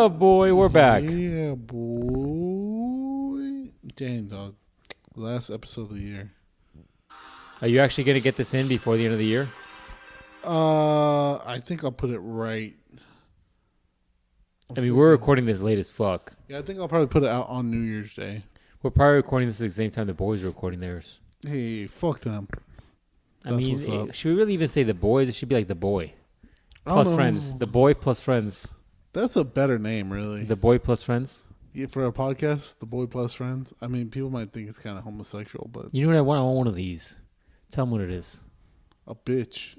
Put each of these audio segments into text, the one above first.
Oh, boy, we're back. Yeah, boy. Dang, dog. Last episode of the year. Are you actually going to get this in before the end of the year? I think I'll put it right. We're recording this late as fuck. Yeah, I think I'll probably put it out on New Year's Day. We're probably recording this at the same time the boys are recording theirs. Hey, fuck them. Should we really even say the boys? It should be like the boy plus friends. The boy plus friends. That's a better name, really. The boy plus friends. Yeah, for a podcast, the boy plus friends. I mean, people might think it's kind of homosexual, but you know what I want? I want one of these. Tell them what it is. A bitch.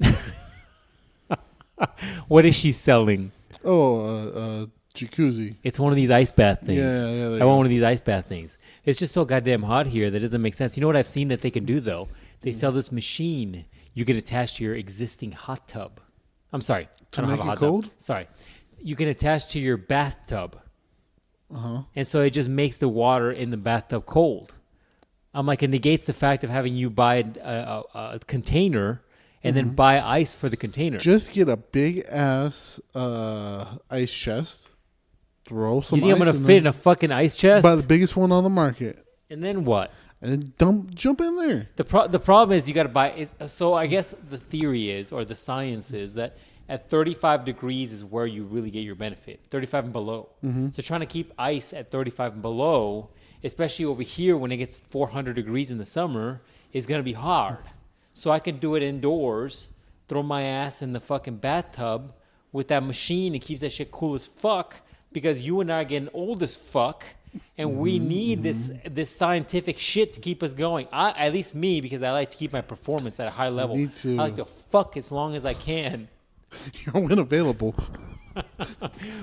What is she selling? Oh, jacuzzi. It's one of these ice bath things. Yeah. I want one of these ice bath things. It's just so goddamn hot here that doesn't make sense. You know what I've seen that they can do though? They sell this machine you can attach to your existing hot tub. I'm sorry. To make it cold? Sorry. You can attach to your bathtub. Uh-huh. And so it just makes the water in the bathtub cold. I'm like, it negates the fact of having you buy a container and then buy ice for the container. Just get a big ass ice chest. Throw some ice. You think I'm going to fit in a fucking ice chest? Buy the biggest one on the market. And then what? And then jump in there. The problem is you got to buy. So I guess the theory is, or the science is, that at 35 degrees is where you really get your benefit. 35 and below. Mm-hmm. So trying to keep ice at 35 and below, especially over here when it gets 400 degrees in the summer, is going to be hard. So I can do it indoors, throw my ass in the fucking bathtub with that machine. It keeps that shit cool as fuck because you and I are getting old as fuck. And we need this scientific shit to keep us going. At least me, because I like to keep my performance at a high level. Me too. I like to fuck as long as I can. You're unavailable.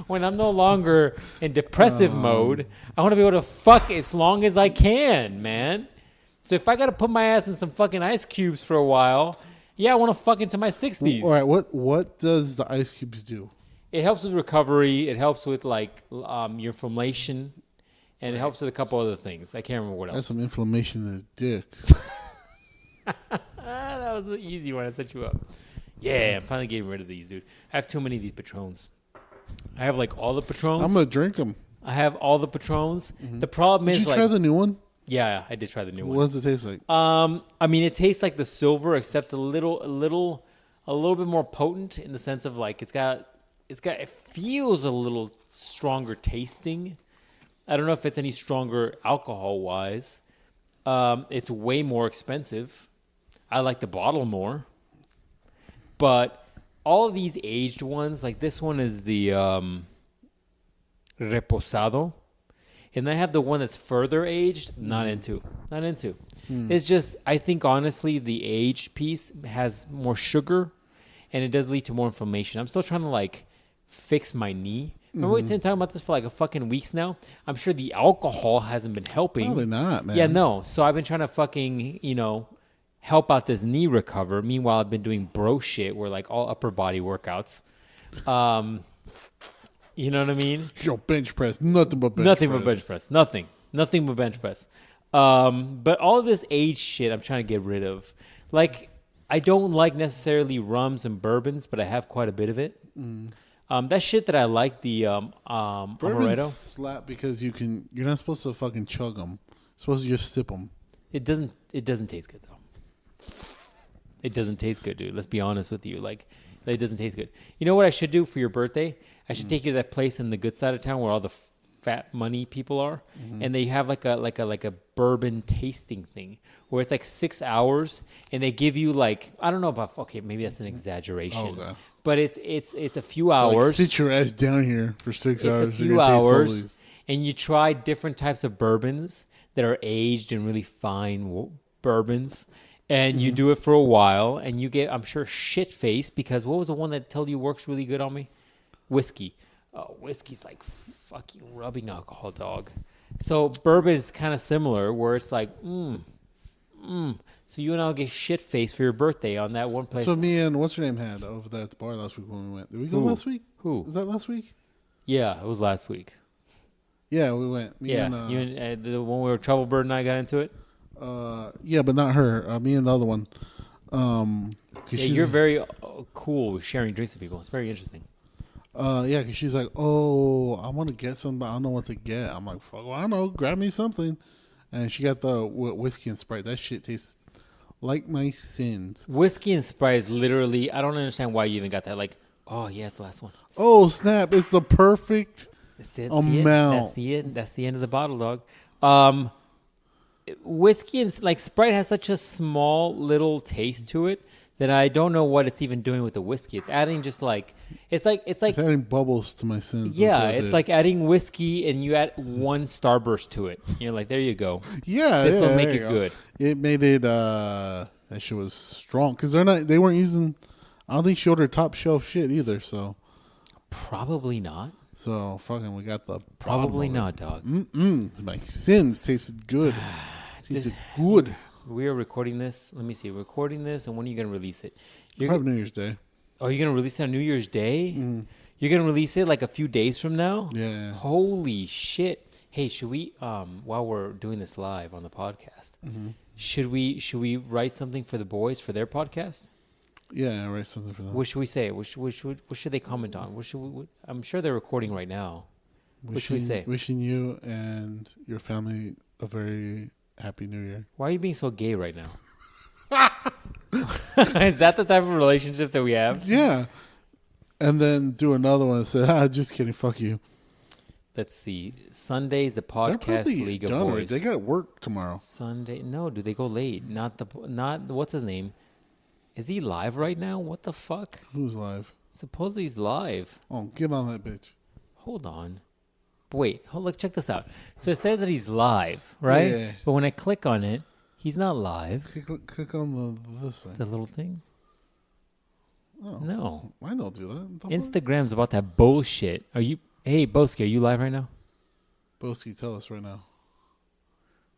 When I'm no longer in depressive mode, I want to be able to fuck as long as I can, man. So if I got to put my ass in some fucking ice cubes for a while, yeah, I want to fuck into my 60s. All right, what does the ice cubes do? It helps with recovery. It helps with like your inflammation. And it helps with a couple other things. I can't remember what else. That's some inflammation in the dick. That was the easy one. I set you up. Yeah, I'm finally getting rid of these, dude. I have too many of these Patrons. I have like all the Patrons. I'm going to drink them. I have all the Patrons. Mm-hmm. The problem is Did you try the new one? Yeah, I did try the new one. What does it taste like? It tastes like the silver, except a little bit more potent in the sense of like it feels a little stronger tasting. I don't know if it's any stronger alcohol-wise. It's way more expensive. I like the bottle more. But all of these aged ones, like this one is the Reposado. And I have the one that's further aged. Not into. It's just, I think, honestly, the aged piece has more sugar. And it does lead to more inflammation. I'm still trying to, like, fix my knee. Remember we've been talking about this for like a fucking weeks now? I'm sure the alcohol hasn't been helping. Probably not, man. Yeah, no. So I've been trying to fucking, help out this knee recover. Meanwhile, I've been doing bro shit where like all upper body workouts. You know what I mean? Yo, bench press. Nothing but bench press. Nothing but bench press. But all of this age shit I'm trying to get rid of. Like, I don't like necessarily rums and bourbons, but I have quite a bit of it. That shit that I like, the Bourbons amaretto. slap because you're not supposed to fucking chug them. You're supposed to just sip them. It doesn't taste good though. It doesn't taste good, dude. Let's be honest with you. Like, it doesn't taste good. You know what I should do for your birthday? I should take you to that place in the good side of town where all the fat money people are, and they have like a bourbon tasting thing where it's like 6 hours, and they give you like, I don't know about, okay, maybe that's an exaggeration. Okay. But it's a few hours. Like, sit your ass down here for 6 hours. It's a few hours, and you try different types of bourbons that are aged in really fine bourbons, and you do it for a while, and you get, I'm sure, shit faced because what was the one that told you works really good on me? Whiskey. Oh, whiskey's like fucking rubbing alcohol, dog. So bourbon is kind of similar, where it's like, So you and I'll get shit faced for your birthday on that one place. So me and what's her name had over there at the bar last week when we went. Did we go last week? Who? Was that last week? Yeah, it was last week. Yeah, we went. You and the one where Trouble Bird and I got into it. Yeah, but not her. Me and the other one. You're very cool with sharing drinks with people. It's very interesting. Yeah, because she's like, oh, I want to get something, but I don't know what to get. I'm like, fuck, well, I don't know, grab me something. And she got the whiskey and Sprite. That shit tastes like my sins. Whiskey and Sprite is literally, I don't understand why you even got that. Like, oh, yeah, it's the last one. Oh, snap. It's the perfect That's it. amount. That's the end of the bottle, dog. Whiskey and like Sprite has such a small little taste to it that I don't know what it's even doing with the whiskey. It's adding just like it's adding bubbles to my sins. Yeah, it's like adding whiskey and you add one Starburst to it. You're like, there you go. Yeah, this will make there it you good. It made it. That shit was strong because they weren't using. I don't think she ordered top shelf shit either. So probably not. So fucking, we got the probably not, dog. My sins tasted good. Tasted good. We are recording this. Let me see. Recording this, and when are you gonna release it? I have New Year's Day. Oh, you're gonna release it on New Year's Day? You're gonna release it like a few days from now? Yeah. Holy shit! Hey, should we while we're doing this live on the podcast, should we write something for the boys for their podcast? Yeah, write something for them. What should we say? What should they comment on? I'm sure they're recording right now. What should we say? Wishing you and your family a very happy New Year. Why are you being so gay right now? Is that the type of relationship that we have? Yeah. And then do another one and say, just kidding, fuck you. Let's see. Sunday's the podcast League of Boys. They got work tomorrow. Sunday? No, do they go late? Not what's his name? Is he live right now? What the fuck? Who's live? Supposedly he's live. Oh, get on that bitch. Hold on. Wait, look, check this out. So it says that he's live, right? Yeah. But when I click on it, he's not live. Click on this thing. The little thing. Oh, no. I don't do that. Don't Instagram's about that bullshit. Hey, Boski, are you live right now? Boski, tell us right now.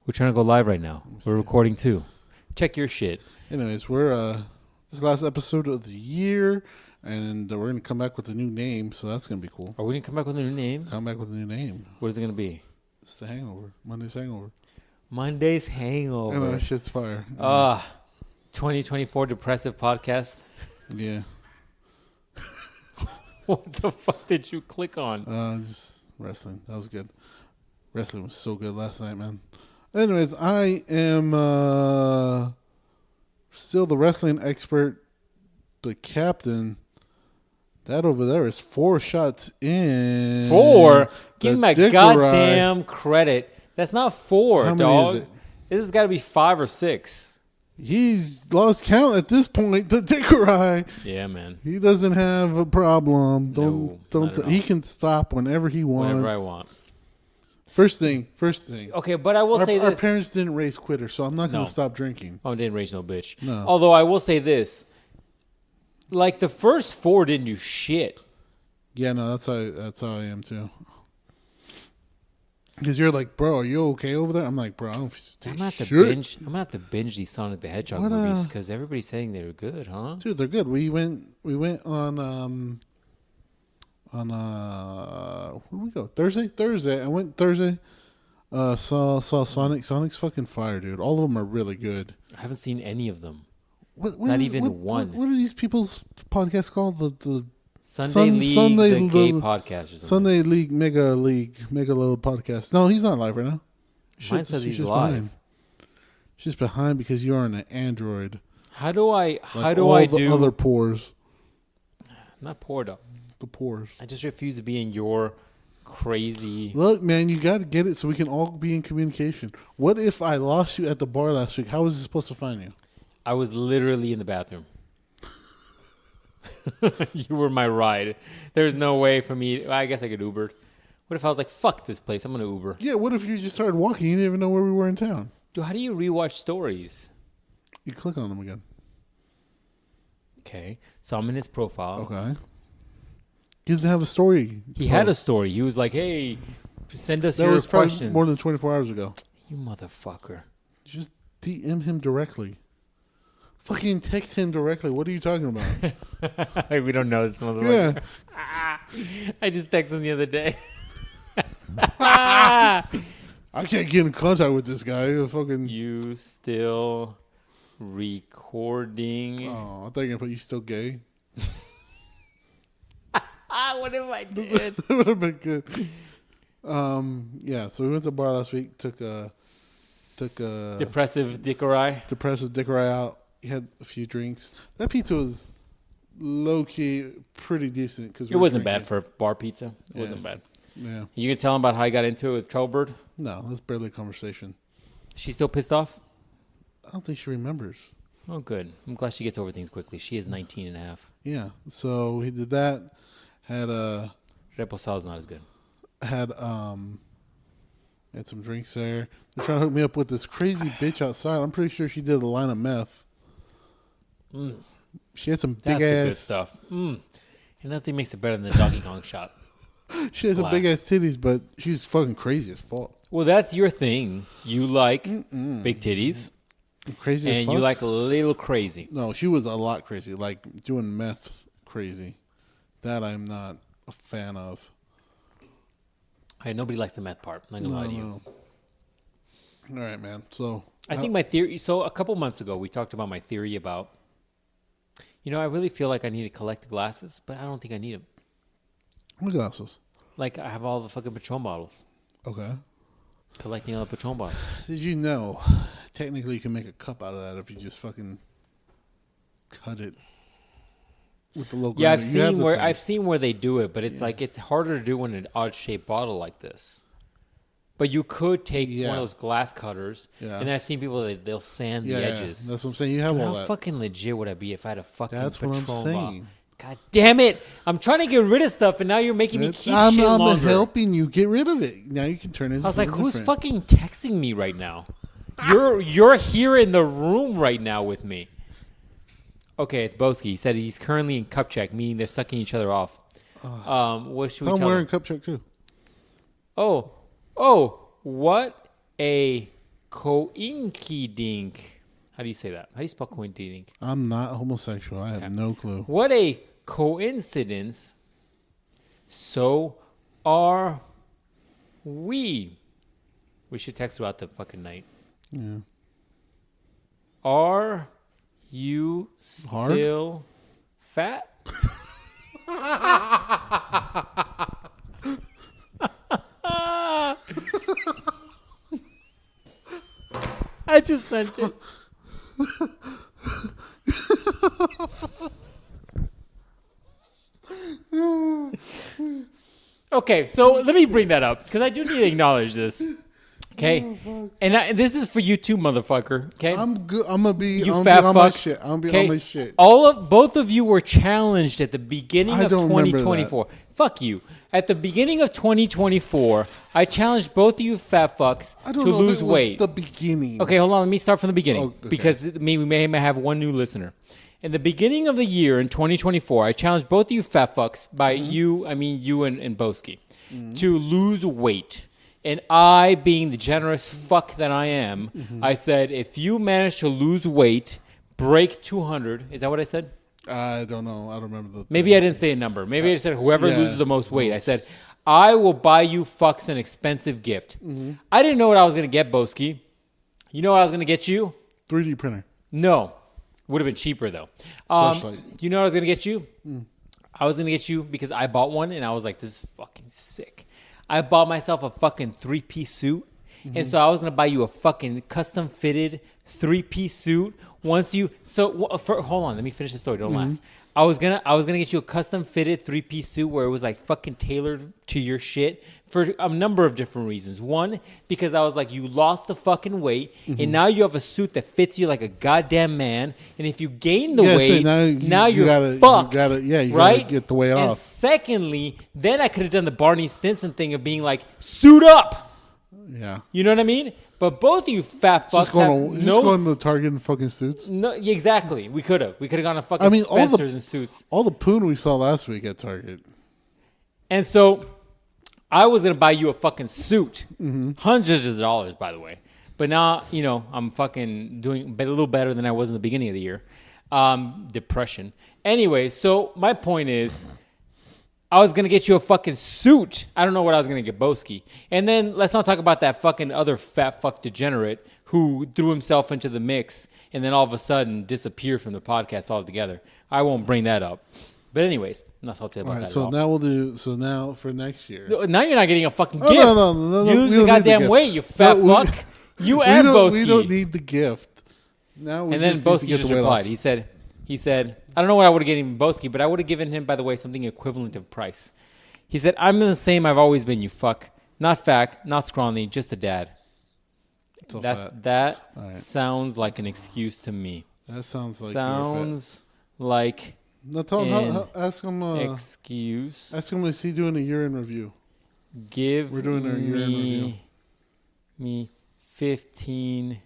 We're trying to go live right now. We're recording too. Check your shit. Anyways, we're this last episode of the year, and we're gonna come back with a new name, so that's gonna be cool. Are we gonna come back with a new name? Come back with a new name. What is it gonna be? It's the Hangover. Monday's Hangover. Monday's Hangover. I know, that shit's fire. 2024 depressive podcast. Yeah. What the fuck did you click on? Just wrestling. That was good. Wrestling was so good last night, man. Anyways, I am still the wrestling expert, the captain. That over there is 4 shots in. 4? Give me my goddamn credit. That's not 4, How dog. many is it? This has got to be 5 or 6. He's lost count at this point. The Dickerai. Yeah, man. He doesn't have a problem. No, Don't. He can stop whenever he wants. Whenever I want. First thing. Okay, but I will say this. Our parents didn't raise quitters, so I'm not going to stop drinking. Oh, didn't raise no bitch. No. Although I will say this. Like the first 4 didn't do shit. Yeah, no, that's how I am too. Because you're like, bro, are you okay over there? I'm like, bro, I don't feel I'm gonna have to binge these Sonic the Hedgehog What, movies because everybody's saying they were good, huh? Dude, they're good. We went on where did we go? Thursday. I went Thursday. Saw Sonic. Sonic's fucking fire, dude. All of them are really good. I haven't seen any of them. Not even one. What are these people's podcasts called? The Sunday League, the gay podcast or something. Sunday League, Mega Load podcast. No, he's not live right now. Mine says he's live. Behind. She's behind because you're on an Android. How do I do other pores? Not poor, dog. The pores. I just refuse to be in your crazy. Look, man, you got to get it so we can all be in communication. What if I lost you at the bar last week? How was he supposed to find you? I was literally in the bathroom. You were my ride. There's no way for me. I guess I could Uber. What if I was like, fuck this place, I'm going to Uber? Yeah, what if you just started walking? You didn't even know where we were in town. Dude, how do you rewatch stories? You click on them again. Okay. So I'm in his profile. Okay. He doesn't have a story. He had a story. He was like, hey, send us your questions. That was questions. more than 24 hours ago. You motherfucker. Just DM him directly. Fucking text him directly. What are you talking about? We don't know this motherfucker. Yeah. I just texted him the other day. I can't get in contact with this guy. Fucking. You still recording? Oh, I thought you were going to put you still gay. What if I did? It would have been good. Yeah, so we went to the bar last week, took a Depressive Dickorai out. He had a few drinks. That pizza was low-key pretty decent. Cause it wasn't bad for bar pizza. It wasn't bad. Yeah. You can tell him about how I got into it with Troublebird? No, that's barely a conversation. She's still pissed off? I don't think she remembers. Oh, good. I'm glad she gets over things quickly. She is 19 and a half. Yeah, so he did that. Had Reposado's not as good. Had some drinks there. They're trying to hook me up with this crazy bitch outside. I'm pretty sure she did a line of meth. She had some big That's ass the good stuff. And nothing makes it better than the Donkey Kong shot. She has some big ass titties, but she's fucking crazy as fuck. Well, that's your thing. You like big titties. Crazy as fuck? And you like a little crazy. No, she was a lot crazy. Like doing meth crazy. That I'm not a fan of. Hey, nobody likes the meth part. I'm not going to lie to you. All right, man. So I think my theory. So a couple months ago, we talked about my theory about. I really feel like I need to collect the glasses, but I don't think I need them. What glasses? Like I have all the fucking Patron bottles. Okay. Collecting all the Patron bottles. Did you know? Technically, you can make a cup out of that if you just fucking cut it with the logo. Yeah, I've seen where they do it, but it's like it's harder to do in an odd shaped bottle like this. But you could take one of those glass cutters, and I've seen people they'll sand the edges. That's what I'm saying. You have all that. How fucking legit would I be if I had a fucking That's Patron what I'm saying. God damn it! I'm trying to get rid of stuff, and now you're making me keep shit longer. I'm helping you get rid of it. Now you can turn it into I was like, something who's different. fucking texting me right now? You're here in the room right now with me. Okay, it's Boski. He said he's currently in cup check, meaning they're sucking each other off. What should we tell him? I'm wearing cup check too. Oh, what a coinkydink. How do you say that? How do you spell coinkydink? I'm not homosexual. I have no clue. What a coincidence. So are we. We should text throughout the fucking night. Yeah. Are you still fat? I just sent it. Okay, so let me bring that up because I do need to acknowledge this. Okay, and this is for you too, motherfucker. Okay, I'm good. I'm gonna be. You I'm fat on fucks. my shit. I'm gonna be on my shit. Both of you were challenged at the beginning of don't remember 2024. Fuck you. At the beginning of 2024, I challenged both of you fat fucks to lose weight. The beginning. Okay, hold on. Let me start from the beginning okay. because we may have one new listener. In the beginning of the year in 2024, I challenged both of you fat fucks, by you, I mean you and Boski, to lose weight. And I, being the generous fuck that I am, I said, if you manage to lose weight, break 200. Is that what I said? I don't know. I don't remember Maybe I didn't say a number. Maybe I said whoever loses the most weight. I said, I will buy you fucks an expensive gift. I didn't know what I was going to get, Boski. You know what I was going to get you? 3D printer. No. Would have been cheaper, though. Flashlight. Do you know what I was going to get you? I was going to get you because I bought one, and I was like, this is fucking sick. I bought myself a fucking 3-piece suit. And so I was going to buy you a fucking custom fitted 3-piece suit. Hold on, let me finish the story. Don't laugh. I was gonna get you a custom fitted 3-piece suit where it was like fucking tailored to your shit for a number of different reasons. One, because I was like, you lost the fucking weight, and now you have a suit that fits you like a goddamn man. And if you gain the weight, now you're fucked. You right? gotta get the weight and off. Secondly, then I could have done the Barney Stinson thing of being like, suit up. Yeah. You know what I mean? But both of you fat fucks Just going to Target in fucking suits. No, exactly. We could have gone to fucking Spencer's and suits. All the poon we saw last week at Target. And so I was going to buy you a fucking suit. Hundreds of dollars, by the way. But now, I'm fucking doing a little better than I was in the beginning of the year. Depression. Anyway, so my point is, I was going to get you a fucking suit. I don't know what I was going to get Boski. And then let's not talk about that fucking other fat fuck degenerate who threw himself into the mix and then all of a sudden disappeared from the podcast altogether. I won't bring that up. But anyways, Not salty All about right, that so at all. now we'll do. So now for next year. Now you're not getting a fucking Oh, gift. no. You We lose the don't need goddamn gift. weight, you fat No, fuck. You and Boski. We don't need the gift. Now we And then just need to Boski get just the weight replied. off. He said, I don't know what I would have given Boski, but I would have given him, by the way, something equivalent of price. He said, I'm the same I've always been, you fuck. Not fat, not scrawny, just a dad. So That right. sounds like an excuse to me. That sounds like sounds like no, tell him. Ask him. excuse. Ask him is he doing a year in review? We're doing our year in review. Me 15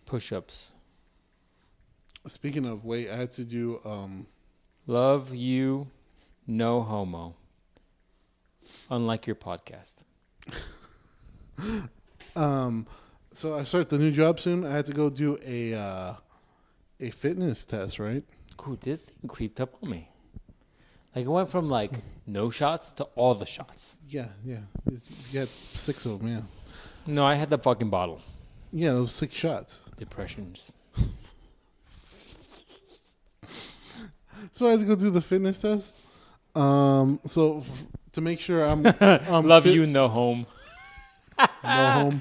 push-ups. Speaking of weight, I had to do. Love you, no homo. Unlike your podcast. So I start the new job soon. I had to go do a fitness test, right? Dude, this thing creeped up on me. Like, it went from, like, no shots to all the shots. Yeah. You had 6 of them, yeah. No, I had the fucking bottle. Yeah, those 6 shots. Depressions. So I had to go do the fitness test. To make sure I'm Love fit, you, no home. no home.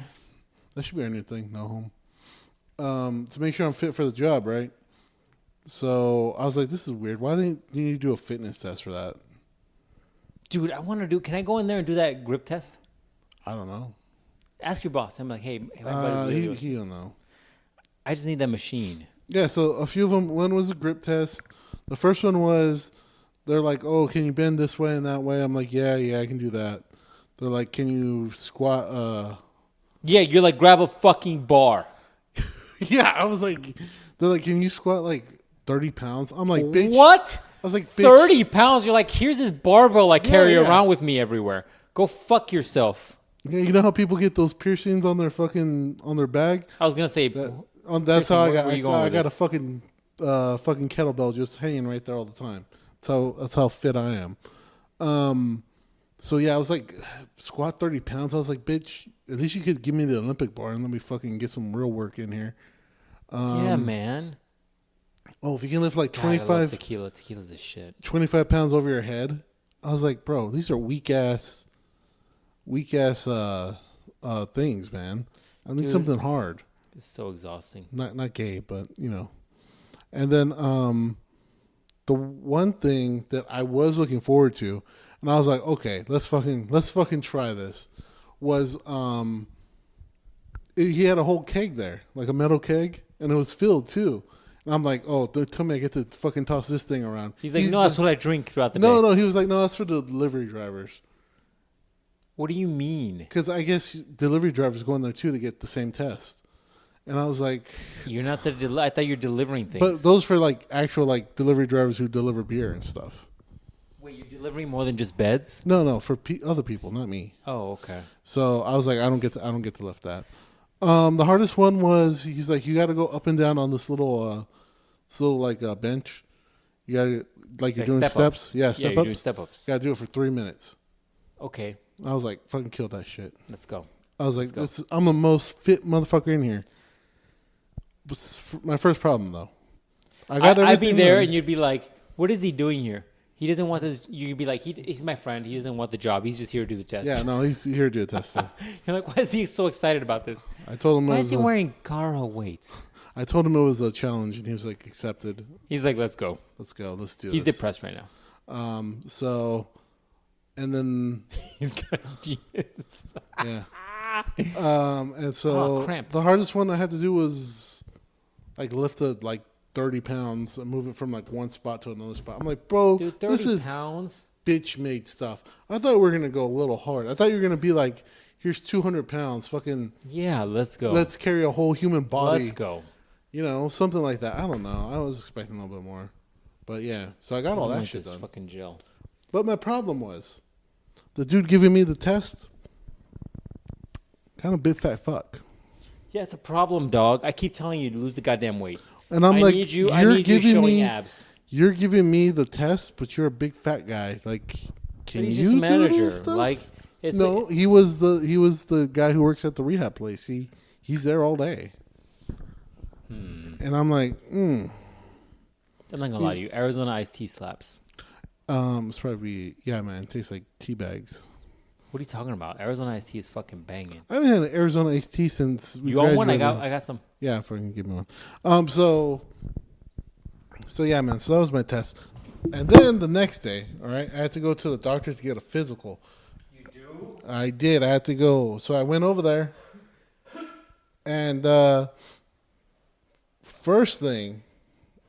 That should be our new thing, no home. To make sure I'm fit for the job, right? So I was like, this is weird. Why didn't you do a fitness test for that? Dude, can I go in there and do that grip test? I don't know. Ask your boss. I'm like, hey, He don't know. I just need that machine. Yeah, so a few of them, one was a grip test. The first one was, they're like, oh, can you bend this way and that way? I'm like, yeah, I can do that. They're like, can you squat? Yeah, you're like, grab a fucking bar. Yeah, I was like, they're like, can you squat like 30 pounds? I'm like, bitch. What? I was like, bitch. 30 pounds? You're like, here's this barbell I carry yeah. around with me everywhere. Go fuck yourself. Yeah, you know how people get those piercings on their bag? I was going to say, That's how I got. where you going I with got this? a fucking kettlebell just hanging right there all the time. That's how fit I am. So yeah, I was like, squat 30 pounds. I was like, bitch, at least you could give me the Olympic bar and let me fucking get some real work in here. Yeah, man. Oh, if you can lift like God, I love 25, tequila. Tequila's the shit. 25 pounds over your head. I was like, bro, these are weak ass things, man. I need something hard. It's so exhausting. Not gay, but you know. And then the one thing that I was looking forward to, and I was like, okay, let's fucking try this. Was he had a whole keg there, like a metal keg, and it was filled too. And I'm like, oh, tell me I get to fucking toss this thing around. He's like, no, that's what I drink throughout the day. No, he was like, no, that's for the delivery drivers. What do you mean? Because I guess delivery drivers go in there too to get the same test. And I was like, You're not the. I thought you were delivering things. but those for like actual like delivery drivers who deliver beer and stuff. Wait, you're delivering more than just beds? No, for other people, not me. Oh, okay. So I was like, I don't get to lift that. The hardest one was he's like, you got to go up and down on this little like bench. You got to like you're doing steps. Yeah, you're doing step ups. Got to do it for 3 minutes. Okay, I was like, fucking kill that shit. let's go. I was like, I'm the most fit motherfucker in here. My first problem though, I'd be there and you'd be like, what is he doing here? He doesn't want this. You'd be like, he's my friend. He doesn't want the job. He's just here to do the test. Yeah, no, he's here to do a test. So. You're like, why is he so excited about this? I told him. Why is he wearing Garo weights? I told him it was a challenge, and he was like, accepted. He's like, let's go. Let's go. Let's do He's this. depressed right now. So, and then He's got genius. yeah. And so cramp. the hardest one I had to do was like lift like 30 pounds and move it from like one spot to another spot. I'm like, bro, Dude, 30 this is pounds? bitch made stuff. I thought we were going to go a little hard. I thought you were going to be like, here's 200 pounds. Fucking Yeah, let's go. let's carry a whole human body. Let's go. You know, something like that. I don't know. I was expecting a little bit more. But yeah, so I got all that like shit this done. fucking gel. But my problem was the dude giving me the test, kind of big fat fuck. Yeah, it's a problem, dog. I keep telling you to lose the goddamn weight. And I'm I like, need you're you giving showing me abs. You're giving me the test, but you're a big fat guy. Like, can But he's you just a do manager. this stuff? Like, it's no, he was the guy who works at the rehab place. He's there all day. And I'm like, I'm not gonna lie to you. Arizona iced tea slaps. It's probably man. It tastes like tea bags. What are you talking about? Arizona iced tea is fucking banging. I haven't had an Arizona iced tea since we You want one? I graduated. got some. Yeah, fucking give me one. So yeah, man. So that was my test, and then the next day, all right, I had to go to the doctor to get a physical. You do? I did. I had to go. So I went over there, and first thing,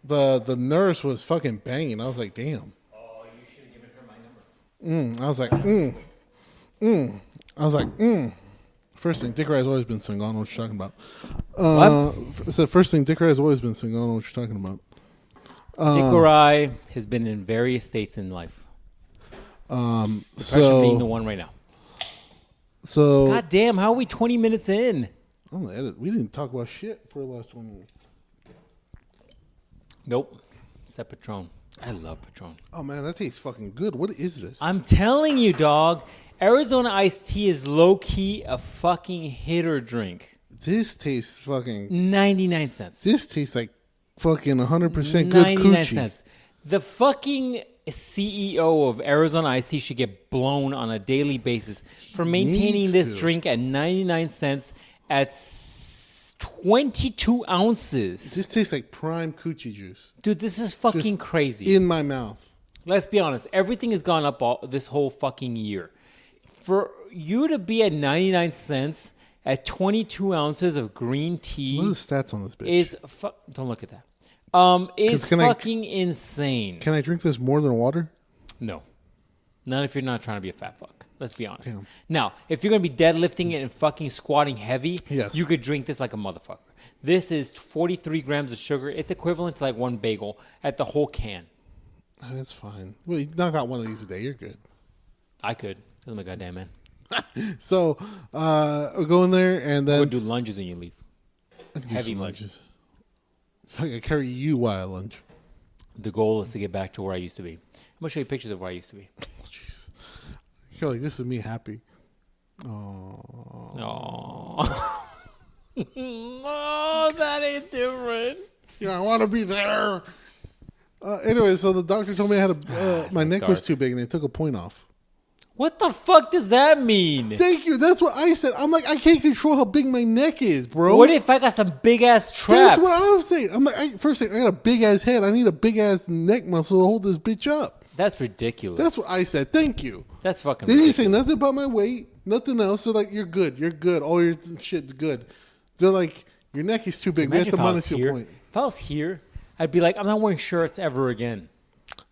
the nurse was fucking banging. I was like, damn. Oh, you should have given her my number. I was like, I was like, First thing, Dick Ray has always been single. I don't know what you're talking about. What? I said, first thing, Dick Ray has always been single. I don't know what you're talking about. Dickorai has been in various states in life. Depression being the one right now. So, God damn, how are we 20 minutes in? I'm gonna edit. We didn't talk about shit for the last 20 minutes. Nope. Except Patron. I love Patron. Oh man, that tastes fucking good. What is this? I'm telling you, dog. Arizona iced tea is low-key a fucking hitter drink. This tastes fucking. 99 cents. This tastes like fucking 100% good 99 coochie. cents. The fucking CEO of Arizona Iced Tea should get blown on a daily basis for maintaining Needs this to. drink at 99 cents at 22 ounces. This tastes like prime coochie juice Dude, this is fucking crazy. in my mouth. Let's be honest. Everything has gone up this whole fucking year. For you to be at 99 cents at 22 ounces of green tea What are the stats on this bitch? is don't look at that. Is can I- fucking insane. Can I drink this more than water? No. Not if you're not trying to be a fat fuck. Let's be honest. Damn. Now, if you're going to be deadlifting it and fucking squatting heavy, Yes. you could drink this like a motherfucker. This is 43 grams of sugar. It's equivalent to like one bagel at the whole can. That's fine. Well, you knock out one of these a day, you're good. I could. Doesn't my goddamn man. So, we go in there and I then would do lunges when you leave. I can do heavy some lunges. It's like I carry you while I lunge. The goal is to get back to where I used to be. I'm going to show you pictures of where I used to be. Oh, jeez. You're like, this is me happy. Oh. Oh, that ain't different. Yeah, I want to be there. Anyway, so the doctor told me I had my neck was dark. too big and they took a point off. What the fuck does that mean? Thank you. That's what I said. I'm like, I can't control how big my neck is, bro. What if I got some big ass traps? That's what I was saying. I'm like, first thing, I got a big ass head. I need a big ass neck muscle to hold this bitch up. That's ridiculous. That's what I said. Thank you. That's fucking They didn't ridiculous. say nothing about my weight, nothing else. They're like, you're good. You're good. All your shit's good. They're like, your neck is too big. We have Imagine to if I was minus your here. point. If I was here, I'd be like, I'm not wearing shirts ever again.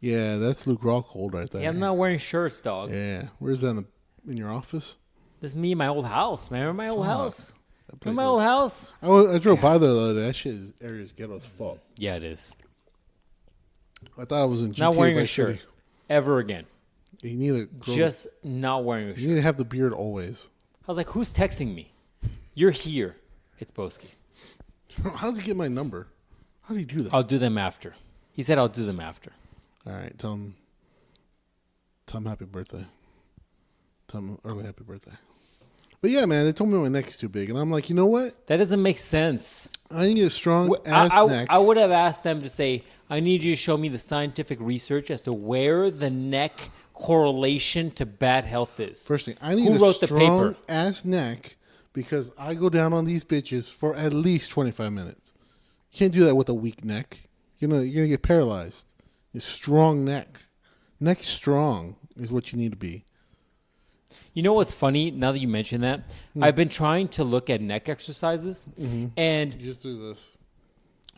Yeah, that's Luke Rockhold right there. Yeah, I'm not wearing shirts, dog. Yeah. Where's that in your office? This is me in my old house, man. Remember my old house? That place Remember my old house? I drove by there the other day. That shit is area's ghetto as fuck. Yeah, it is. I thought I was in GTA Not wearing a Vice City. shirt ever again. You need to grow Just not wearing a you shirt. need to have the beard always. I was like, who's texting me? You're here. It's Boski. How does he get my number? How do you do that? I'll do them after. He said I'll do them after. All right, tell him happy birthday. Tell him early happy birthday. But yeah, man, they told me my neck is too big, and I'm like, you know what? That doesn't make sense. I need a strong ass neck. I would have asked them to say, I need you to show me the scientific research as to where the neck correlation to bad health is. First thing, I need Who a wrote the strong paper? ass neck because I go down on these bitches for at least 25 minutes. You can't do that with a weak neck. You're gonna get paralyzed. A strong neck. Neck strong is what you need to be. You know what's funny? Now that you mention that, I've been trying to look at neck exercises, and You just do this.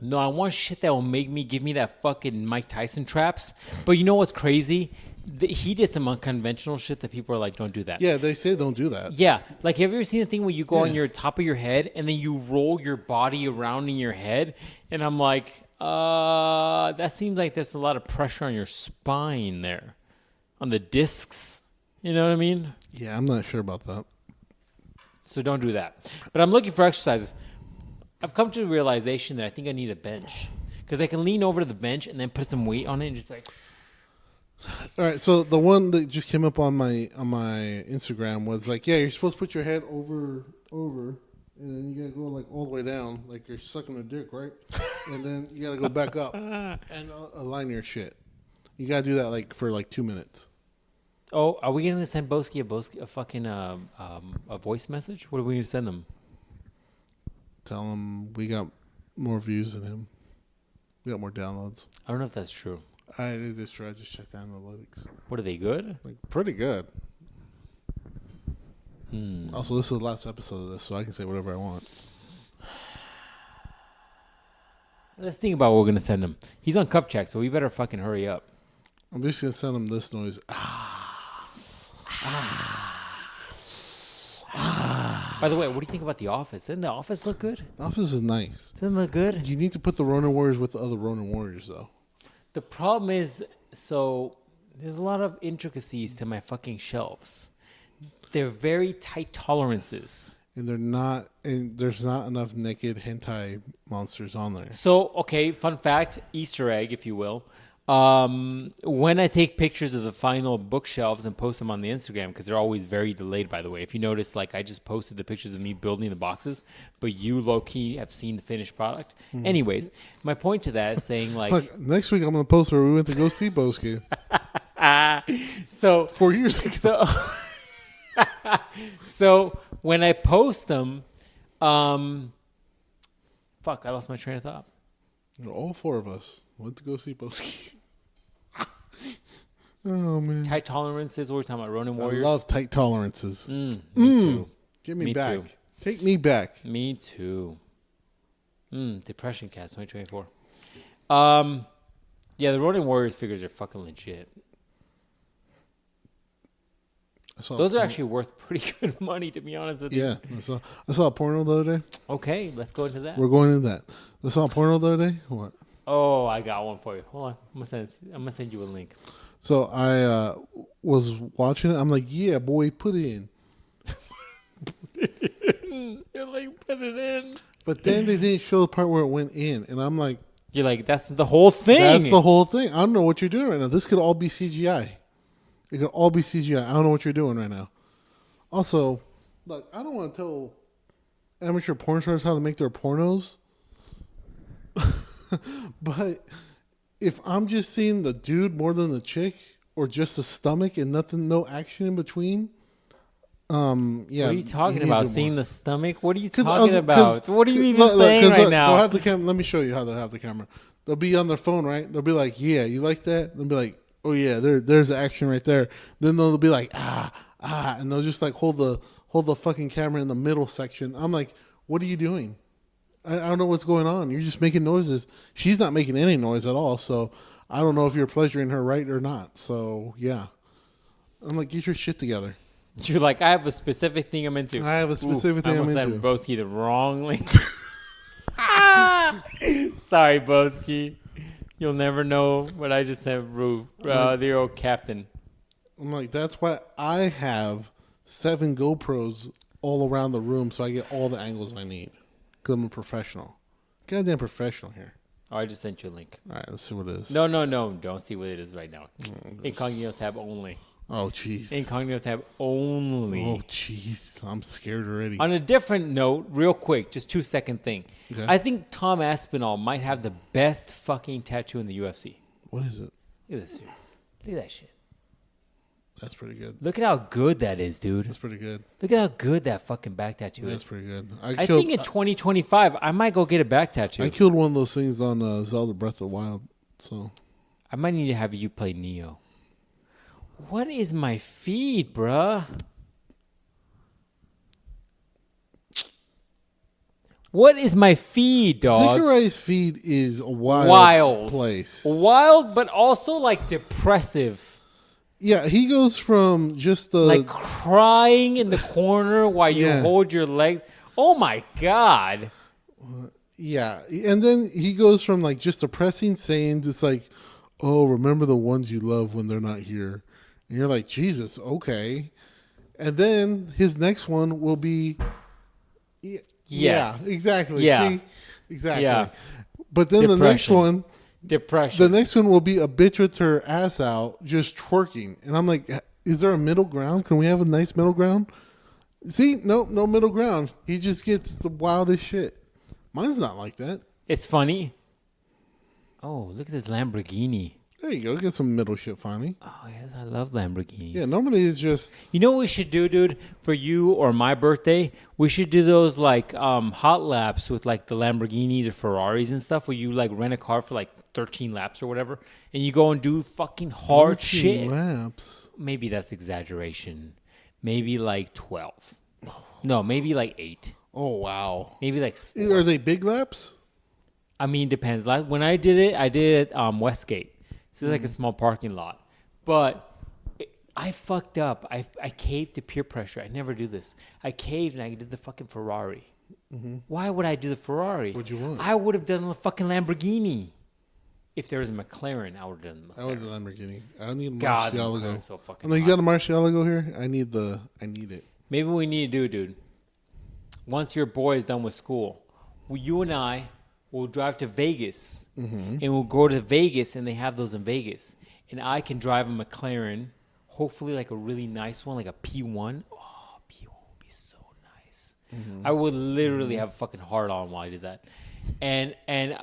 no, I want shit that will give me that fucking Mike Tyson traps. But you know what's crazy? He did some unconventional shit that people are like, don't do that. Yeah, they say don't do that. Yeah, like have you ever seen the thing where you go on Yeah. your top of your head and then you roll your body around in your head? And I'm like, that seems like there's a lot of pressure on your spine there, on the discs. You know what I mean? Yeah, I'm not sure about that. So don't do that. But I'm looking for exercises. I've come to the realization that I think I need a bench because I can lean over to the bench and then put some weight on it and just like. All right, so the one that just came up on my Instagram was like, yeah, you're supposed to put your head over, and then you gotta go like all the way down, like you're sucking a dick, right? And then you gotta go back up and align your shit. You gotta do that like for like 2 minutes. Oh, are we gonna send Boski a fucking a voice message? What are we gonna send them? Tell him we got more views than him. We got more downloads. I don't know if that's true. It is true. I just checked the analytics. What, are they good? Like pretty good. Also, this is the last episode of this, so I can say whatever I want. Let's think about what we're gonna send him. He's on cuff check, so we better fucking hurry up. I'm just gonna send him this noise. By the way, what do you think about The Office? Doesn't The Office look good? The Office is nice. Doesn't it look good? You need to put the Ronin Warriors with the other Ronin Warriors, though. The problem is, so there's a lot of intricacies to my fucking shelves. They're very tight tolerances. And there's not enough naked hentai monsters on there. So, okay, fun fact, Easter egg, if you will. When I take pictures of the final bookshelves and post them on the Instagram, because they're always very delayed, by the way. If you notice, like, I just posted the pictures of me building the boxes, but you, low-key, have seen the finished product. Mm-hmm. Anyways, my point to that is saying, like... Look, next week I'm going to post where we went to go see Boski. So 4 years ago. So when I post them, I lost my train of thought. All 4 of us went to go see Boski. Oh, man. Tight tolerances. What are we talking about? Ronin Warriors? I love tight tolerances. Me too. Get me, Me back. too. Take me back. Me too. Depression Cast 2024. Yeah, the Ronin Warriors figures are fucking legit. Those are actually worth pretty good money, to be honest with you. Yeah. I saw a porno the other day. Okay, let's go into that. We're going into that. I saw a porno the other day. What? Oh, I got one for you. Hold on. I'm gonna send you a link. So I was watching it. I'm like, yeah, boy, put it in. You're like, put it in. But then they didn't show the part where it went in. And I'm like... You're like, that's the whole thing. That's the whole thing. I don't know what you're doing right now. This could all be CGI. It could all be CGI. I don't know what you're doing right now. Also, like, I don't want to tell amateur porn stars how to make their pornos. But if I'm just seeing the dude more than the chick, or just the stomach and nothing, no action in between, yeah. What are you talking about? Seeing the stomach? What are you talking about? What are you even look, saying right look, now? They'll have the camera. Let me show you how they'll have the camera. They'll be on their phone, right? They'll be like, "Yeah, you like that?" They'll be like, "Oh yeah, there's the action right there." Then they'll be like, and they'll just like hold the fucking camera in the middle section. I'm like, "What are you doing?" I don't know what's going on. You're just making noises. She's not making any noise at all. So I don't know if you're pleasuring her right or not. So yeah, I'm like, get your shit together. You're like, I have a specific thing I'm into. I have a specific thing I'm into. I almost sent Boski the wrong link. Sorry, Boski. You'll never know what I just sent Rue, the old captain. I'm like, that's why I have 7 GoPros all around the room so I get all the angles I need. Because I'm a professional. Goddamn professional here. Oh, I just sent you a link. All right, let's see what it is. No. Don't see what it is right now. Incognito tab only. Oh, jeez. Incognito tab only. Oh, jeez. I'm scared already. On a different note, real quick, just 2-second thing. Okay. I think Tom Aspinall might have the best fucking tattoo in the UFC. What is it? Look at this. Look at that shit. That's pretty good. Look at how good that is, dude. That's pretty good. Look at how good that fucking back tattoo is. That's pretty good. I think in 2025, I might go get a back tattoo. I killed one of those things on Zelda Breath of the Wild, so... I might need to have you play Neo. What is my feed, bruh? What is my feed, dog? Dickeray's feed is a wild place. Wild, but also, like, depressive. Yeah, he goes from just the... Like, crying in the corner while you hold your legs. Oh, my God. Yeah, and then he goes from, like, just depressing sayings. It's like, oh, remember the ones you love when they're not here. And you're like, Jesus, okay. And then his next one will be... Yes. Yeah, exactly. Yeah. See? Exactly. Yeah. But then the next one... Depression. The next one will be a bitch with her ass out just twerking. And I'm like, is there a middle ground? Can we have a nice middle ground? See? Nope, no middle ground. He just gets the wildest shit. Mine's not like that. It's funny. Oh, look at this Lamborghini. There you go. Get some middle shit, funny. Oh, yes, I love Lamborghinis. Yeah, normally it's just... You know what we should do, dude? For you or my birthday, we should do those like hot laps with like the Lamborghinis or Ferraris and stuff, where you like rent a car for like 13 laps or whatever, and you go and do fucking hard shit. laps. Maybe that's exaggeration. Maybe like 12. No, maybe like 8. Oh, wow. Maybe like 4. Are they big laps? I mean, depends. Like when I did it Westgate. This is like a small parking lot. But I fucked up. I caved to peer pressure. I never do this. I caved and I did the fucking Ferrari. Mm-hmm. Why would I do the Ferrari? What'd you want? I would have done the fucking Lamborghini. If there was a McLaren, I would have done the McLaren. I want the Lamborghini. I need a God, Murcielago. so fucking I'm like, you got a Murcielago here? I need it. Maybe we need to do, dude. Once your boy is done with school, you and I will drive to Vegas, and we'll go to Vegas, and they have those in Vegas. And I can drive a McLaren, hopefully like a really nice one, like a P1. Oh, P1 would be so nice. I would literally have a fucking heart on while I did that. And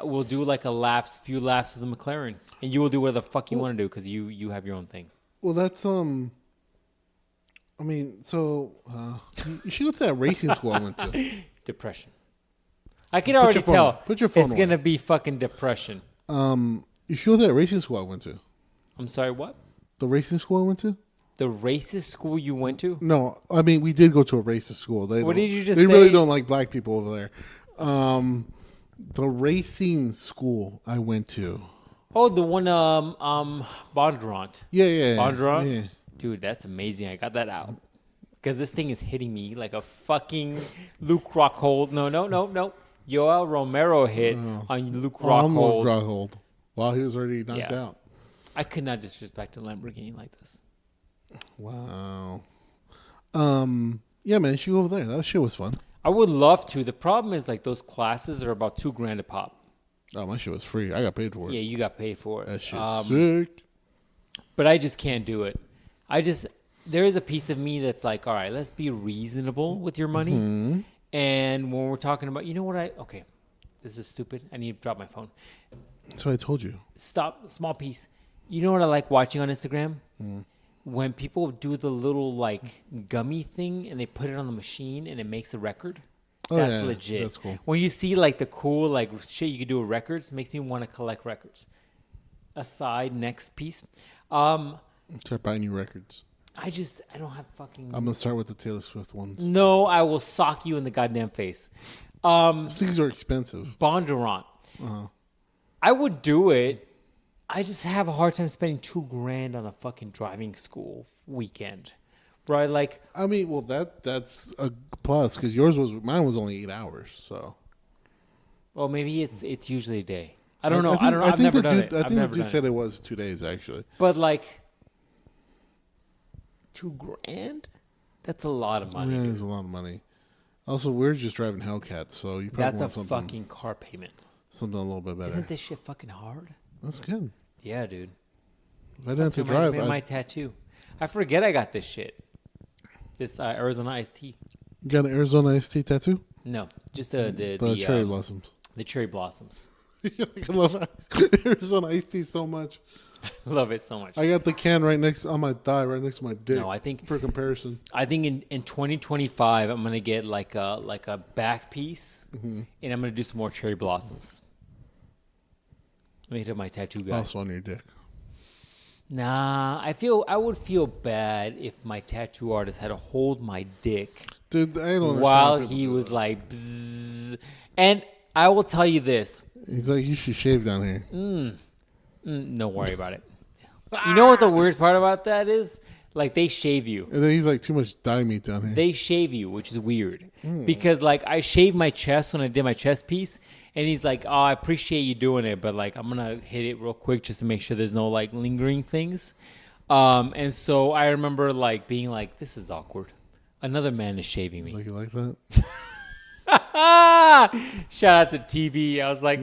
we'll do like a few laps of the McLaren, and you will do whatever the fuck you want to do because you have your own thing. Well, that's I mean, so you should go to that racing school I went to. Depression. I can already tell. Put your phone it's away. gonna be fucking depression. You should go to that racing school I went to. I'm sorry, what? The racing school I went to? The racist school you went to? No, I mean we did go to a racist school. What did you just say? say? They really don't like black people over there. The racing school I went to. Oh, the one Bondurant. Yeah. Bondurant? Yeah. Dude, that's amazing. I got that out. Because this thing is hitting me like a fucking Luke Rockhold. No. Yoel Romero hit on Luke Rockhold. Luke Rockhold. While he was already knocked out. I could not disrespect a Lamborghini like this. Wow. Yeah, man, she go over there. That shit was fun. I would love to. The problem is like those classes are about $2,000 a pop. Oh, my shit was free. I got paid for it. Yeah, you got paid for it. That shit's sick. But I just can't do it. There is a piece of me that's like, all right, let's be reasonable with your money. Mm-hmm. And when we're talking about, okay, this is stupid. I need to drop my phone. That's what I told you. Stop, small piece. You know what I like watching on Instagram? When people do the little like gummy thing and they put it on the machine and it makes a record. That's legit. That's cool. When you see like the cool like shit you can do with records, it makes me want to collect records. Next piece. Start buying new records. I don't have fucking... I'm going to start with the Taylor Swift ones. No, I will sock you in the goddamn face. These things are expensive. Bondurant. I would do it. I just have a hard time spending $2,000 on a fucking driving school weekend. Right? Like... I mean, well, that's a plus because mine was only 8 hours, so... Well, maybe it's usually a day. I don't know. I've never done it. I think the dude said it was 2 days, actually. But like... $2,000? That's a lot of money. Yeah, it's a lot of money. Also, we're just driving Hellcats, so you probably want something. That's a fucking car payment. Something a little bit better. Isn't this shit fucking hard? That's good. Yeah, dude. If I didn't have to drive, my tattoo. I forget I got this shit. This Arizona iced tea. You got an Arizona iced tea tattoo? No, just the cherry blossoms. The cherry blossoms. I love Arizona iced tea so much. Love it so much. I got the can right next on my thigh, right next to my dick. No, I think for comparison. I think in 2025 I'm gonna get like a back piece, and I'm gonna do some more cherry blossoms. Let me hit up my tattoo guy. Also on your dick. Nah, I would feel bad if my tattoo artist had to hold my dick, dude. I don't while he was like, bzzz. And I will tell you this. He's like, you should shave down here. Don't worry about it. You know what the weird part about that is? Like, they shave you. And then he's like, too much thigh meat down here. They shave you, which is weird. Because, like, I shaved my chest when I did my chest piece. And he's like, oh, I appreciate you doing it. But, like, I'm going to hit it real quick just to make sure there's no, like, lingering things. And so I remember, like, being like, this is awkward. Another man is shaving me. Like, you like that? Shout out to TB. I was like,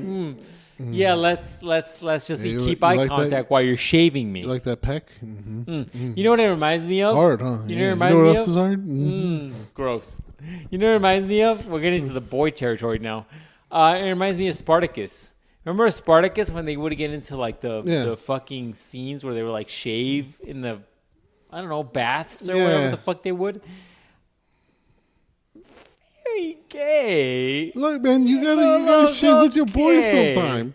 yeah, let's just keep eye contact while you're shaving me. You like that peck? You know what it reminds me of? Hard, huh? You know what it reminds me of? What else is hard? Gross. You know what it reminds me of? We're getting into the boy territory now. It reminds me of Spartacus. Remember Spartacus when they would get into like the fucking scenes where they were like shave in the, I don't know, baths or whatever the fuck they would? Very gay. Look, man, you gotta shave with your boys sometime.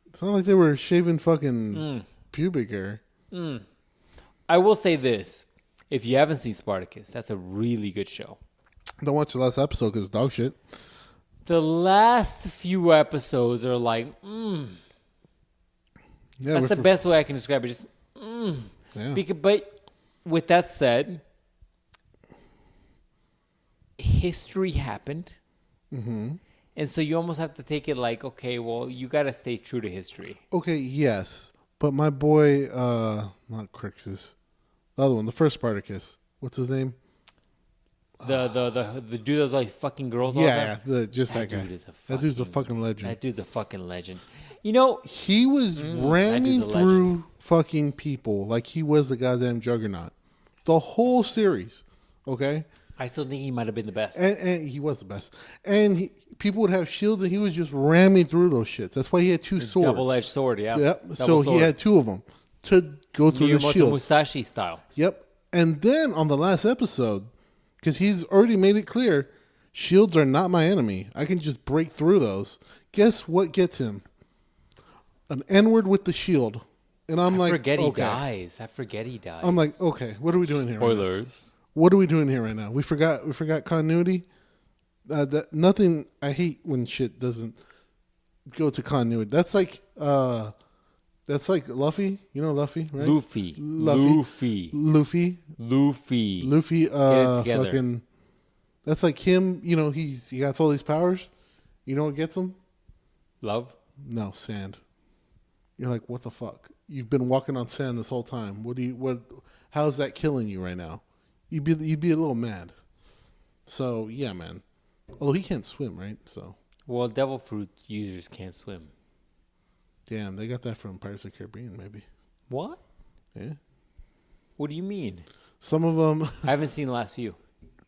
It's not like they were shaving fucking pubic hair. I will say this. If you haven't seen Spartacus, that's a really good show. Don't watch the last episode because it's dog shit. The last few episodes are like, Yeah, that's the best way I can describe it. Just, Yeah. But with that said, history happened. Mm-hmm. And so you almost have to take it like, okay, well, you got to stay true to history. Okay, yes. But my boy, not Crixus, the other one, the first Spartacus. What's his name? The dude that was like fucking girls all the time? That guy. That dude's a fucking legend. That dude's a fucking legend. You know, he was ramming through fucking people like he was the goddamn juggernaut. The whole series, okay? I still think he might have been the best. And he was the best. And people would have shields and he was just ramming through those shits. That's why he had two swords. Double-edged sword, yeah. Yep. So he had two of them to go through the shield. Musashi style. Yep. And then on the last episode, because he's already made it clear, shields are not my enemy. I can just break through those. Guess what gets him? An N-word with the shield. And I forget he dies. I'm like, okay, what are we doing here? Spoilers. What are we doing here right now? We forgot continuity. Nothing. I hate when shit doesn't go to continuity. That's like Luffy. You know Luffy, right? Luffy. Fucking. That's like him. You know, he got all these powers. You know what gets him? Love? No, sand. You're like, what the fuck? You've been walking on sand this whole time. How's that killing you right now? You'd be a little mad. So yeah, man. Although he can't swim, right? So. Well, devil fruit users can't swim. Damn, they got that from Pirates of the Caribbean, maybe. What? Yeah. What do you mean? Some of them. I haven't seen the last few.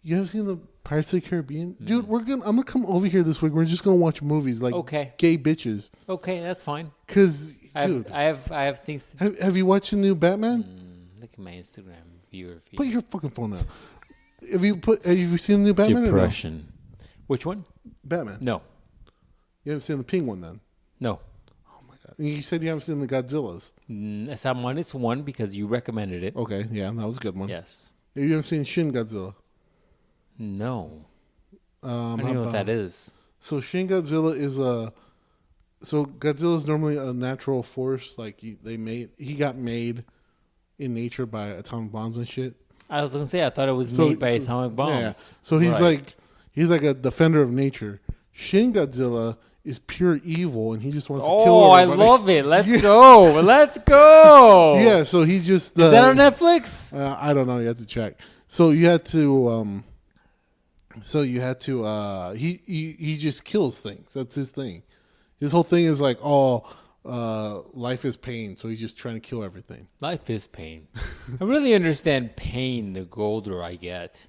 You haven't seen the Pirates of the Caribbean, dude? I'm gonna come over here this week. We're just gonna watch movies like gay bitches. Okay, that's fine. Cause, dude, I have things. Have you watched the new Batman? Look at my Instagram viewer feed. Put your fucking phone out. Have you seen the new Batman? Depression. Or no? Which one? Batman. No. You haven't seen the Pink one then? No. Oh my god! You said you haven't seen the Godzillas. It's -1 because you recommended it. Okay, yeah, that was a good one. Yes. You haven't seen Shin Godzilla? No. I don't know what that is. So Shin Godzilla is Godzilla is normally a natural force. Like he got made in nature by atomic bombs and shit. I was gonna say I thought it was made by atomic bombs. Yeah. So he's like a defender of nature. Shin Godzilla is pure evil, and he just wants to kill everybody. I love it. Let's go. Let's go. Yeah. So he just is that on Netflix? I don't know. You have to check. So you had to. He just kills things. That's his thing. His whole thing is like, life is pain. So he's just trying to kill everything. Life is pain. I really understand pain the older I get.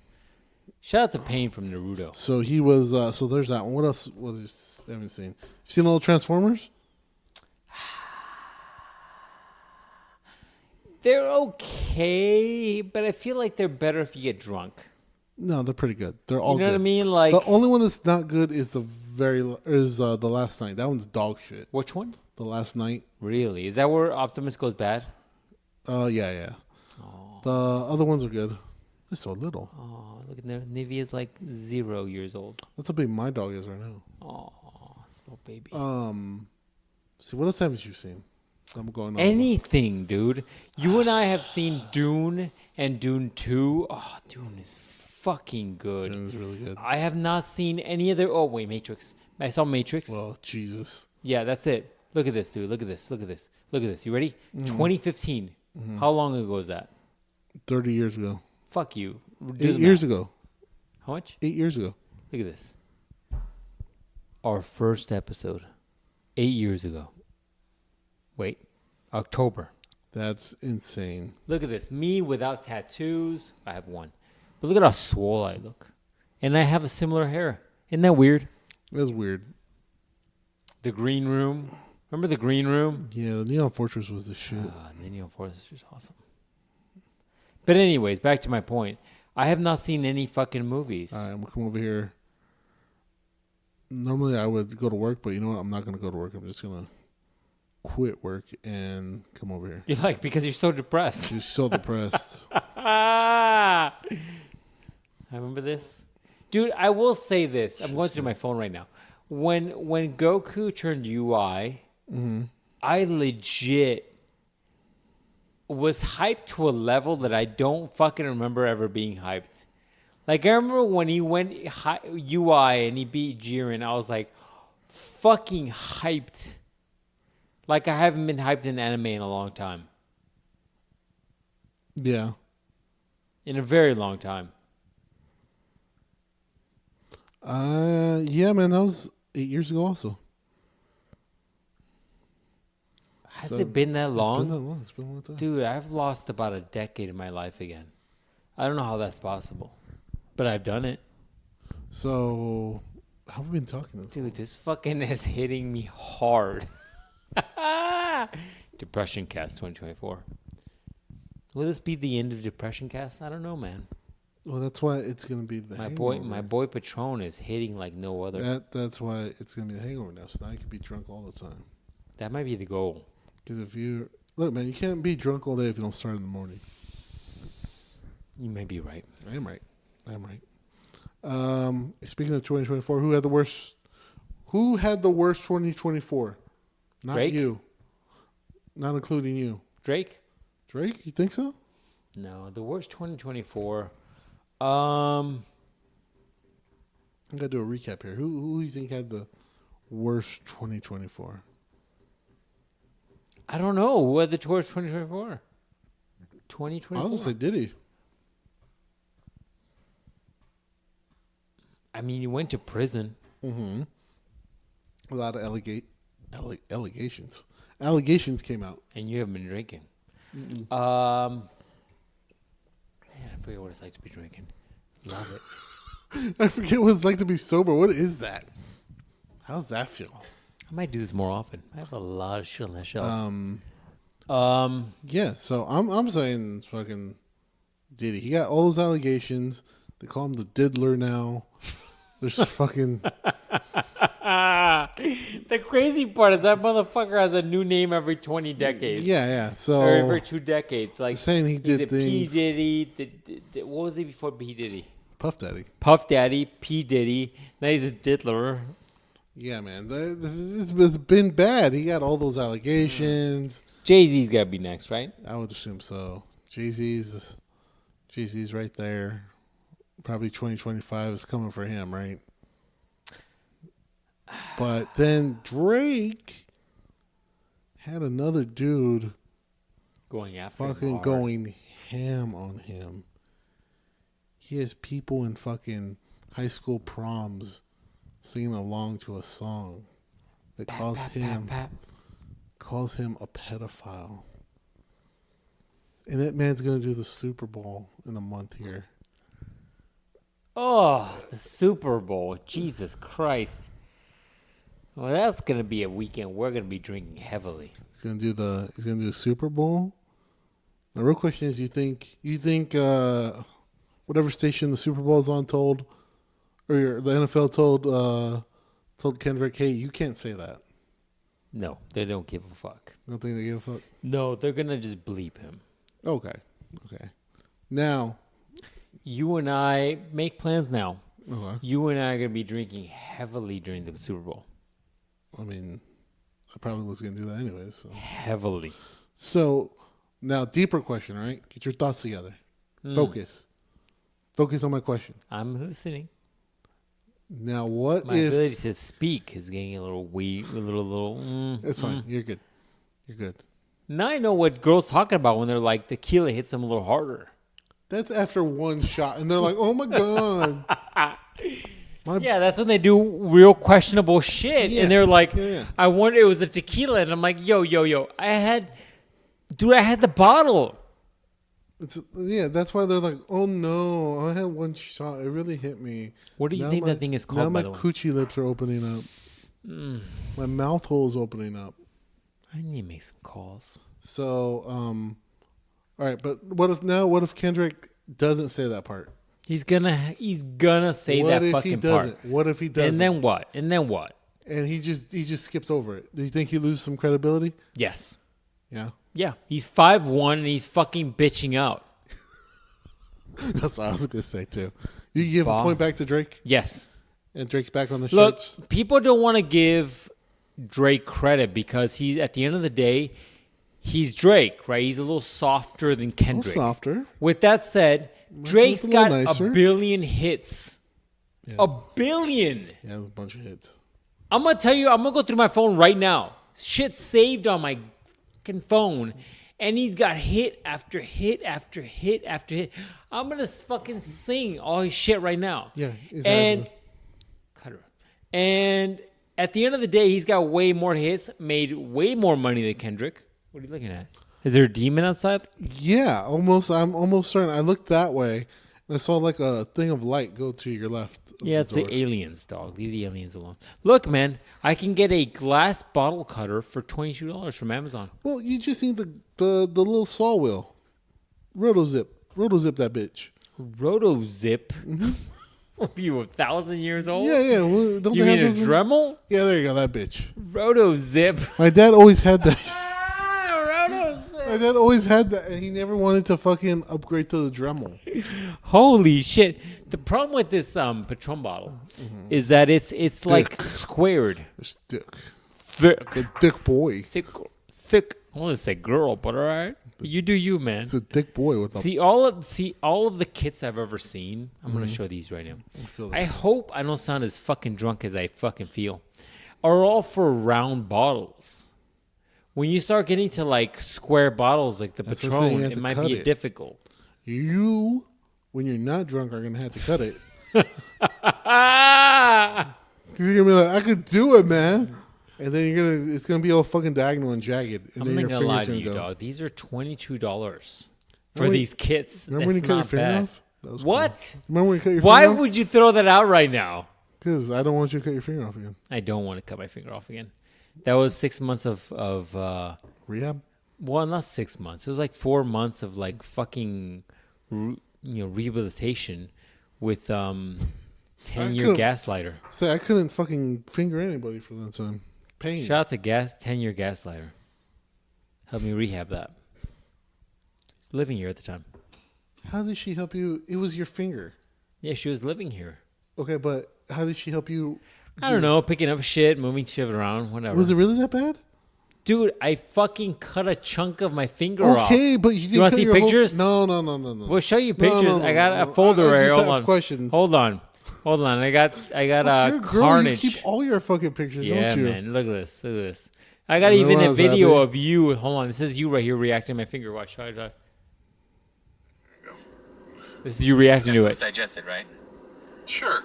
Shout out to Pain from Naruto. So he was, so there's that one. What else I haven't seen? Seen all the Transformers? They're okay, but I feel like they're better if you get drunk. No, they're pretty good. They're all good. You know what I mean? Like the only one that's not good is the Last Night. That one's dog shit. Which one? The Last Night. Really? Is that where Optimus goes bad? Yeah. Oh. The other ones are good. They're so little. Oh, look at there. Nivea is like 0 years old. That's how big my dog is right now. Oh, slow baby. See, what else haven't you seen? I'm going on. Anything, dude. You and I have seen Dune and Dune 2. Oh, Dune is fucking good. Dune is really good. I have not seen any other. Oh, wait, Matrix. I saw Matrix. Well, Jesus. Yeah, that's it. Look at this, dude. Look at this. You ready? 2015. Mm-hmm. How long ago is that? 30 years ago. Fuck you. 8 years ago. How much? 8 years ago. Look at this. Our first episode. 8 years ago. Wait. October. That's insane. Look at this. Me without tattoos. I have one. But look at how swole I look. And I have a similar hair. Isn't that weird? That's weird. The Green Room. Remember The Green Room? Yeah, the Neon Fortress was the shit. The Neon Fortress was awesome. But anyways, back to my point. I have not seen any fucking movies. All right, we'll come over here. Normally I would go to work, but you know what? I'm not going to go to work. I'm just going to quit work and come over here. You're like, because you're so depressed. You're so depressed. I remember this. Dude, I will say this. I'm going through my phone right now. When Goku turned UI, I legit was hyped to a level that I don't fucking remember ever being hyped. Like, I remember when he went UI and he beat Jiren, I was like, fucking hyped. Like, I haven't been hyped in anime in a long time. Yeah. In a very long time. Yeah, man, that was 8 years ago also. Has it been that long? It's been that long. It's been a long time. Dude, I've lost about a decade in my life again. I don't know how that's possible. But I've done it. So, how have we been talking this? Dude, this fucking is hitting me hard. Depression Cast 2024. Will this be the end of Depression Cast? I don't know, man. Well, that's why it's going to be the hangover. My boy Patron is hitting like no other. That's why it's going to be the hangover now. So now you can be drunk all the time. That might be the goal. Because if you... Look, man, you can't be drunk all day if you don't start in the morning. You may be right. I am right. Speaking of 2024, who had the worst 2024? Not Drake? you. Not including you. Drake? Drake? You think so? No, the worst 2024. I gotta do a recap here. Who do you think had the worst 2024? I don't know. Who had the worst 2024? 2024. I was gonna say Diddy. I mean, he went to prison. Mm-hmm. A lot of allegations. Allegations came out. And you haven't been drinking. Mm-mm. Man, I forget what it's like to be drinking. Love it. I forget what it's like to be sober. What is that? How's that feel? I might do this more often. I have a lot of shit on that shelf. Yeah, so I'm saying it's fucking Diddy. He got all those allegations. They call him the diddler now. There's fucking... The crazy part is that motherfucker has a new name every 20 decades. Yeah. So or every 2 decades. Like saying he did things. P Diddy. What was he before P Diddy? Puff Daddy. Puff Daddy, P Diddy. Now he's a diddler. Yeah, man. It's been bad. He got all those allegations. Jay-Z's got to be next, right? I would assume so. Jay-Z's right there. Probably 2025 is coming for him, right? But then Drake had another dude going after him fucking hard. going ham on him. He has people in fucking high school proms singing along to a song that calls him a pedophile. And that man's going to do the Super Bowl in a month here. Oh, the Super Bowl. Jesus Christ. Well, that's going to be a weekend we're going to be drinking heavily. He's going to do the Super Bowl. The real question is, you think whatever station the Super Bowl is on told, or the NFL told Kendrick, hey, you can't say that. No, they don't give a fuck. Don't think they give a fuck? No, they're going to just bleep him. Okay. Now, you and I make plans now. Okay. You and I are going to be drinking heavily during the Super Bowl. I mean, I probably was going to do that anyway. So. Heavily. So, now, deeper question, all right? Get your thoughts together. Focus on my question. I'm listening. Now, what my ability to speak is getting a little weak, a little. It's fine. You're good. Now I know what girls talking about when they're like, tequila hits them a little harder. That's after one shot, and they're like, "Oh my god!" Yeah, that's when they do real questionable shit, Yeah. and they're like, Yeah. "I wonder it was a tequila," and I'm like, "Yo, I had the bottle." That's why they're like, "Oh no, I had one shot. It really hit me." What do you think that thing is called? Now my by the way? coochie lips are opening up. My mouth hole is opening up. I need to make some calls. So, all right, but what if Kendrick doesn't say that part? He's gonna say that fucking part. What if he doesn't? And then what? And he just skips over it. Do you think he loses some credibility? Yes. Yeah. Yeah. He's 5'1" and he's fucking bitching out. That's what I was gonna say too. You give a point back to Drake? Yes. And Drake's back on the shirts? Look, people don't want to give Drake credit because he's, at the end of the day, he's Drake, right? He's a little softer than Kendrick. A little softer. With that said, Drake's got nicer. a billion hits. Yeah. A billion. Yeah, a bunch of hits. I'm going to tell you, I'm going to go through my phone right now. Shit saved on my fucking phone. And he's got hit after hit after hit after hit. I'm going to fucking sing all his shit right now. Yeah, exactly. And at the end of the day, he's got way more hits, made way more money than Kendrick. What are you looking at? Is there a demon outside? Yeah, almost. I'm almost certain. I looked that way, and I saw like a thing of light go to your left. Yeah, it's the aliens, dog. Leave the aliens alone. Look, man, I can get a glass bottle cutter for $22 from Amazon. Well, you just need the little saw wheel. Rotozip that bitch. Rotozip? Mm-hmm. What are you, 1,000 years old? Yeah. Well, don't you they mean have a Dremel? Yeah, there you go, that bitch. Rotozip. My dad always had that. Rotozip. My dad always had that, and he never wanted to fucking upgrade to the Dremel. Holy shit! The problem with this Patron bottle is that it's like squared. It's thick. It's a thick boy. Thick. I want to say girl, but all right. You do you, man. It's a thick boy with all of the kits I've ever seen. I'm gonna show these right now. I hope I don't sound as fucking drunk as I fucking feel. Are all for round bottles. When you start getting to like square bottles like the Patron, it might be difficult. You, when you're not drunk, are gonna have to cut it. Because you're gonna be like, I could do it, man. And then it's gonna be all fucking diagonal and jagged. And I'm not gonna lie to you, dog. These are $22 for these kits. Remember when you cut your finger off? What? Cool. Remember when you cut your finger off? Why off? would you throw that out right now? Because I don't want you to cut your finger off again. I don't want to cut my finger off again. That was 6 months of rehab. Well, not 6 months. It was like 4 months of like fucking rehabilitation with 10-year gaslighter. Say I couldn't fucking finger anybody for that time. Pain. Shout out to 10-year gaslighter. Helped me rehab that. I was living here at the time. How did she help you? It was your finger. Yeah, she was living here. Okay, but how did she help you? I don't know, picking up shit, moving shit around, whatever. Was it really that bad? Dude, I fucking cut a chunk of my finger off. Okay, but you want to see pictures? No. We'll show you pictures. No. I got a folder right here. Hold on. Questions. Hold on. I got you're carnage. You keep all your fucking pictures, don't you? Yeah, man. Look at this. I got even a video of you. Hold on. This is you right here reacting to my finger. Watch. Try. This is you reacting to it. Digested, right? Sure.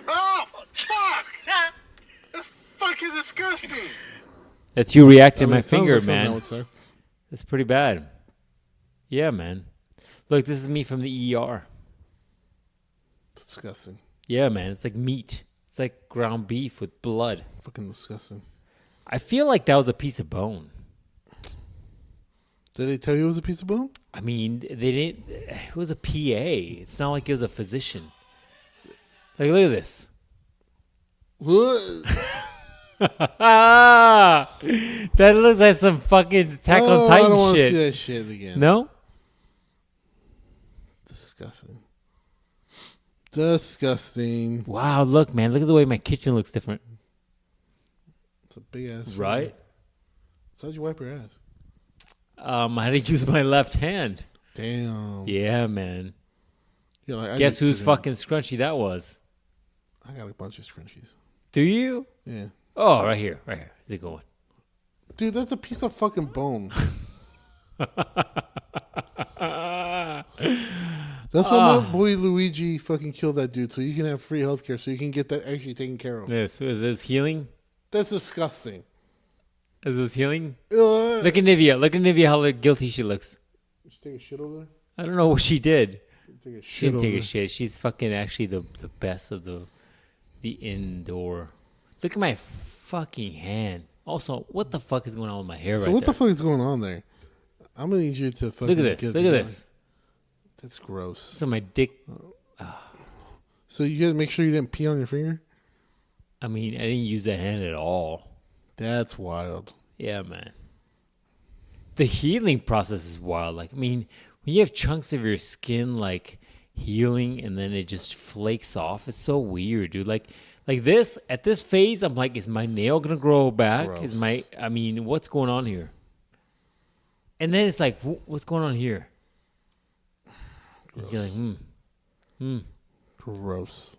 Oh, fuck! That's fucking disgusting. That's you reacting to my finger, man. That's pretty bad. Yeah, man. Look, this is me from the ER. Disgusting. Yeah, man. It's like meat. It's like ground beef with blood. Fucking disgusting. I feel like that was a piece of bone. Did they tell you it was a piece of bone? I mean, they didn't. It was a PA. It's not like it was a physician. Like, look at this. What? That looks like some fucking Attack on Titan shit. I don't want to see that shit again. No? Disgusting. Wow, look, man. Look at the way my kitchen looks different. It's a big ass. Right? So how'd you wipe your ass? I had to use my left hand. Damn. Yeah, man. Like, guess whose fucking scrunchie that was? I got a bunch of scrunchies. Do you? Yeah. Oh, right here. Is it going? Dude, that's a piece of fucking bone. That's why my boy Luigi fucking killed that dude, so you can have free healthcare, so you can get that actually taken care of. Yes. Is this healing? That's disgusting. Is this healing? Look at Nivea. Look at Nivea, how guilty she looks. Did she take a shit over there? I don't know what she did. Take a She shit didn't take over a shit. She's fucking actually the best of the indoor. Look at my fucking hand. Also, what the fuck is going on with my hair So right what there? the fuck is going on there? I'm gonna need you to fucking Look at this. get it Look at together. this. That's gross. So my dick. So you gotta make sure you didn't pee on your finger? I mean, I didn't use that hand at all. That's wild. Yeah, man. The healing process is wild. Like, I mean, when you have chunks of your skin like healing and then it just flakes off, it's so weird, dude. Like this at this phase, I'm like, is my nail gonna grow back? Gross. What's going on here? And then it's like, what's going on here? You're like, Gross.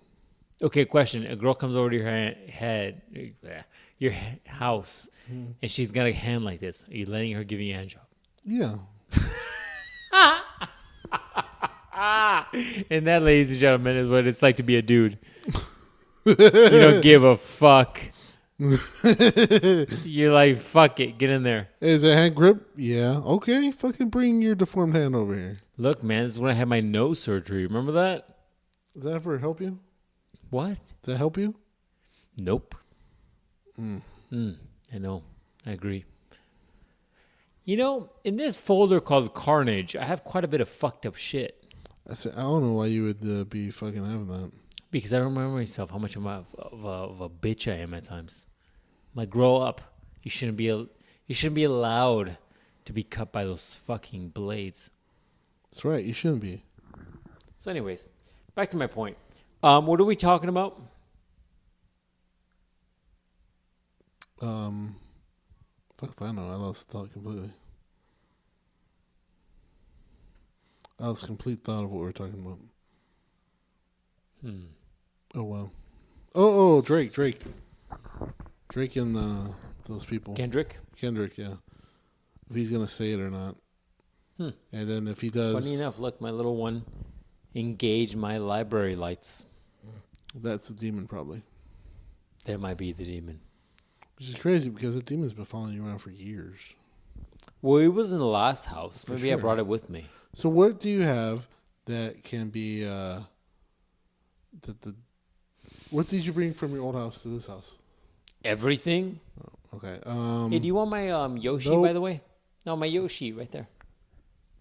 Okay, question. A girl comes over to your house, and she's got a hand like this. Are you letting her give you a hand job? Yeah. And that, ladies and gentlemen, is what it's like to be a dude. You don't give a fuck. You're like, fuck it, get in there. Is it hand grip? Yeah. Okay, fucking bring your deformed hand over here. Look, man, this is when I had my nose surgery. Remember that? Does that ever help you? What? Does that help you? Nope. I know. I agree. You know, in this folder called Carnage, I have quite a bit of fucked up shit. I don't know why you would be fucking having that. Because I don't remember myself how much of a bitch I am at times. I'm like, grow up. You shouldn't be allowed to be cut by those fucking blades. That's right. You shouldn't be. So anyways, back to my point. What are we talking about? Fuck if I know. I lost thought completely. I lost complete thought of what we were talking about. Oh, wow. Oh, Drake. Drake and those people. Kendrick? Kendrick, yeah. If he's going to say it or not. And then if he does... Funny enough, look, my little one engaged my library lights. That's the demon, probably. That might be the demon. Which is crazy because the demon's been following you around for years. Well, it was in the last house. For Maybe I sure. brought it with me. So what do you have that can be... What did you bring from your old house to this house? Everything? Okay. Hey, do you want my Yoshi, nope. by the way? No, my Yoshi right there.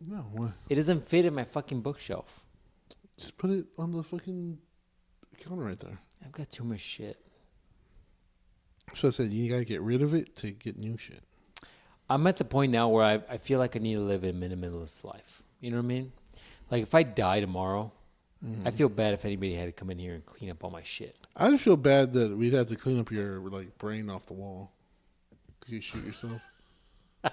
No, what? It doesn't fit in my fucking bookshelf. Just put it on the fucking counter right there. I've got too much shit. So I said you gotta get rid of it to get new shit. I'm at the point now where I feel like I need to live a minimalist life. You know what I mean? Like, if I die tomorrow, I feel bad if anybody had to come in here and clean up all my shit. I'd feel bad that we'd have to clean up your brain off the wall because you shoot yourself. Is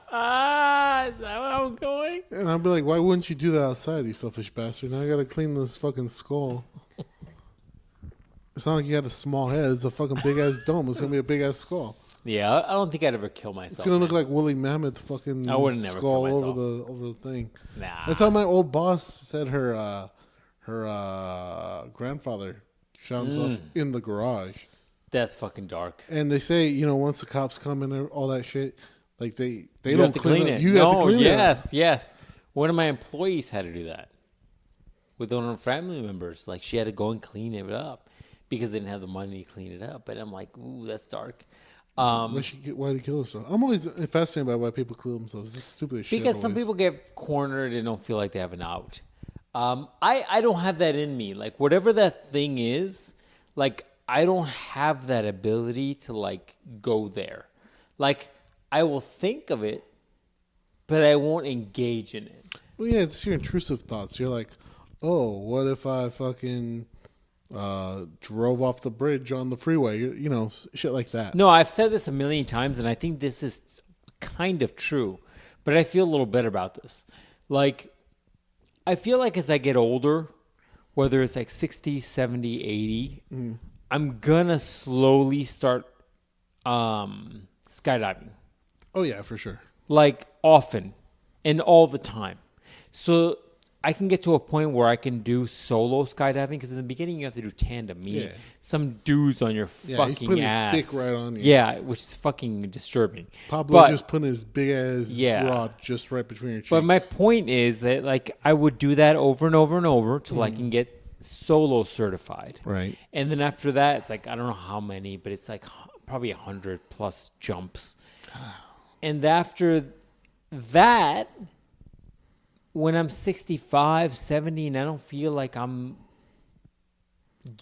that how I'm going? And I'd be like, why wouldn't you do that outside, you selfish bastard? Now I gotta clean this fucking skull. It's not like you had a small head. It's a fucking big-ass dome. It's gonna be a big-ass skull. Yeah, I don't think I'd ever kill myself. It's gonna look like Woolly Mammoth fucking I wouldn't never skull kill over the thing. Nah. That's how my old boss said her grandfather shot himself in the garage. That's fucking dark. And they say, once the cops come and all that shit, like they You don't have to clean it. You have to clean it. Yes. One of my employees had to do that with one of her family members. Like, she had to go and clean it up because they didn't have the money to clean it up. And I'm like, ooh, that's dark. Why did he kill himself? I'm always fascinated by why people kill themselves. This is stupid as shit. Because some people get cornered and don't feel like they have an out. I don't have that in me. Like, whatever that thing is, like, I don't have that ability to, like, go there. Like, I will think of it, but I won't engage in it. Well, yeah, it's your intrusive thoughts. You're like, oh, what if I fucking drove off the bridge on the freeway? Shit like that. No, I've said this a million times, and I think this is kind of true, but I feel a little better about this. Like, I feel like as I get older, whether it's like 60, 70, 80, I'm gonna slowly start skydiving. Oh, yeah, for sure. Like, often and all the time. So I can get to a point where I can do solo skydiving because in the beginning you have to do tandem. Meaning some dude's on your fucking he's putting ass. his dick right on you. Yeah, which is fucking disturbing. Pablo just putting his big ass rod just right between your cheeks. But my point is that like I would do that over and over and over till I can get solo certified. Right. And then after that, it's like I don't know how many, but it's like probably 100 plus jumps. And after that, when I'm 65, 70, and I don't feel like I'm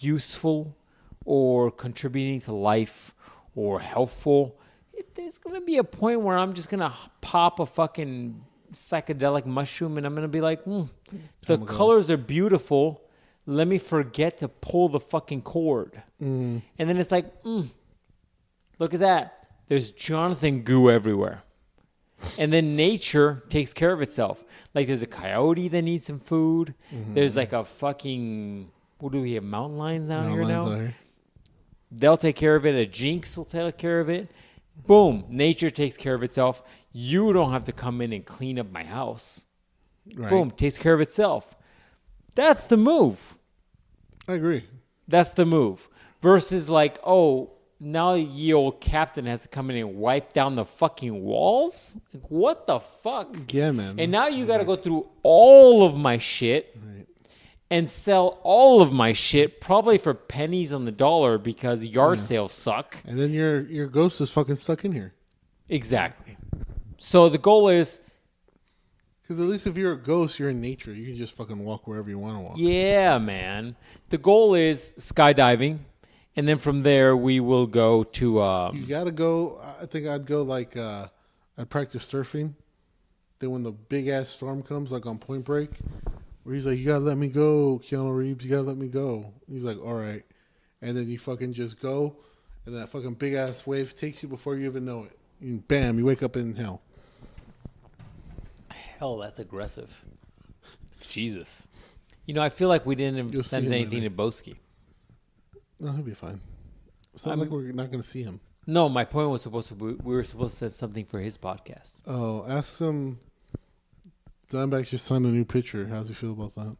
useful or contributing to life or helpful, there's going to be a point where I'm just going to pop a fucking psychedelic mushroom and I'm going to be like, the colors are beautiful. Let me forget to pull the fucking cord. And then it's like, look at that. There's Jonathan goo everywhere. And then nature takes care of itself. Like there's a coyote that needs some food. There's like a fucking, what do we have, mountain lions down here now? They'll take care of it. A jinx will take care of it. Boom. Nature takes care of itself. You don't have to come in and clean up my house. Right. Boom. Takes care of itself. That's the move. I agree. That's the move. Versus like, oh, now ye old captain has to come in and wipe down the fucking walls? Like, what the fuck? Yeah, man. And now you got to go through all of my shit and sell all of my shit probably for pennies on the dollar because yard sales suck. And then your ghost is fucking stuck in here. Exactly. So the goal is... Because at least if you're a ghost, you're in nature. You can just fucking walk wherever you want to walk. Yeah, man. The goal is skydiving. And then from there, we will go to... you got to go... I think I'd go like... I'd practice surfing. Then when the big-ass storm comes, like on Point Break, where he's like, you got to let me go, Keanu Reeves. You got to let me go. He's like, all right. And then you fucking just go, and that fucking big-ass wave takes you before you even know it. And bam, you wake up in hell. Hell, that's aggressive. Jesus. You know, I feel like we didn't send anything to Boski. No, he'll be fine. It's not like we're not going to see him. No, my point was we were supposed to send something for his podcast. Oh, ask him. Diamondbacks just signed a new pitcher. How's he feel about that?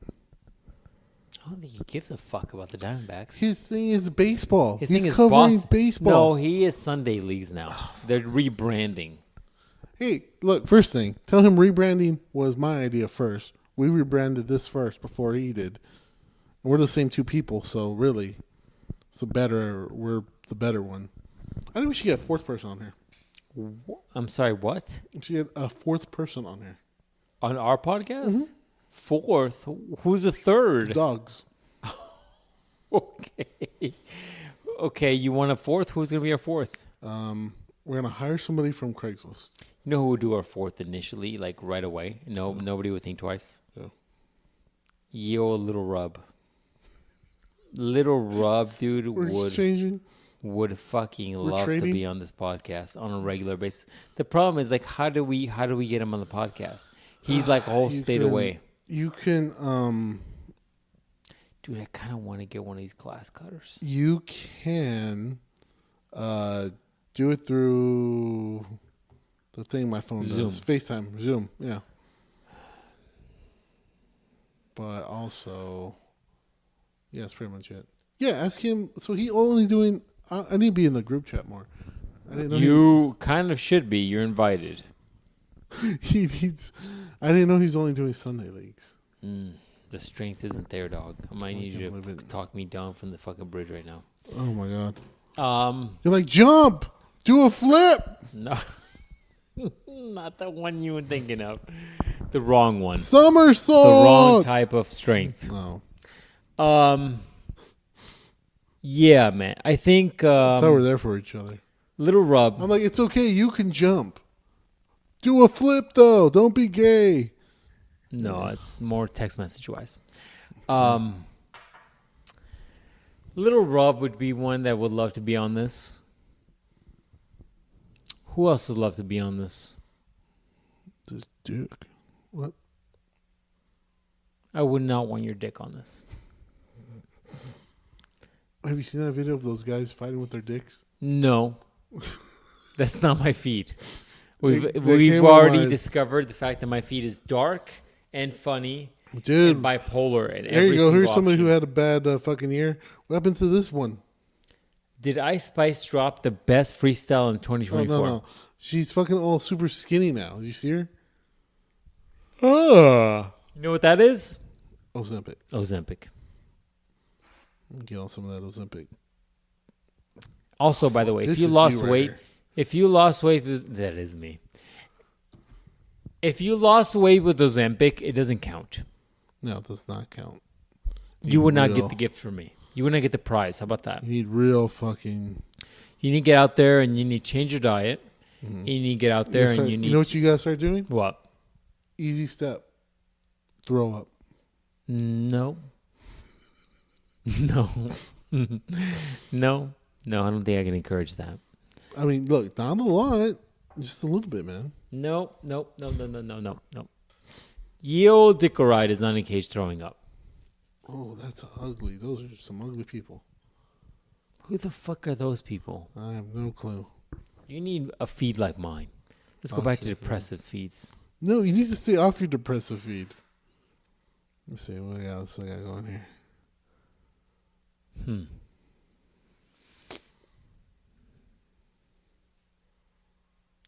I don't think he gives a fuck about the Diamondbacks. His thing is baseball. He's covering baseball. No, he is Sunday Leagues now. They're rebranding. Hey, look, first thing, tell him rebranding was my idea first. We rebranded this first before he did. We're the same two people, so really... we're the better one. I think we should get a fourth person on here. I'm sorry, what? We should get a fourth person on here. On our podcast? Mm-hmm. Fourth? Who's the third? Dogs. Okay. Okay, you want a fourth? Who's going to be our fourth? We're going to hire somebody from Craigslist. You know who would do our fourth initially, like right away? No, nobody would think twice. Yeah. Yo, Little Rub. Little Rub, dude, would fucking love to be on this podcast on a regular basis. The problem is like, how do we get him on the podcast? He's like a whole state away. You can, dude, I kind of want to get one of these glass cutters. You can, do it through the thing my phone does. FaceTime, Zoom, yeah. But also, yeah, that's pretty much it. Yeah, ask him. So he only doing. I need to be in the group chat more. I didn't know you kind of should be. You're invited. He needs. I didn't know he's only doing Sunday leagues. The strength isn't there, dog. I might need you to talk me down from the fucking bridge right now. Oh my god. You're like, jump, do a flip. No, not the one you were thinking of. The wrong one. Somersault. The wrong type of strength. No. Yeah, man. I think that's how we're there for each other. Little Rub. I'm like, it's okay. You can jump. Do a flip though. Don't be gay. No, it's more text message wise. Little Rub would be one that would love to be on this. Who else would love to be on this? This dick. What? I would not want your dick on this. Have you seen that video of those guys fighting with their dicks? No. That's not my feed. We've already discovered the fact that my feed is dark and funny Dude, and bipolar. And there you go. Here's somebody who had a bad fucking year. What happened to this one? Did Ice Spice drop the best freestyle in 2024? Oh, no. She's fucking all super skinny now. Did you see her? Oh. You know what that is? Ozempic. Get on some of that Ozempic. Also, by the way, if you lost weight, that is me. If you lost weight with Ozempic, it doesn't count. No, it does not count. You would not get the gift from me. You would not get the prize. How about that? You need real fucking... You need to get out there and you need to change your diet. Mm-hmm. You need to get out there and you need... You know what you got to start doing? What? Easy step. Throw up. No. No. No. No, I don't think I can encourage that. I mean, look, not a lot. Just a little bit, man. No. Yield Dickoride is not engaged throwing up. Oh, that's ugly. Those are some ugly people. Who the fuck are those people? I have no clue. You need a feed like mine. Let's go back to depressive feeds. No, you need to stay off your depressive feed. Let's see what else I got going here.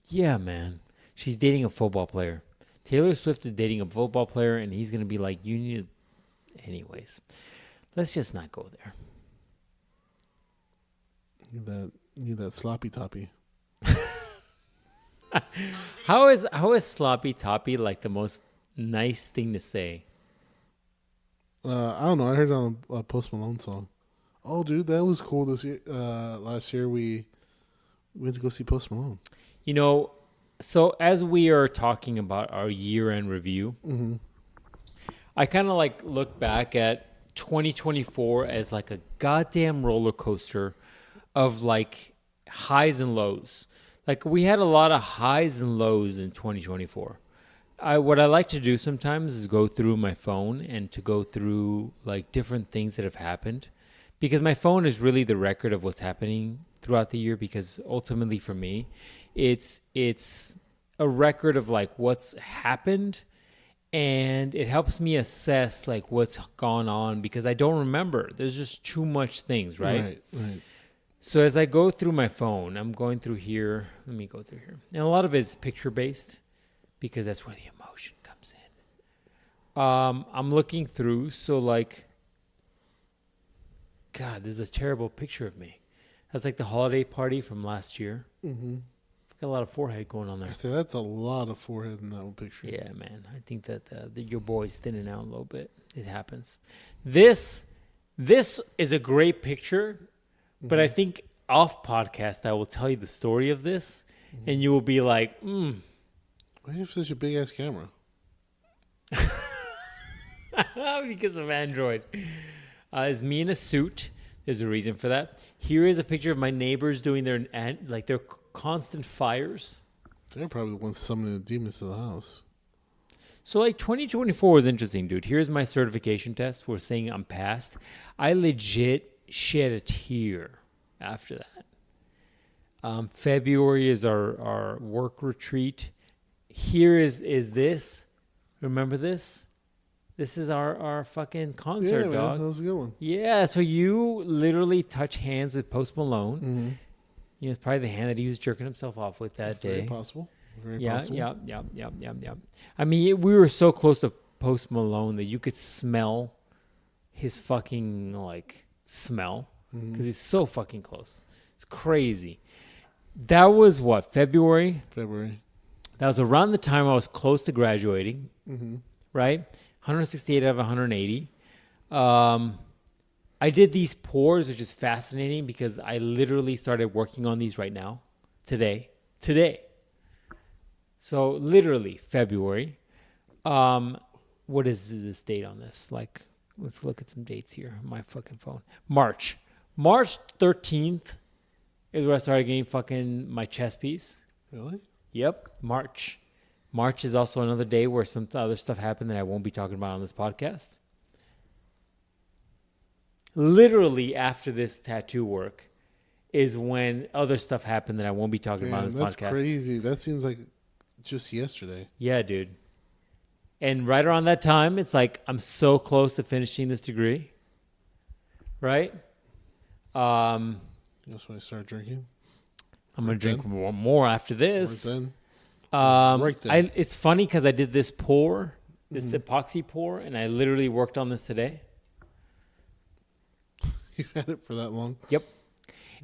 Yeah, man. She's dating a football player. Taylor Swift is dating a football player, and he's going to be like, you need... Anyways, let's just not go there. You need that sloppy toppy. How is sloppy toppy like the most nice thing to say? I don't know. I heard it on a Post Malone song. Oh, dude, that was cool this year. Last year we went to go see Post Malone. You know, so as we are talking about our year-end review, I kind of like look back at 2024 as like a goddamn roller coaster of like highs and lows. Like we had a lot of highs and lows in 2024. What I like to do sometimes is go through my phone and to go through like different things that have happened, because my phone is really the record of what's happening throughout the year, because ultimately for me, it's a record of like what's happened, and it helps me assess like what's gone on, because I don't remember. There's just too much things, right? Right. So as I go through my phone, I'm going through here. Let me go through here. And a lot of it's picture-based, because that's where the emotion comes in. I'm looking through, so like, God, this is a terrible picture of me. That's like the holiday party from last year. Mm-hmm. Got a lot of forehead going on there. I say that's a lot of forehead in that one picture. Yeah, man. I think that your boy's thinning out a little bit. It happens. This is a great picture, but I think off podcast I will tell you the story of this, and you will be like, Why do you have such a big ass camera? because of Android. It's me in a suit. There's a reason for that. Here is a picture of my neighbors doing their constant fires. They're probably the ones summoning the demons to the house. So like 2024 was interesting, dude. Here's my certification test. We're saying I'm passed. I legit shed a tear after that. February is our work retreat. Here is this. Remember this? This is our fucking concert, man, dog. That was a good one. Yeah, so you literally touch hands with Post Malone. Mm-hmm. You know, it's probably the hand that he was jerking himself off with that day. Very possible. Yeah. I mean, we were so close to Post Malone that you could smell his fucking, like, smell. Because he's so fucking close. It's crazy. That was what, February? February. That was around the time I was close to graduating, right? 168 out of 180. I did these pours, which is fascinating because I literally started working on these right now, today. So literally February. What is this date on this? Like, let's look at some dates here on my fucking phone. March 13th is where I started getting fucking my chess piece. Really? Yep, March. March is also another day where some other stuff happened that I won't be talking about on this podcast. Literally after this tattoo work is when other stuff happened that I won't be talking about on this podcast. That's crazy. That seems like just yesterday. Yeah, dude. And right around that time, it's like, I'm so close to finishing this degree. Right? That's when I started drinking. I'm going to drink more after this. Right then. Right then. It's funny because I did this pour, this epoxy pour, and I literally worked on this today. You've had it for that long? Yep.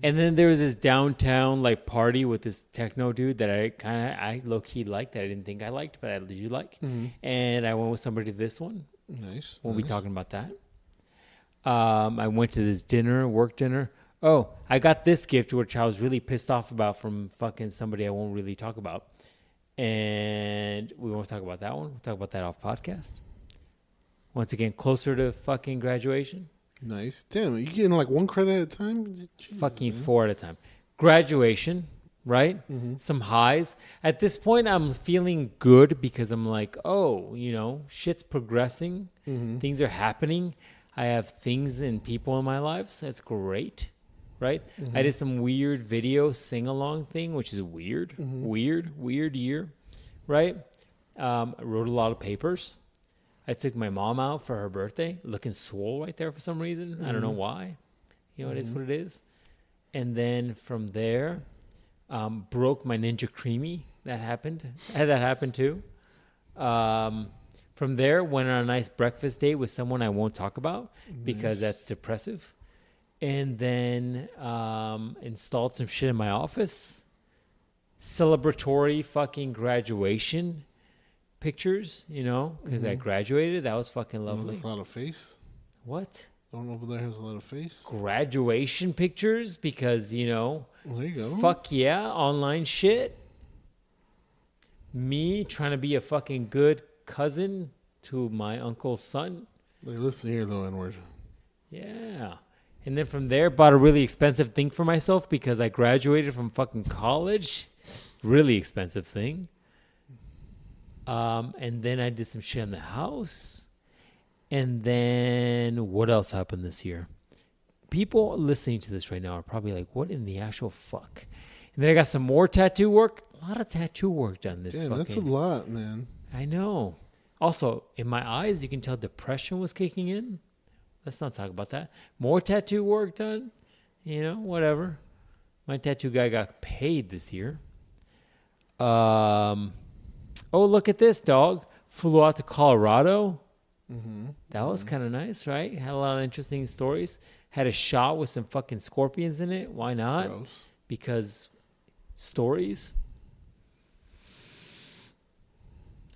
And then there was this downtown like party with this techno dude that I low key liked that I didn't think I liked, but I did like. And I went with somebody to this one. Nice. We'll be talking about that. I went to this work dinner. Oh, I got this gift, which I was really pissed off about from fucking somebody I won't really talk about. And we won't talk about that one. We'll talk about that off podcast. Once again, closer to fucking graduation. Nice. Damn, are you getting like one credit at a time? Jesus, fucking man. 4 at a time. Graduation, right? Some highs. At this point, I'm feeling good because I'm like, oh, shit's progressing. Things are happening. I have things and people in my life, so that's great, right? I did some weird video sing-along thing, which is weird year, right? I wrote a lot of papers. I took my mom out for her birthday, looking swole right there for some reason. I don't know why. It is what it is. And then from there, broke my Ninja Creamy. That happened. I had that happen too. From there, went on a nice breakfast date with someone I won't talk about because that's depressive. And then installed some shit in my office. Celebratory fucking graduation pictures, because I graduated. That was fucking lovely. There's a lot of face. What? I don't know if there has a lot of face. Graduation pictures because, Well, there you go. fuck yeah, online shit. Me trying to be a fucking good cousin to my uncle's son. Like, listen here, though, N-word. Yeah. And then from there, bought a really expensive thing for myself because I graduated from fucking college. Really expensive thing. And then I did some shit in the house. And then what else happened this year? People listening to this right now are probably like, what in the actual fuck? And then I got some more tattoo work. A lot of tattoo work done this Damn, fucking... that's a lot, man. I know. Also, in my eyes, you can tell depression was kicking in. Let's not talk about that. More tattoo work done. Whatever. My tattoo guy got paid this year. Oh, look at this, dog. Flew out to Colorado. That was kind of nice, right? Had a lot of interesting stories. Had a shot with some fucking scorpions in it. Why not? Gross. Because stories.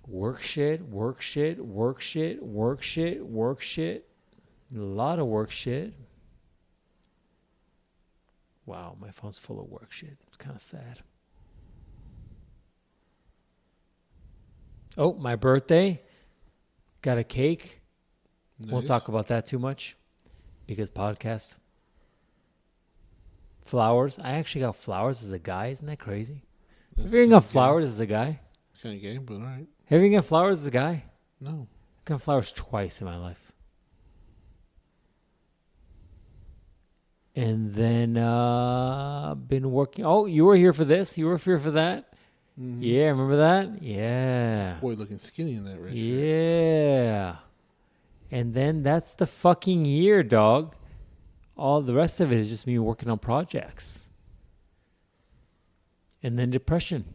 Work shit. A lot of work shit. Wow, my phone's full of work shit. It's kind of sad. Oh, my birthday. Got a cake. Nice. Won't talk about that too much because podcast. Flowers. I actually got flowers as a guy. Isn't that crazy? Have you ever got flowers as a guy? Kind of gay, but all right. Have you got flowers as a guy? No. I've got flowers twice in my life. And then been working. Oh, you were here for this? You were here for that? Yeah, remember that? Yeah. Boy, looking skinny in that red shirt. Yeah. And then that's the fucking year, dog. All the rest of it is just me working on projects. And then depression.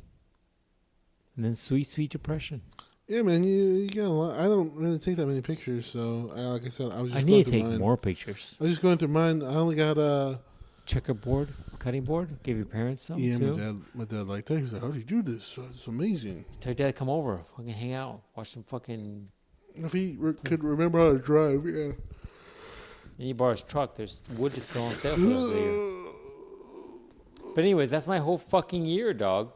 And then sweet depression. Yeah, man, you got a lot. I don't really take that many pictures, so like I said, I was just I going need to through take mine. more pictures. I was just going through mine. I only got Checkerboard, cutting board. Give your parents some too. my dad liked that. He was like, "How do you do this? It's amazing." Tell your dad to come over, fucking hang out, watch some fucking. If he could remember how to drive, yeah. And he borrowed his truck. There's wood just still on sale for those of you. But anyways, that's my whole fucking year, dog.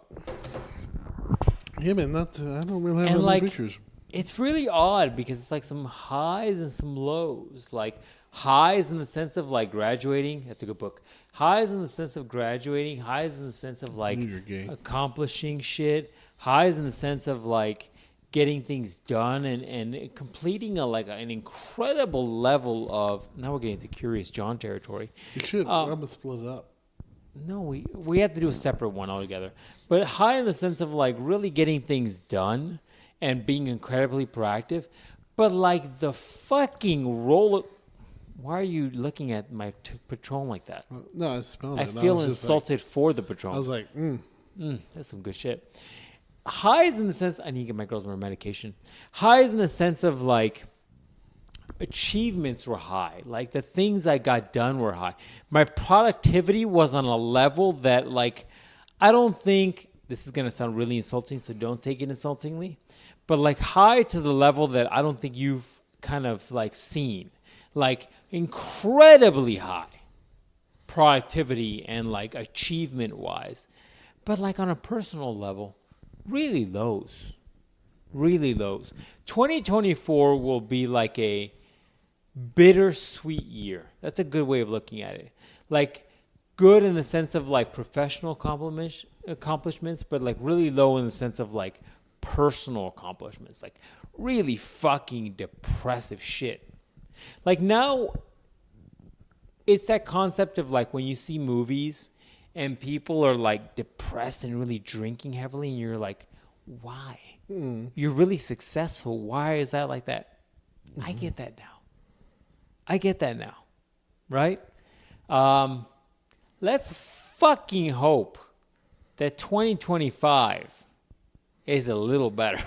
Yeah, man. I don't really have And that many pictures. It's really odd because it's like some highs and some lows. Like highs in the sense of like graduating. That's a good book. Highs in the sense of graduating. Highs in the sense of like You're gay. accomplishing shit. Highs in the sense of like getting things done and completing an incredible level of. Now we're getting to CuriousJohn territory. You should. I'm gonna split it up. No, we have to do a separate one altogether. But high in the sense of like really getting things done and being incredibly proactive. But like the fucking roller. Why are you looking at my Patron like that? No, I smelled it. I feel insulted for the Patron. I was like, That's some good shit. Highs in the sense, I need to get my girls more medication. Highs in the sense of like achievements were high. Like the things I got done were high. My productivity was on a level that like, I don't think, this is going to sound really insulting, so don't take it insultingly, but like high to the level that I don't think you've kind of like seen. Like incredibly high productivity and like achievement wise, but like on a personal level, really lows. 2024 will be like a bittersweet year. That's a good way of looking at it. Like good in the sense of like professional accomplishments, but like really low in the sense of like personal accomplishments, like really fucking depressive shit. Like now, it's that concept of like when you see movies and people are like depressed and really drinking heavily, and you're like, why? You're really successful. Why is that like that? I get that now. Right? Let's fucking hope that 2025 is a little better.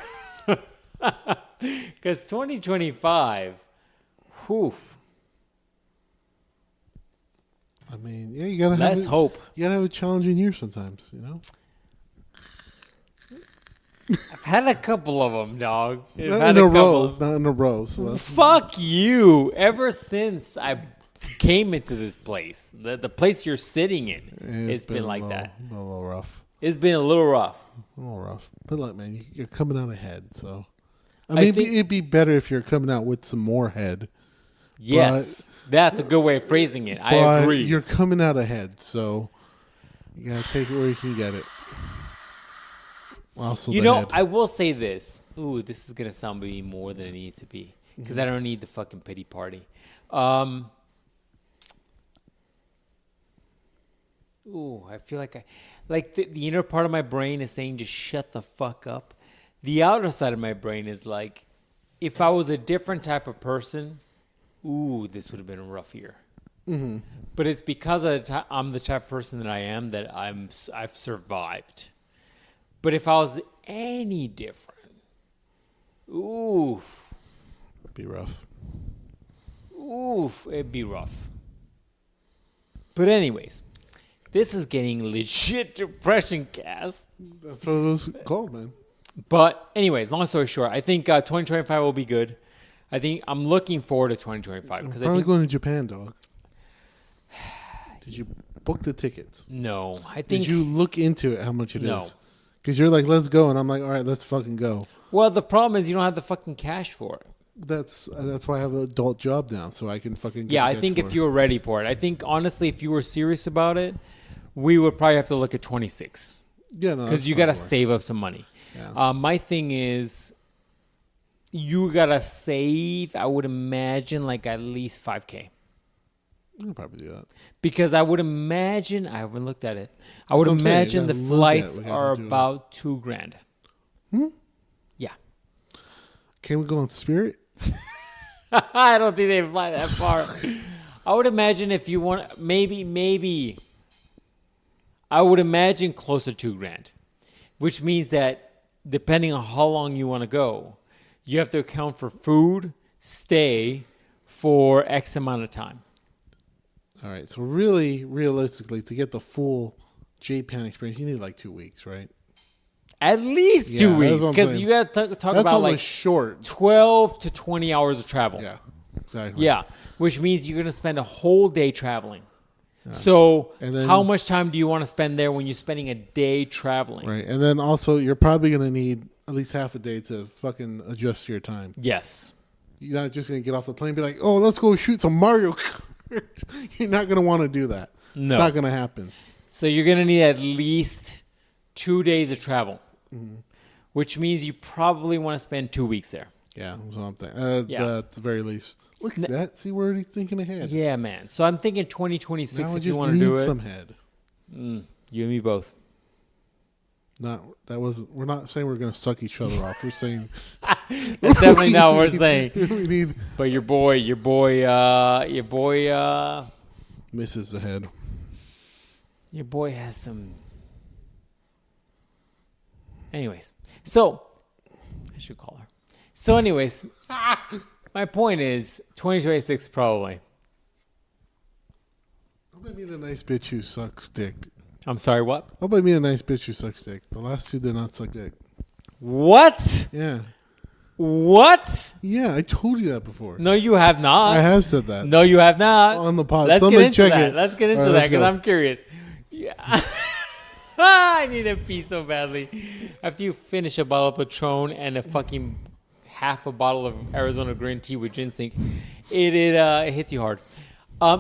Because 2025... Oof. I mean, yeah, you gotta Let's hope. You gotta have a challenging year sometimes, you know. I've had a couple of them, dog. Not in a row. So fuck you. Ever since I came into this place, the place you're sitting in, it's been like that. A little rough. It's been a little rough. But look, man, you're coming out ahead, so I mean, it'd be better if you're coming out with some more head. Yes, that's a good way of phrasing it. I agree. You're coming out ahead, so you gotta take it where you can get it. Also, I will say this. Ooh, this is gonna sound maybe more than it needs to be because I don't need the fucking pity party. Ooh, I feel like the inner part of my brain is saying just shut the fuck up. The outer side of my brain is like, if I was a different type of person, ooh, this would have been a rough year. Mm-hmm. But it's because I'm the type of person that I am that I've survived. But if I was any different, oof, it'd be rough. Oof, it'd be rough. But anyways, this is getting legit depression cast. That's what it was called, man. But anyways, long story short, I think 2025 will be good. I think I'm looking forward to 2025. I'm finally going to Japan, dog. Did you book the tickets? No. Did you look into it, how much it is? Because you're like, let's go. And I'm like, all right, let's fucking go. Well, the problem is you don't have the fucking cash for it. That's why I have an adult job now, so I can fucking get I think if you were ready for it. I think, honestly, if you were serious about it, we would probably have to look at 26. Yeah, no. Because you got to save up some money. Yeah. My thing is, you got to save, I would imagine, like at least $5,000. You'll probably do that. Because I would imagine, I haven't looked at it. I would imagine the flights are about $2,000. Yeah. Can we go on Spirit? I don't think they fly that far. I would imagine if you want, maybe. I would imagine close to $2,000, which means that depending on how long you want to go, you have to account for food, stay for X amount of time. All right. So really, realistically, to get the full Japan experience, you need like 2 weeks, right? At least 2 weeks, because you got to talk about like short 12 to 20 hours of travel. Yeah, exactly. Yeah, which means you're going to spend a whole day traveling. Yeah. So how much time do you want to spend there when you're spending a day traveling? Right, and then also you're probably going to need at least half a day to fucking adjust your time. Yes. You're not just going to get off the plane and be like, oh, let's go shoot some Mario Kart. You're not going to want to do that. No. It's not going to happen. So you're going to need at least 2 days of travel, which means you probably want to spend 2 weeks there. Yeah, that's what I'm thinking. At the very least. Look at that. See, we're already thinking ahead. Yeah, man. So I'm thinking 2026 now if you want to do it. Some head. You and me both. We're not saying we're gonna suck each other off. We're saying That's definitely not what we're saying. we need But your boy, misses the head. Your boy has some. Anyways, so I should call her. So, anyways, my point is 2026 probably. I mean, a nice bitch who sucks dick. I'm sorry, what? How about me a nice bitch who sucks dick? The last two did not suck dick. What? Yeah. What? Yeah, I told you that before. No, you have not. I have said that. No, you have not. On the pod. Let's Somebody get into check that. it. Let's get into All right, that let's because go. I'm curious. Yeah. I need a pee so badly. After you finish a bottle of Patron and a fucking half a bottle of Arizona green tea with ginseng, it hits you hard.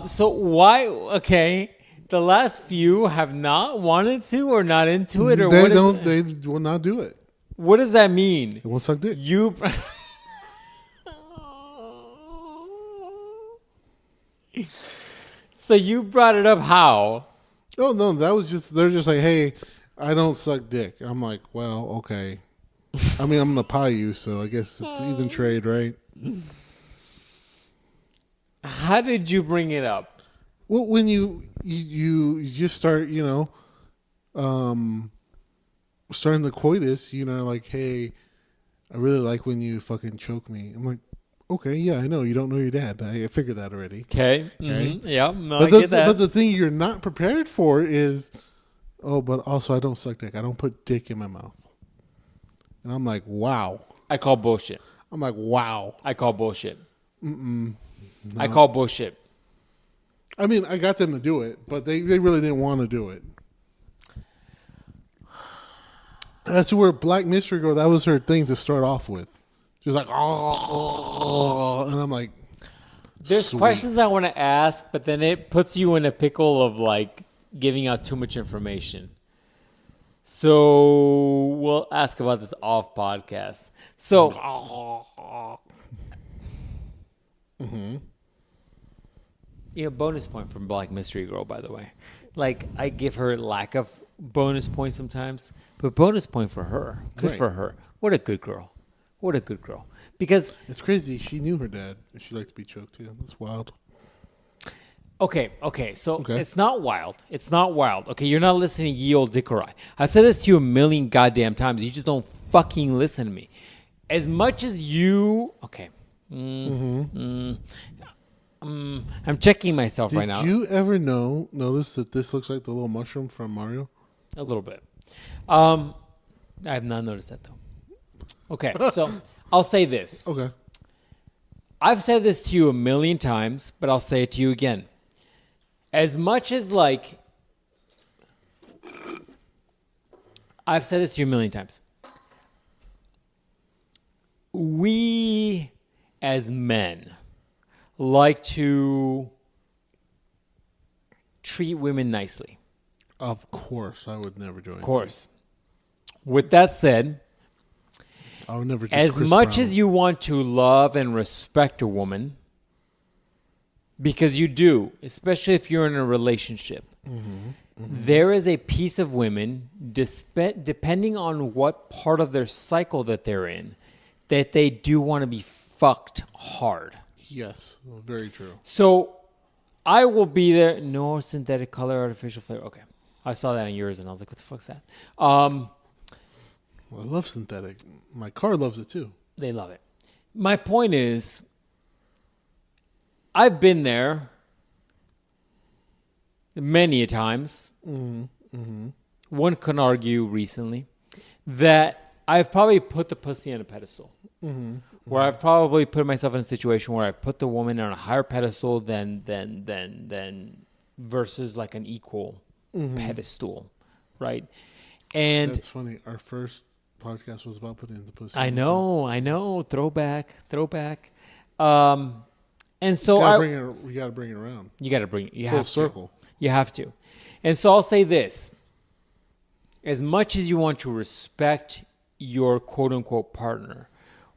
So why? Okay, the last few have not wanted to or not into it, or They what is don't. it? They will not do it. What does that mean? They won't suck dick. You. So you brought it up how? Oh no, that was just. They're just like, hey, I don't suck dick. I'm like, well, okay. I mean, I'm gonna pie you, so I guess it's even trade, right? How did you bring it up? Well, when you just start, starting the coitus, like, hey, I really like when you fucking choke me. I'm like, okay, yeah, I know you don't know your dad. I figured that already. Okay. Okay. Mm-hmm. Yeah. No, But I get that. but the thing you're not prepared for is, but also I don't suck dick. I don't put dick in my mouth. And I'm like, wow. I call bullshit. I'm like, wow. I call bullshit. No. I call bullshit. I mean, I got them to do it, but they really didn't want to do it. That's where Black Mystery Girl, that was her thing to start off with. She was like, oh, and I'm like, There's sweet. questions I want to ask, but then it puts you in a pickle of like giving out too much information. So we'll ask about this off podcast. So, bonus point from Black Mystery Girl, by the way. Like, I give her lack of bonus points sometimes, but bonus point for her. Good Right. for her. What a good girl. What a good girl. Because It's crazy. She knew her dad, and she liked to be choked too. That's wild. Okay, so Okay. it's not wild. It's not wild. Okay, you're not listening to ye old dickerai. I've said this to you a million goddamn times. You just don't fucking listen to me. As much as you... Okay. I'm checking myself right now. Did you ever notice that this looks like the little mushroom from Mario? A little bit. I have not noticed that, though. Okay, so I'll say this. Okay. I've said this to you a million times, but I'll say it to you again. As much as, like, I've said this to you a million times. We, as men, like to treat women nicely. Of course, I would never do it. Of course. With that said, I would never. Just as Chris much Brown. as you want to love and respect a woman, because you do, especially if you're in a relationship, there is a piece of women, depending on what part of their cycle that they're in, that they do want to be fucked hard. Yes, very true. So I will be there. No synthetic color, artificial flavor. Okay. I saw that in yours and I was like, what the fuck's that? Well, I love synthetic. My car loves it too. They love it. My point is, I've been there many a times. One can argue recently that I've probably put the pussy on a pedestal. Where I've probably put myself in a situation where I put the woman on a higher pedestal than versus like an equal pedestal, right? And That's funny. Our first podcast was about putting the pussy. I on know. Throwback. And so we gotta bring it around. you got to bring it. You Full have circle. to. You have to. And so I'll say this: as much as you want to respect your quote unquote partner,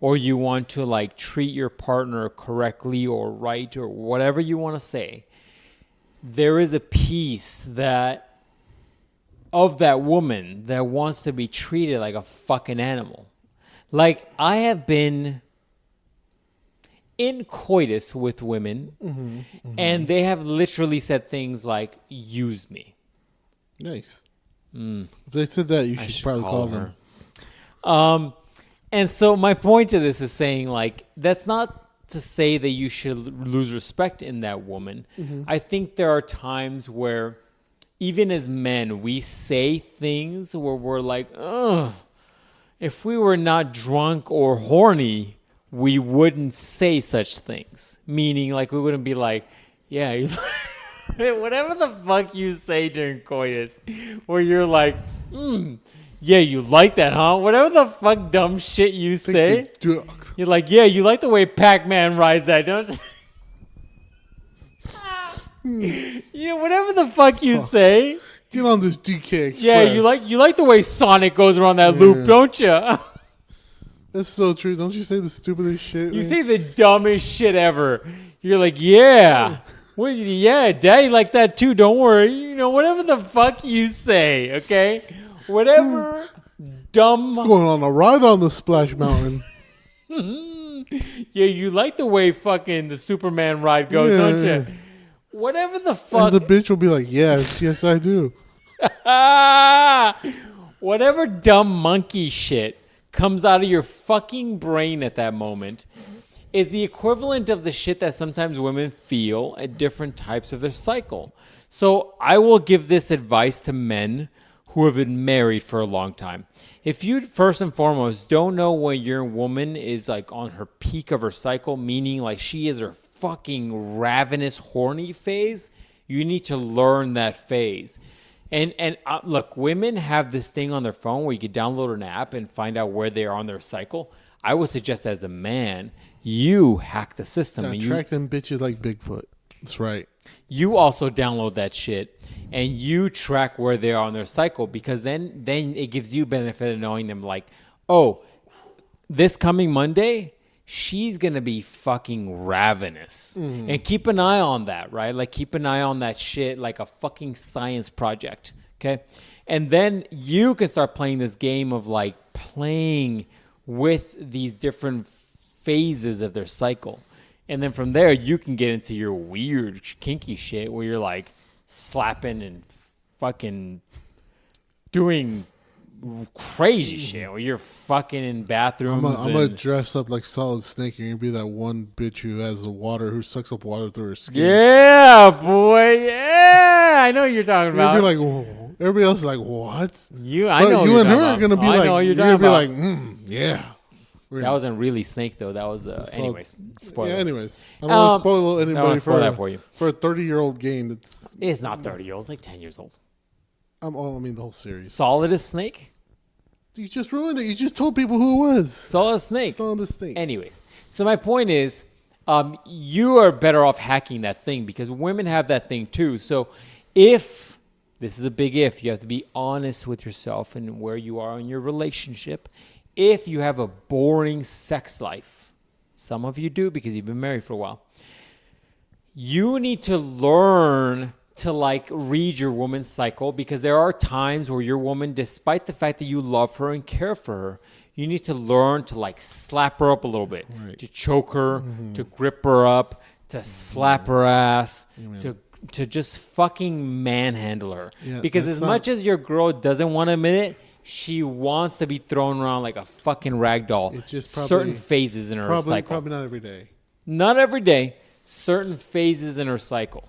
or you want to like treat your partner correctly or right or whatever you want to say, there is a piece that of that woman that wants to be treated like a fucking animal. Like, I have been in coitus with women, and they have literally said things like, use me. Nice. If they said that, you should probably call them. And so my point to this is saying, like, that's not to say that you should lose respect in that woman. I think there are times where, even as men, we say things where we're like, ugh, if we were not drunk or horny, we wouldn't say such things. Meaning, like, we wouldn't be like, yeah, whatever the fuck you say during coitus, where you're like, yeah, you like that, huh? Whatever the fuck dumb shit you say. You're like, yeah, you like the way Pac-Man rides that, don't you? Yeah, whatever the fuck you say. Get on this DK Express. Yeah, you like the way Sonic goes around that loop, don't you? That's so true. Don't you say the stupidest shit? You say the dumbest shit ever. You're like, yeah. Well, yeah, Daddy likes that too. Don't worry. You know, whatever the fuck you say, okay? Whatever dumb... Going on a ride on the Splash Mountain. Yeah, you like the way fucking the Superman ride goes, don't you? Whatever the fuck... And the bitch will be like, yes, yes, I do. Whatever dumb monkey shit comes out of your fucking brain at that moment is the equivalent of the shit that sometimes women feel at different types of their cycle. So I will give this advice to men who have been married for a long time. If you, first and foremost, don't know when your woman is like on her peak of her cycle, meaning like she is her fucking ravenous horny phase, you need to learn that phase. And look, women have this thing on their phone where you can download an app and find out where they are on their cycle. I would suggest as a man, you hack the system. Yeah, and track them bitches like Bigfoot. That's right. You also download that shit and you track where they are on their cycle, because then it gives you benefit of knowing them, like, oh, this coming Monday, she's going to be fucking ravenous. And keep an eye on that, right? Like, keep an eye on that shit like a fucking science project, okay? And then you can start playing this game of, like, playing with these different phases of their cycle. And then from there, you can get into your weird, kinky shit where you're, like, slapping and fucking doing crazy shit where you're fucking in bathrooms. I'm gonna dress up like Solid Snake. You're gonna be that one bitch who has the water, who sucks up water through her skin. Yeah, boy. Yeah, I know what you're talking about. You'll be like, whoa. Everybody else is like, what? I know you what and you're her are talking gonna about. be I like, know what you're you're gonna talking be about. like, yeah. That wasn't really Snake though. That was anyways. Spoiler. Yeah. Anyways, I don't want to spoil anybody spoil that for you. For a 30-year-old game. It's not 30 years old. It's like 10 years old. I mean the whole series. Solid as Snake. You just ruined it. You just told people who it was. Solid Snake. Solid Snake. Anyways, so my point is, you are better off hacking that thing because women have that thing too. So if, this is a big if, you have to be honest with yourself and where you are in your relationship. If you have a boring sex life, some of you do because you've been married for a while, you need to learn to like read your woman's cycle, because there are times where your woman, despite the fact that you love her and care for her, you need to learn to like slap her up a little bit, to choke her, to grip her up, to slap her ass, to just fucking manhandle her. Yeah, because as much as your girl doesn't want to admit it, she wants to be thrown around like a fucking rag doll. It's just probably, certain phases in her cycle. Probably not every day. Not every day. Certain phases in her cycle.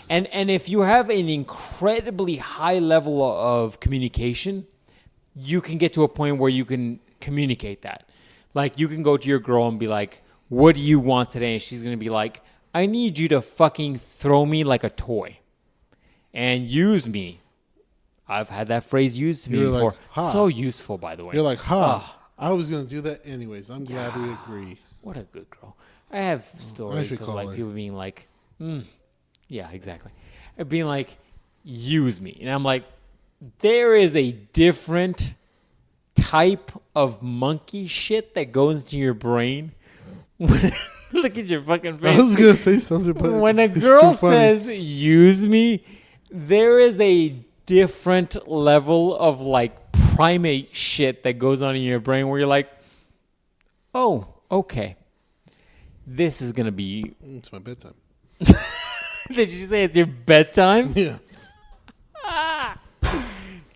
And if you have an incredibly high level of communication, you can get to a point where you can communicate that. Like, you can go to your girl and be like, what do you want today? And she's going to be like, I need you to fucking throw me like a toy and use me. I've had that phrase used to me before. Like, ha. So useful, by the way. You're like, I was going to do that anyways. I'm glad we agree. What a good girl. I have stories of like people being like, yeah, exactly. Being like, use me. And I'm like, there is a different type of monkey shit that goes into your brain. Look at your fucking face. I was going to say something, but when a girl says, use me, there is a different level of like primate shit that goes on in your brain where you're like, oh, okay. This is going to be... It's my bedtime. Did you say it's your bedtime? Yeah.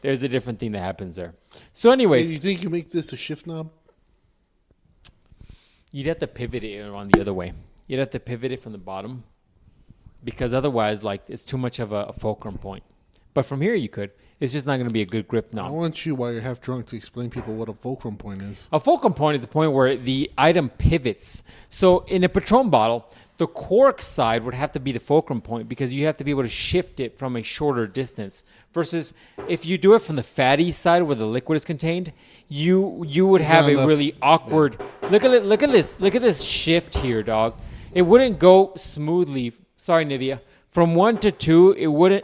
There's a different thing that happens there. So anyways... Hey, you think you make this a shift knob? You'd have to pivot it on the other way. You'd have to pivot it from the bottom. Because otherwise, like, it's too much of a fulcrum point. But from here you could. It's just not going to be a good grip knob. I want you, while you're half drunk, to explain people what a fulcrum point is. A fulcrum point is the point where the item pivots. So in a Patron bottle, the cork side would have to be the fulcrum point because you have to be able to shift it from a shorter distance. Versus if you do it from the fatty side where the liquid is contained, you would have a really awkward... Yeah. Look at this shift here, dog. It wouldn't go smoothly. Sorry, Nivea. From 1 to 2, it wouldn't...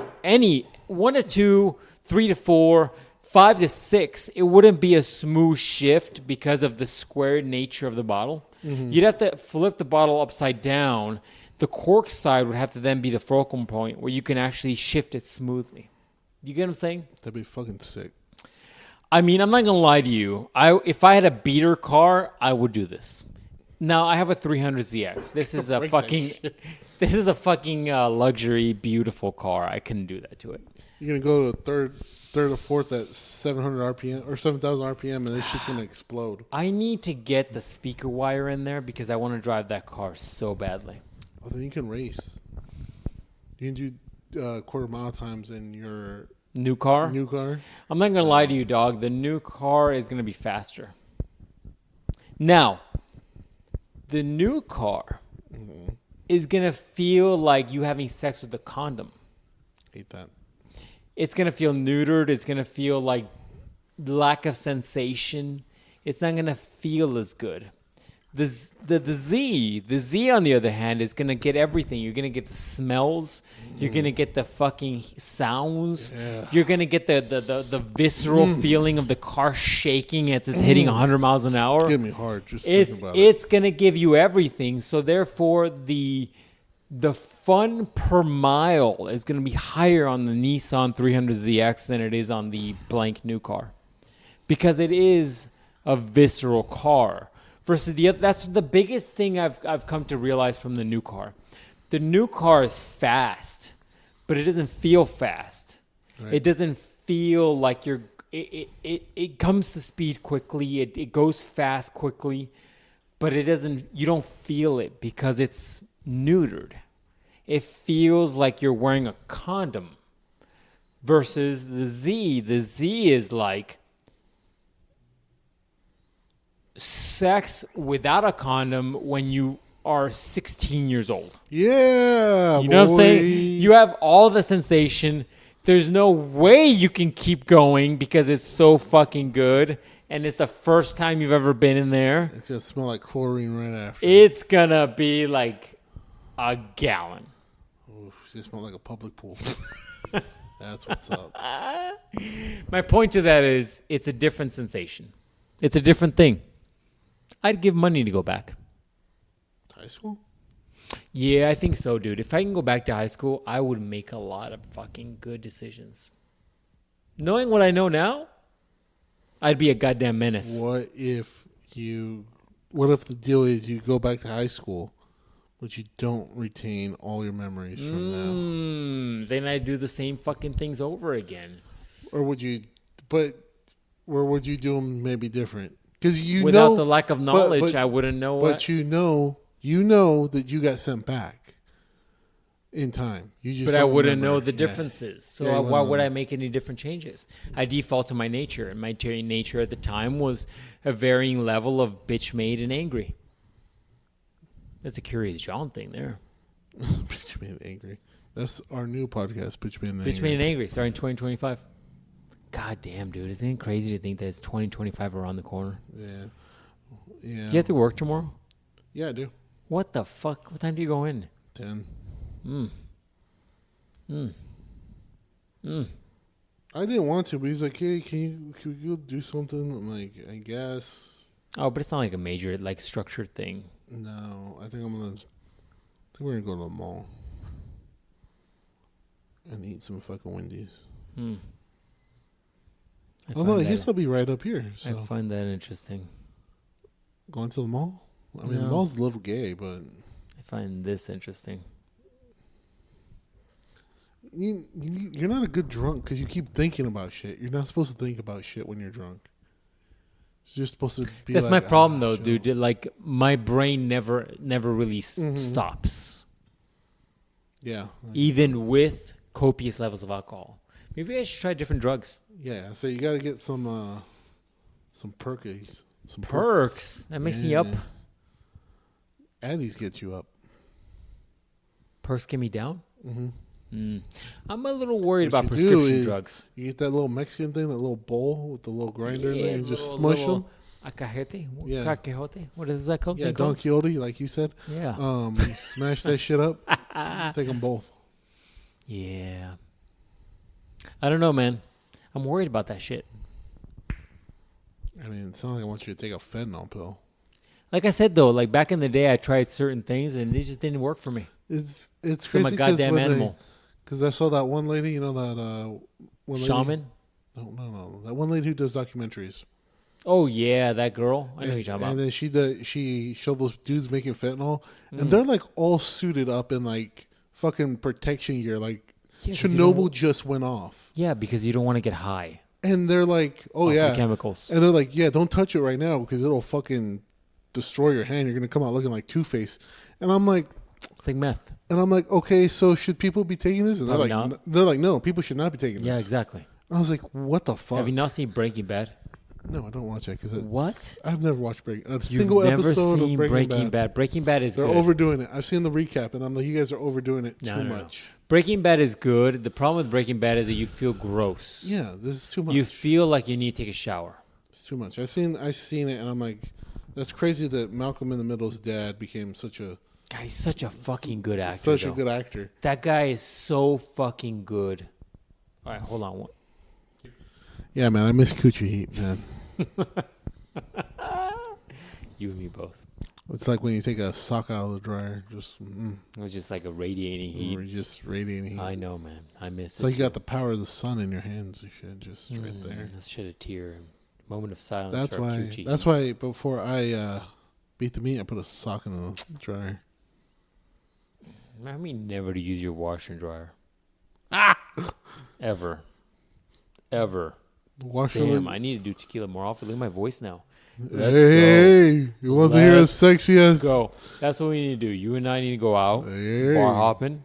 1 to 2... 3 to 4, 5 to 6, it wouldn't be a smooth shift because of the square nature of the bottle. Mm-hmm. You'd have to flip the bottle upside down. The cork side would have to then be the fulcrum point where you can actually shift it smoothly. You get what I'm saying? That'd be fucking sick. I mean, I'm not going to lie to you. If I had a beater car, I would do this. Now, I have a 300ZX. This is a fucking luxury, beautiful car. I couldn't do that to it. You're gonna go to third or fourth at 700 RPM or 7,000 RPM, and it's just gonna explode. I need to get the speaker wire in there because I want to drive that car so badly. Oh, then you can race. You can do quarter mile times in your new car. I'm not gonna lie to you, dog. The new car is gonna be faster. Now, the new car is gonna feel like you having sex with a condom. Hate that. It's going to feel neutered. It's going to feel like lack of sensation. It's not going to feel as good. The Z, on the other hand, is going to get everything. You're going to get the smells. You're going to get the fucking sounds. Yeah. You're going to get the visceral feeling of the car shaking as it's hitting 100 miles an hour. It's getting me hard just thinking about it. It's going to give you everything. So therefore, the fun per mile is going to be higher on the Nissan 300ZX than it is on the blank new car. Because it is a visceral car. Versus that's the biggest thing I've come to realize from the new car. The new car is fast, but it doesn't feel fast. Right. It doesn't feel like it comes to speed quickly. It goes fast quickly, but you don't feel it because it's neutered. It feels like you're wearing a condom versus the Z. The Z is like sex without a condom when you are 16 years old. Yeah, you know what I'm saying? You have all the sensation. There's no way you can keep going because it's so fucking good. And it's the first time you've ever been in there. It's going to smell like chlorine right after. It's going to be like a gallon. Oof, it smells like a public pool. That's what's up. My point to that is it's a different sensation. It's a different thing. I'd give money to go back. High school? Yeah, I think so, dude. If I can go back to high school, I would make a lot of fucking good decisions. Knowing what I know now, I'd be a goddamn menace. What if the deal is you go back to high school, but you don't retain all your memories from now? Then I'd do the same fucking things over again. Or would you do them maybe different? Because without the lack of knowledge, I wouldn't know. But you know that you got sent back in time. But I wouldn't know the differences. So why would I make any different changes? I default to my nature, and my nature at the time was a varying level of bitch made and angry. That's a CuriousJohn thing there. Bitch made and angry. That's our new podcast, Bitch made and angry. Bitch made and angry, starting 2025. God damn, dude. Isn't it crazy to think that it's 2025 around the corner? Yeah. Do you have to work tomorrow? Yeah, I do. What the fuck? What time do you go in? 10. I didn't want to, but he's like, hey, can we go do something? I'm like, I guess. Oh, but it's not like a major, like, structured thing. No, I think we're going to go to the mall and eat some fucking Wendy's. Although I guess I'll be right up here. So. I find that interesting. Going to the mall? I mean, the mall's a little gay, but... I find this interesting. You're not a good drunk because you keep thinking about shit. You're not supposed to think about shit when you're drunk. You're supposed to be That's my problem, though, dude. Like, my brain never really stops. Yeah. Even with copious levels of alcohol. Maybe I should try different drugs. Yeah, so you got to get some perkies. Some Perks? That makes me up. Addies get you up. Perks get me down? Mm-hmm. I'm a little worried about prescription drugs. You get that little Mexican thing, that little bowl with the little grinder in there, and just smush them. Acajete? Yeah. Cacajote? What is that called? Yeah, Don Quixote, like you said. Yeah. Smash that shit up. Take them both. Yeah. I don't know, man. I'm worried about that shit. I mean, it sounds like I want you to take a fentanyl pill. Like I said, though, like back in the day, I tried certain things, and they just didn't work for me. It's crazy. I'm a goddamn animal. Because I saw that one lady, you know, that one lady, Shaman? No. That one lady who does documentaries. Oh, yeah, that girl. I know who you're talking about. And then she showed those dudes making fentanyl, and they're like all suited up in like fucking protection gear. Like Chernobyl just went off. Yeah, because you don't want to get high. And they're like, oh yeah, the chemicals. And they're like, yeah, don't touch it right now because it'll fucking destroy your hand. You're gonna come out looking like Two-Face. And I'm like, it's like meth. And I'm like, okay, so should people be taking this? And they're like, no, people should not be taking this. Yeah, exactly. And I was like, what the fuck? Have you not seen Breaking Bad? No, I don't watch that because what? I've never watched Breaking. You've never seen Breaking Bad. Breaking Bad is They're good. overdoing it. I've seen the recap, and I'm like, you guys are overdoing it too much. Breaking Bad is good. The problem with Breaking Bad is that you feel gross. Yeah, this is too much. You feel like you need to take a shower. It's too much. I've seen it, and I'm like, that's crazy that Malcolm in the Middle's dad became such a. God, he's such a fucking good actor. Such a good actor. That guy is so fucking good. All right, hold on. Yeah, man, I miss Coochie Heat, man. You and me both. It's like when you take a sock out of the dryer. It was just like a radiating heat. Just radiating heat. I know, man. I miss it. It's like you got the power of the sun in your hands and shit, just right there. Let's shed a tear. Moment of silence. That's why before I beat the meat, I put a sock in the dryer. I mean, never to use your washer and dryer. Ever. Damn, I need to do tequila more often. Look at my voice now. Let's go. You want to hear as sexy as... Go. That's what we need to do. You and I need to go out, bar hopping,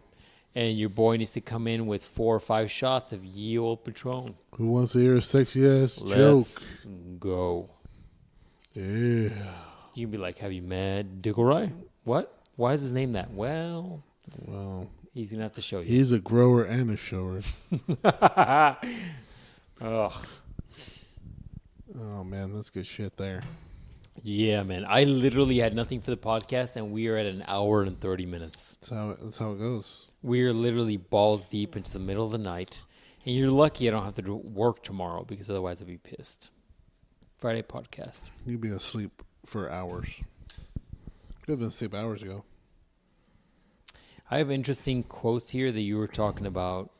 and your boy needs to come in with 4 or 5 shots of ye old Patron. Who wants to hear a sexy ass Let's joke? Go. Yeah. You can be like, have you met Dickelroy? What? Why is his name that? Well, he's going to have to show you. He's a grower and a shower. Ugh. Oh, man, that's good shit there. Yeah, man. I literally had nothing for the podcast, and we are at 1 hour and 30 minutes. That's how it goes. We're literally balls deep into the middle of the night, and you're lucky I don't have to do work tomorrow, because otherwise I'd be pissed. Friday podcast. You'd be asleep for hours. Could have been asleep hours ago. I have interesting quotes here that you were talking about.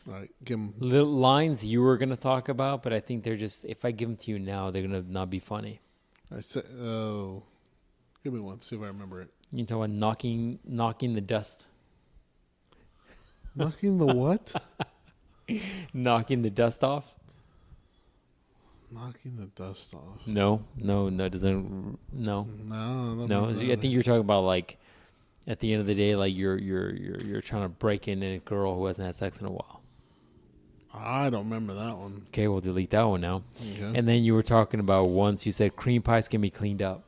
All right, give them. Little lines you were going to talk about, but I think they're just, if I give them to you now, they're going to not be funny. I said, give me one, see if I remember it. You can talk about knocking the dust. Knocking the what? Knocking the dust off. Knocking the dust off. No, it doesn't. No. No. I think you're talking about like, at the end of the day, like you're trying to break in a girl who hasn't had sex in a while. I don't remember that one. Okay, we'll delete that one now. Okay. And then you were talking about once you said cream pies can be cleaned up.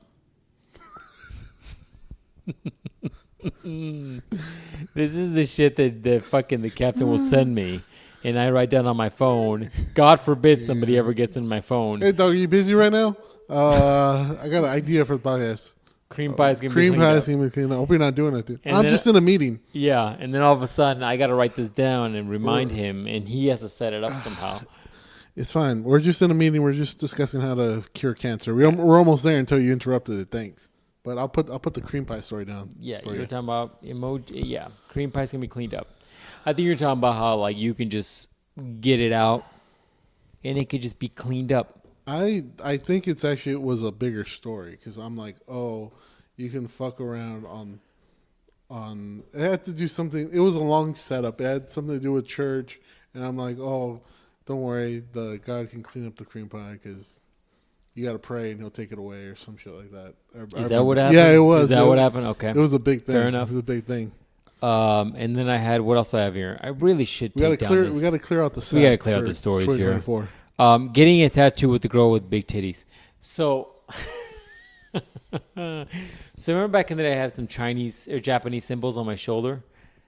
This is the shit that the captain will send me. And I write down on my phone. God forbid somebody ever gets in my phone. Hey, dog, are you busy right now? I got an idea for the podcast. Cream pies can be cleaned up. I hope you're not doing it. I'm just in a meeting. Yeah, and then all of a sudden, I got to write this down and remind him, and he has to set it up somehow. It's fine. We're just in a meeting. We're just discussing how to cure cancer. We're almost there until you interrupted it. Thanks. But I'll put the cream pie story down. Yeah, you're talking about emoji. Yeah, cream pies can be cleaned up. I think you're talking about how like you can just get it out, and it could just be cleaned up. I think it was a bigger story because I'm like, oh, you can fuck around on. It had to do something. It was a long setup. It had something to do with church, and I'm like, oh, don't worry, the God can clean up the cream pie because you got to pray and he'll take it away or some shit like that. Is that what happened? Yeah, it was. Is that what happened? Okay, it was a big thing. Fair enough. It was a big thing. And then I had, what else do I have here? I really should take down this. We got to clear out the sack. We got to clear out the stories here. Getting a tattoo with the girl with big titties. So, remember back in the day, I had some Chinese or Japanese symbols on my shoulder.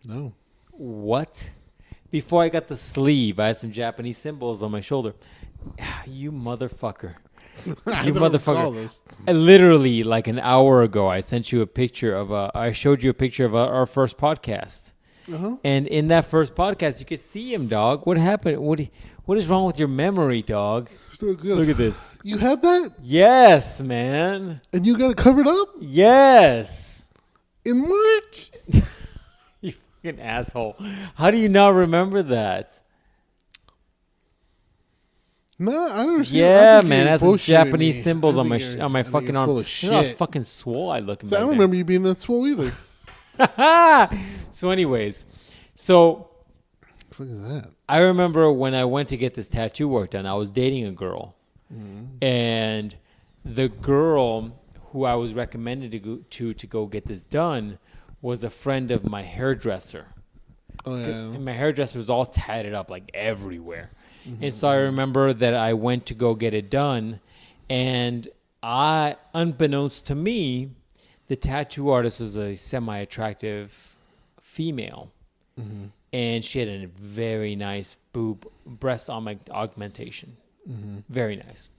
No. What? Before I got the sleeve, I had some Japanese symbols on my shoulder. You motherfucker. You motherfucker. Literally, like an hour ago, I sent you a picture of I showed you a picture of our first podcast. Uh-huh. And in that first podcast, you could see him, dog. What happened? What is wrong with your memory, dog? Still good. Look at this. You have that? Yes, man. And you got it covered up? Yes. In March? You fucking asshole. How do you not remember that? No, I don't understand. Yeah, man. That's some Japanese symbols on my fucking arm. You know how fucking swole I look. So I don't remember you being that swole either. So anyways, what the fuck is that? I remember when I went to get this tattoo work done, I was dating a girl. And the girl who I was recommended to go get this done was a friend of my hairdresser. Oh, yeah. And my hairdresser was all tatted up like everywhere. And so I remember that I went to go get it done, and unbeknownst to me, the tattoo artist was a semi-attractive female, and she had a very nice breast augmentation, very nice.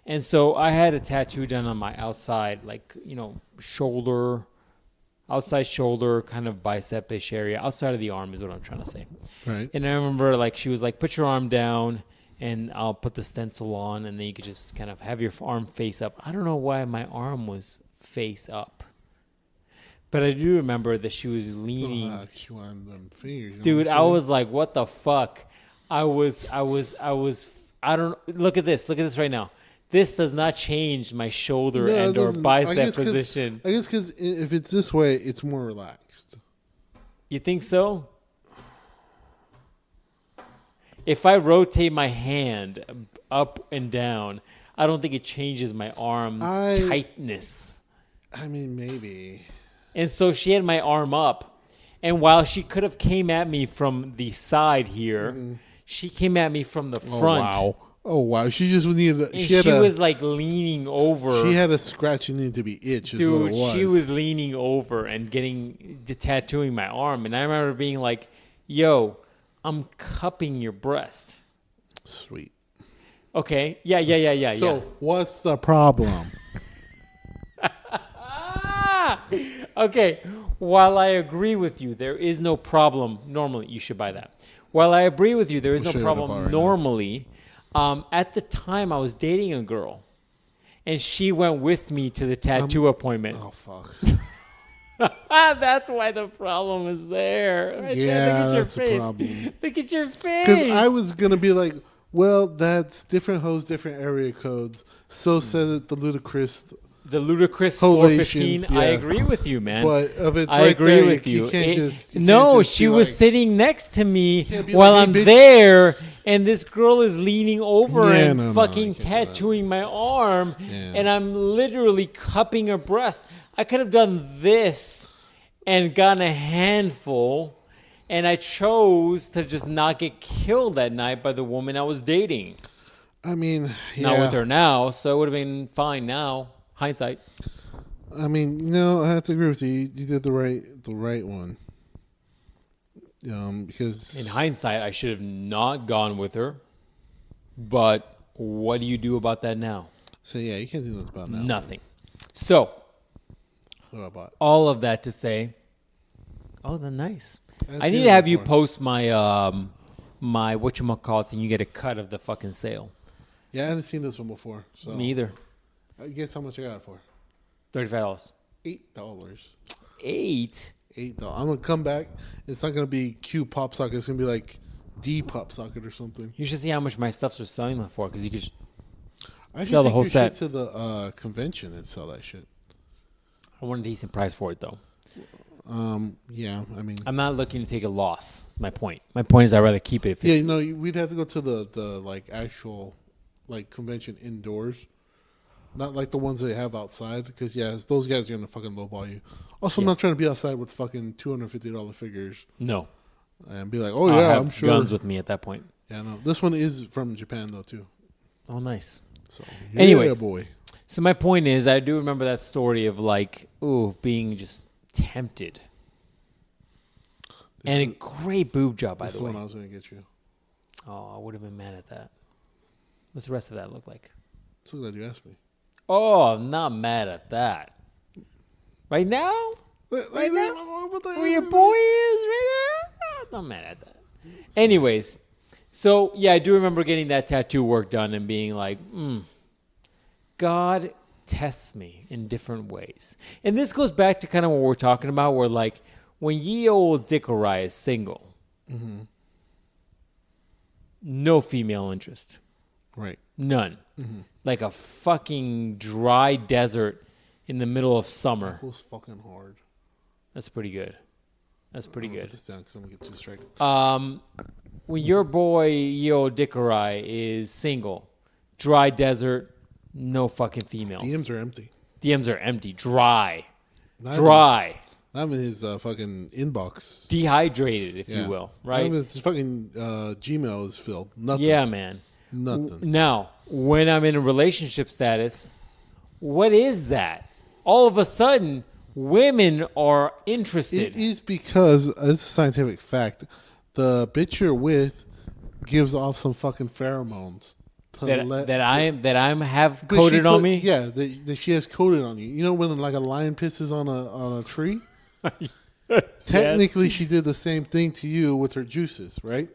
And so I had a tattoo done on my outside, like, shoulder, outside shoulder, kind of bicep-ish area. Outside of the arm is what I'm trying to say. Right. And I remember, like, she was like, put your arm down, and I'll put the stencil on, and then you could just kind of have your arm face up. I don't know why my arm was face up. But I do remember that she was leaning. She wanted them fingers. Dude, I was like, what the fuck? I don't, look at this right now. This does not change my shoulder and or bicep position. I guess because if it's this way, it's more relaxed. You think so? If I rotate my hand up and down, I don't think it changes my arm's tightness. I mean, maybe. And so she had my arm up. And while she could have came at me from the side here, she came at me from the front. Oh, wow. She just needed... She was like leaning over. She had a scratch and needed to be itch. Dude, she was leaning over and tattooing my arm. And I remember being like, yo, I'm cupping your breast. Sweet. Okay. Yeah. So what's the problem? Okay. While I agree with you, there is no problem normally. You should buy that. While I agree with you, there is no problem normally. At the time, I was dating a girl, and she went with me to the tattoo appointment. Oh, fuck. That's why the problem is there. Right there. Look at that's your face. the problem. Look at your face. Because I was going to be like, well, that's different hoes, different area codes. So said it the ludicrous 415. Yeah. I agree with you, man. But if it's I agree there, with you. You can't just. She was sitting next to me while I'm there, and this girl is leaning over and fucking tattooing my arm, and I'm literally cupping her breast. I could have done this and gotten a handful, and I chose to just not get killed that night by the woman I was dating. I mean, not with her now, so it would have been fine now. Hindsight. I mean, I have to agree with you. You did the right one. Because in hindsight, I should have not gone with her. But what do you do about that now? So yeah, you can't do nothing about now. Nothing. So all of that to say, then nice. I need to have you post my my whatchamacallit, and you get a cut of the fucking sale. Yeah, I haven't seen this one before. So me either. I guess how much I got it for? $35. $8. $8? $8. I'm gonna come back. It's not gonna be cute pop sock. It's gonna be like D pop socket or something. You should see how much my stuffs are selling for, because you could I should sell the take whole your set. shit to the convention and sell that shit. I want a decent price for it, though. Yeah, I mean, I'm not looking to take a loss. My point is I'd rather keep it. If yeah, it's, no, we'd have to go to the like actual like convention indoors, not like the ones they have outside. Because those guys are gonna fucking lowball you. Also, I'm not trying to be outside with fucking $250 figures. No. And be like, oh I'll yeah, have I'm sure. guns with me at that point. Yeah, no, this one is from Japan though too. Oh, nice. So, Anyways. boy. So my point is, I do remember that story of like, being just tempted. And a great boob job, by This the is way. one I was gonna get you. Oh, I would have been mad at that. What's the rest of that look like? So glad you asked me. Oh, I'm not mad at that. Right now? Right now? Where your boy is right now? I'm not mad at that. Anyways, so yeah, I do remember getting that tattoo work done and being like, God tests me in different ways. And this goes back to kind of what we're talking about, where like when ye old Dickorai is single, no female interest. Right. None. Like a fucking dry desert in the middle of summer. That was fucking hard. That's pretty good. That's pretty I'm gonna good. put this down because I'm gonna get too distracted. When your boy Yo Dickorai is single, dry desert, no fucking females. DMs are empty. DMs are empty, dry, Not dry, Not in his fucking inbox. dehydrated, if you will, Not right? even his fucking Gmail is filled. Nothing. Yeah, man. Nothing. Now, when I'm in a relationship status, what is that? All of a sudden, women are interested. It is because it's a scientific fact. The bitch you're with gives off some fucking pheromones that I have But coated on me. Yeah, that she has coated on you. You know when like a lion pisses on a tree? Technically, she did the same thing to you with her juices, right?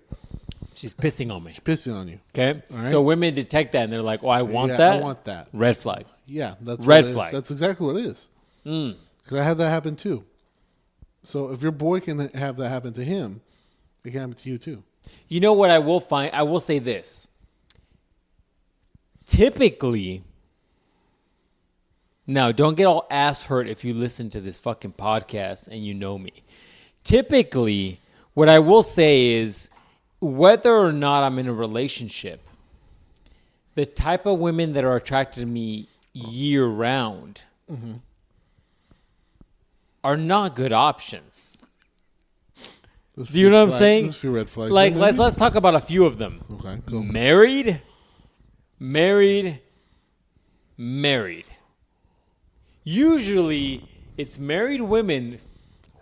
She's pissing on me. She's pissing on you. Okay, All right. so women detect that and they're like, "Oh, I want Yeah, that. I want that." Red flag. Yeah, that's Red what it is. flag. That's exactly what it is. Because I had that happen too. So if your boy can have that happen to him, it can happen to you too. You know what I will find? I will say this. Typically, now don't get all ass hurt if you listen to this fucking podcast and you know me. Typically, what I will say is whether or not I'm in a relationship, the type of women that are attracted to me year round are not good options. Do you know what I'm saying? There's a few red flags. Like, there, maybe? let's talk about a few of them. Okay, go. Married. Usually, it's married women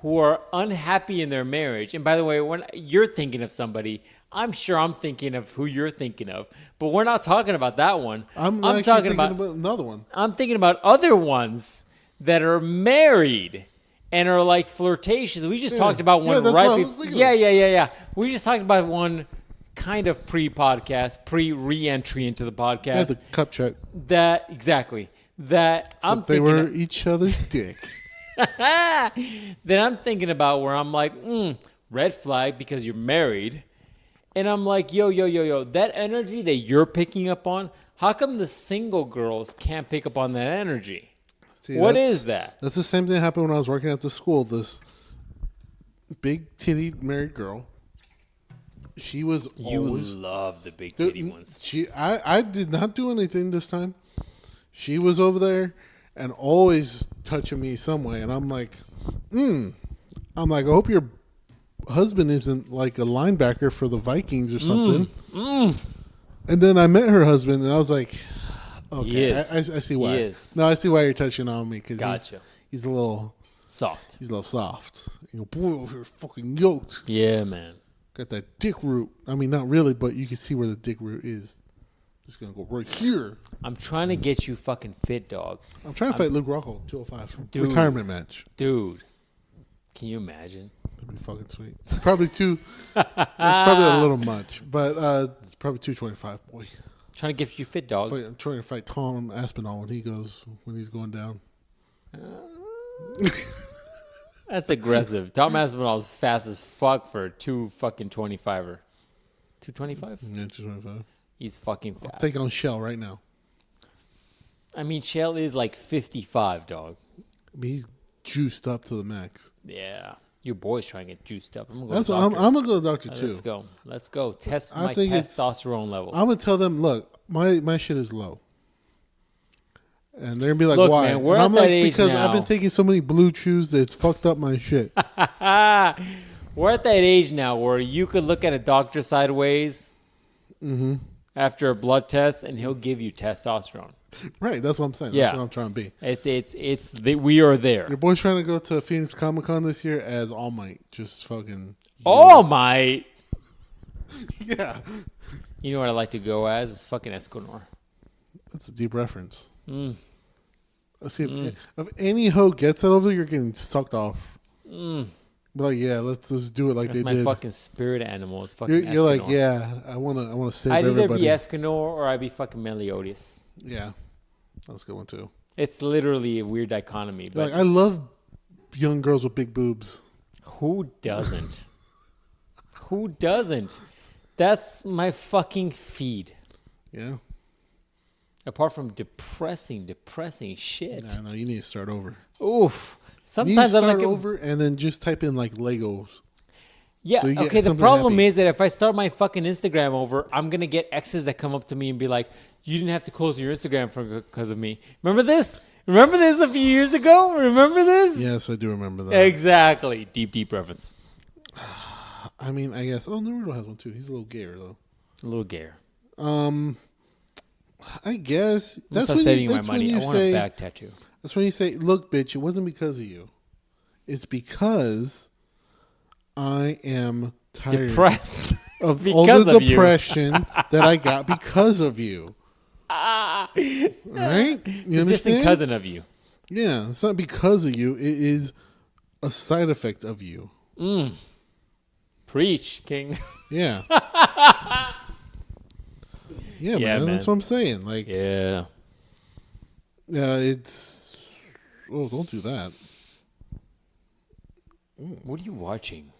who are unhappy in their marriage. And by the way, when you're thinking of somebody, I'm sure I'm thinking of who you're thinking of. But we're not talking about that one. I'm talking thinking about another one. I'm thinking about other ones that are married and are like flirtatious. We just talked about one that's right what I was before. thinking Yeah. We just talked about one kind of pre-podcast, re-entry into the podcast. Yeah, the cup check. That exactly. That So I'm they thinking were of, each other's dicks. that I'm thinking about where I'm like, red flag because you're married. And I'm like, yo, that energy that you're picking up on, how come the single girls can't pick up on that energy? See, What is that? That's the same thing that happened when I was working at the school. This big titty married girl. She was You always love the big titty ones. I did not do anything this time. She was over there and always touching me some way, and I'm like, I hope your husband isn't like a linebacker for the Vikings or something. And then I met her husband, and I was like, okay, He is. I see why. He is. No, I see why you're touching on me because Gotcha. he's a little Soft. soft. You know, boy over here is fucking yoked. Yeah, man. Got that dick root. I mean, not really, but you can see where the dick root is. It's gonna go right here. I'm trying to get you fucking fit, dog. I'm trying to fight Luke Rockhold, 205. Dude. Retirement match. Dude, can you imagine? That'd be fucking sweet. Probably too. That's probably a little much, but it's probably 225, boy. Trying to get you fit, dog. I'm trying to fight Tom Aspinall when he's going down. That's aggressive. Tom Aspinall's fast as fuck for a 2 fucking 25er. 225. Yeah, 225. He's fucking fast. I'll take on Shell right now. I mean, Shell is like 55, dog. I mean, he's juiced up to the max. Yeah. Your boy's trying to get juiced up. I'm gonna go. That's to what the doctor. I'm gonna go to the doctor too. Let's go. Test I my think it's- testosterone levels. I'm gonna tell them, look, my shit is low, and they're gonna be like, Look, why? man, we're and I'm at that like, age because now. I've been taking so many blue chews that it's fucked up my shit. We're at that age now where you could look at a doctor sideways after a blood test, and he'll give you testosterone. Right, that's what I'm saying. Yeah. That's what I'm trying to be. We are there. Your boy's trying to go to Phoenix Comic Con this year as All Might, just fucking. Oh my! Yeah, You know what I like to go as? It's fucking Escanor. that's a deep reference. Let's see if any hoe gets that over there, you're getting sucked off. But like, yeah, let's just do it like That's they my did. fucking spirit animal. Is fucking You're like, Escanor. yeah, I wanna save I'd either everybody. be Escanor or I'd be fucking Meliodas. Yeah, that's a good one too. It's literally a weird dichotomy. But Like, I love young girls with big boobs. who doesn't? Who doesn't? That's my fucking feed. Yeah, Apart from depressing shit. I know you need to start over. Oof. You need to Sometimes I'm start like, over and then just type in like Legos. yeah, so you get okay. The something problem happy. is that if I start my fucking Instagram over, I'm gonna get exes that come up to me and be like, "You didn't have to close your Instagram because of me." Remember this? Remember this a few years ago? Remember this? Yes, I do remember that. Exactly. Deep reference. I mean, I guess. Oh, Naruto has one too. He's a little gayer though. A little gayer. I guess that's Stop when saving you, my that's when money. you I want a say. back tattoo. That's when you say, "Look, bitch, it wasn't because of you. It's because I am tired Depressed. of because all the of you. depression that I got because of you." Right? You Distant understand? cousin of you. Yeah, it's not because of you. It is a side effect of you. Preach, King. Yeah. Yeah, Yeah, man, man. that's what I'm saying. Like, Yeah. it's. Oh, don't do that. What are you watching?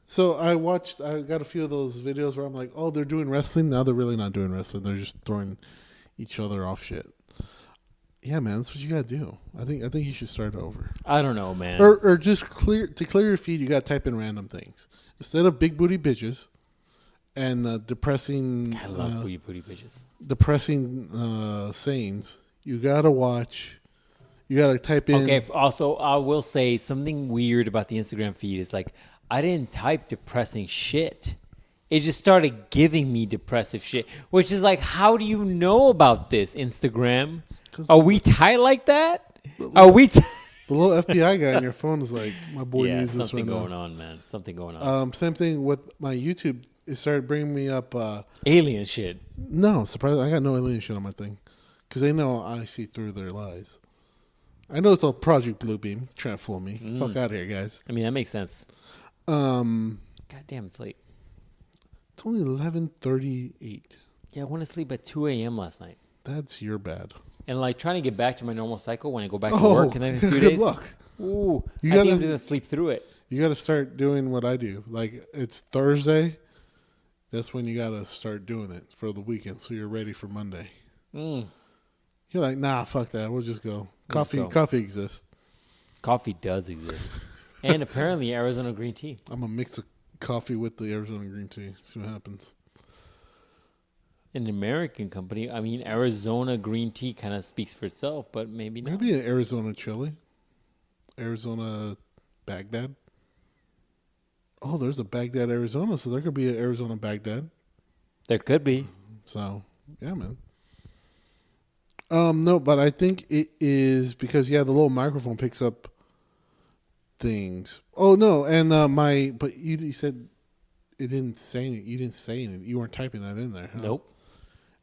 So I got a few of those videos where I'm like, oh, they're doing wrestling. Now they're really not doing wrestling. They're just throwing each other off shit. Yeah, man, that's what you gotta do. I think you should start over, I don't know, man. or just clear your feed. You gotta type in random things instead of big booty bitches and depressing. I love booty bitches. Depressing sayings. You gotta watch. You gotta type in. Okay. Also, I will say something weird about the Instagram feed is like I didn't type depressing shit. It just started giving me depressive shit, which is like, how do you know about this, Instagram? Are we tight like that? Are we? The little FBI guy on your phone is like, my boy Yeah, needs this something right going now. on, man. Something going on. Same thing with my YouTube. It started bringing me up. Alien shit. No, surprisingly, I got no alien shit on my thing because they know I see through their lies. I know it's all Project Bluebeam trying to fool me. Fuck out of here, guys. I mean, that makes sense. Um, God damn, it's late. It's only 11:38. Yeah, I went to sleep at 2 a.m. last night. That's your bad. And like trying to get back to my normal cycle when I go back to Oh, work in the next few good days. luck. Ooh, You I think gotta- I'm gonna sleep through it. You got to start doing what I do. Like, it's Thursday. That's when you got to start doing it for the weekend so you're ready for Monday. You're like, nah, fuck that. We'll just go. go. Coffee exists. Coffee does exist, and apparently Arizona green tea. I'm going to mix a coffee with the Arizona green tea. See what happens. An American company. I mean, Arizona green tea kind of speaks for itself, but maybe not. Maybe an Arizona chili. Arizona Baghdad. Oh, there's a Baghdad, Arizona. So there could be an Arizona Baghdad. There could be. So, yeah, man. No, but I think it is because, the little microphone picks up things. Oh, no. And but you said it didn't say it. You didn't say it. You weren't typing that in there. Huh? Nope.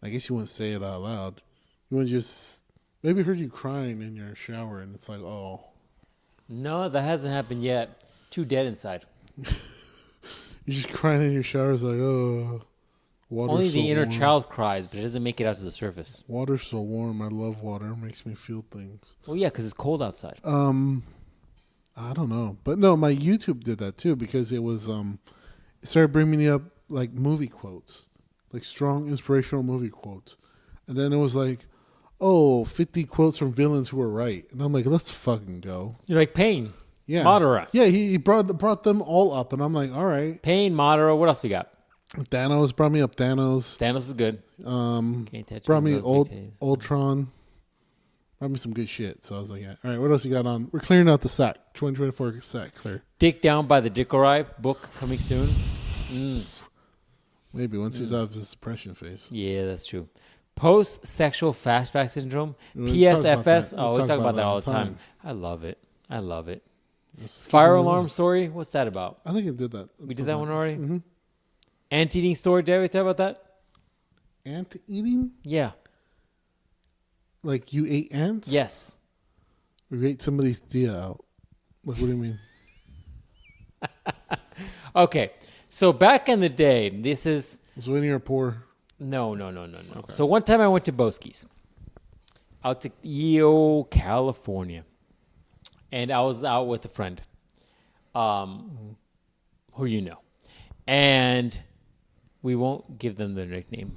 I guess you wouldn't say it out loud. You would just, maybe heard you crying in your shower and it's like, oh. No, that hasn't happened yet. Too dead inside. You're just crying in your shower. It's like, oh. Water's Only the so inner warm. child cries, but it doesn't make it out to the surface. Water's so warm. I love water. It makes me feel things. Well, yeah, because it's cold outside. I don't know. But no, my YouTube did that too because it was, it started bringing me up like movie quotes, like strong inspirational movie quotes. And then it was like, 50 quotes from villains who were right. And I'm like, let's fucking go. You're like Pain. Yeah. Madara. Yeah, he brought them all up. And I'm like, all right. Pain, Madara. What else we got? Thanos brought me up Thanos. Thanos is good. Brought me Ultron. Brought me some good shit. So I was like, yeah. All right, what else you got on? We're clearing out the sack. 2024 sack clear. Dick Down by the Dickorai book coming soon. Maybe once he's out of his depression phase. Yeah, that's true. Post-sexual fastback syndrome, We PSFS. talk We talk about that all the time. I love it. Fire alarm story. What's that about? I think it did that. We did that one already? Mm-hmm. Ant-eating story. Did we talk about that? Ant eating? Yeah. Like you ate ants? Yes. Or you ate somebody's dia out? Like, what do you mean? Okay. So back in the day, this is... Was Winnie or poor? No. Okay. So one time I went to Boski's out to EO, California. And I was out with a friend who you know. And we won't give them their nickname.